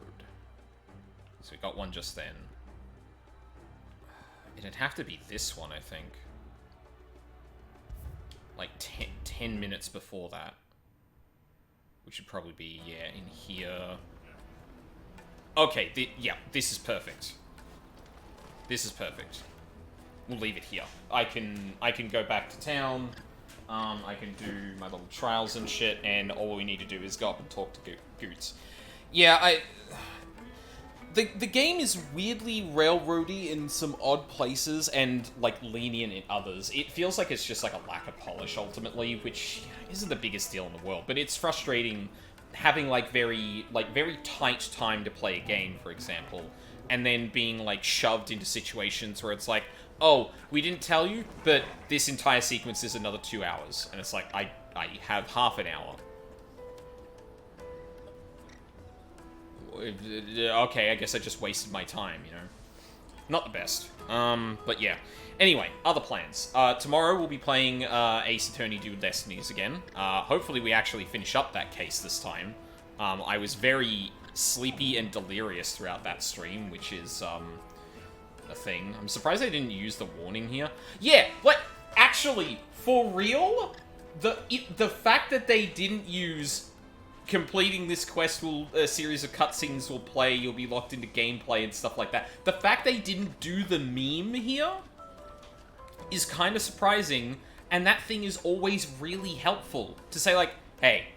So we got one just then. It'd have to be this one, I think. Like 10 minutes before that. Which should probably be, yeah, in here. Okay, yeah, this is perfect. This is perfect. We'll leave it here. I can go back to town. I can do my little trials and shit, and all we need to do is go up and talk to Goots. Yeah, The game is weirdly railroady in some odd places and, like, lenient in others. It feels like it's just, like, a lack of polish, ultimately, which isn't the biggest deal in the world. But it's frustrating having, like, very tight time to play a game, for example, and then being, like, shoved into situations where it's like, oh, we didn't tell you, but this entire sequence is another 2 hours. And it's like, I have half an hour. Okay, I guess I just wasted my time, you know. Not the best. But yeah. Anyway, other plans. Tomorrow we'll be playing Ace Attorney Dual Destinies again. Hopefully we actually finish up that case this time. I was very sleepy and delirious throughout that stream, which is, a thing. I'm surprised they didn't use the warning here. Yeah, what? Actually, for real? The fact that they didn't use... completing this quest will, a series of cutscenes will play, you'll be locked into gameplay and stuff like that. The fact they didn't do the meme here is kind of surprising, and that thing is always really helpful. To say like, hey,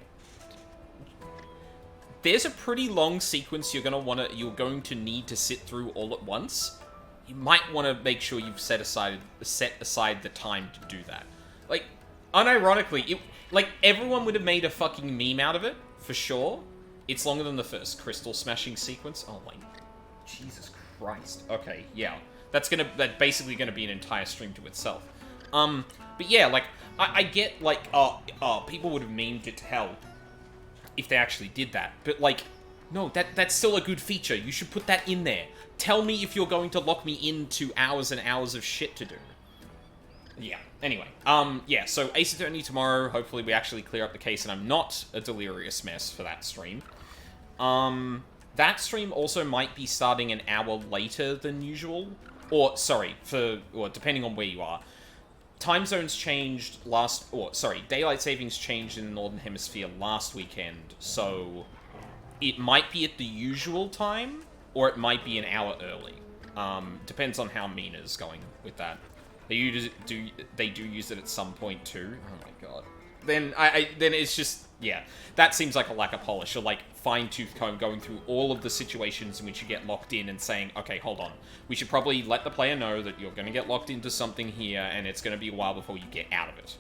there's a pretty long sequence you're going to need to sit through all at once. You might want to make sure you've set aside the time to do that. Like, unironically, like, everyone would have made a fucking meme out of it. For sure. It's longer than the first crystal smashing sequence. Oh my... Jesus Christ. Okay, yeah. That's basically gonna be an entire stream to itself. But yeah, like, I get, like, people would have memed it to hell if they actually did that. But, like, no, that's still a good feature. You should put that in there. Tell me if you're going to lock me into hours and hours of shit to do. Yeah. Anyway, yeah, so Ace Attorney tomorrow, hopefully we actually clear up the case and I'm not a delirious mess for that stream. That stream also might be starting an hour later than usual. Or, sorry, depending on where you are. Time zones changed daylight savings changed in the Northern Hemisphere last weekend, so it might be at the usual time, or it might be an hour early. Depends on how Mina's going with that. They do use it at some point too. Oh my god. Then then it's just, yeah, that seems like a lack of polish, or like fine-tooth comb going through all of the situations in which you get locked in and saying, okay, hold on, we should probably let the player know that you're going to get locked into something here and it's going to be a while before you get out of it.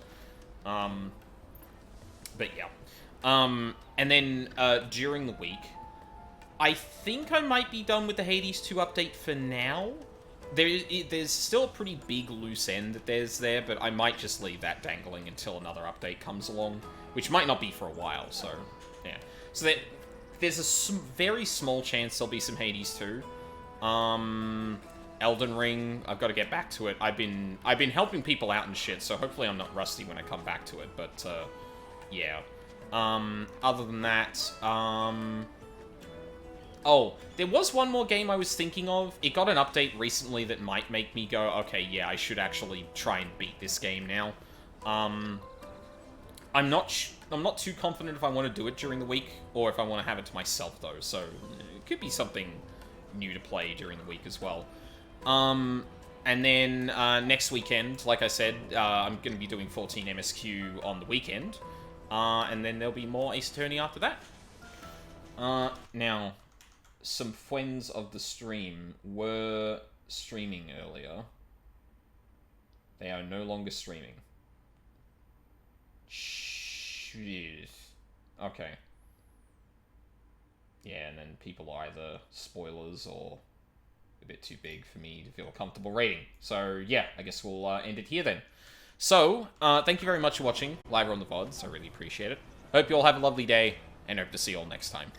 But yeah. And then during the week, I think I might be done with the Hades 2 update for now. There's still a pretty big loose end that there's there, but I might just leave that dangling until another update comes along, which might not be for a while, so, yeah. So there's a very small chance there'll be some Hades 2. Elden Ring, I've got to get back to it. I've been helping people out and shit, so hopefully I'm not rusty when I come back to it, but, yeah. Other than that, oh, there was one more game I was thinking of. It got an update recently that might make me go, okay, yeah, I should actually try and beat this game now. I'm not too confident if I want to do it during the week, or if I want to have it to myself, though, so it could be something new to play during the week as well. And then next weekend, like I said, I'm going to be doing 14 MSQ on the weekend. And then there'll be more Ace Attorney after that. Now, some friends of the stream were streaming earlier. They are no longer streaming. Okay. Yeah, and then people are either spoilers or a bit too big for me to feel comfortable rating. So, yeah, I guess we'll end it here then. So, thank you very much for watching live or on the VODs. I really appreciate it. Hope you all have a lovely day, and hope to see you all next time.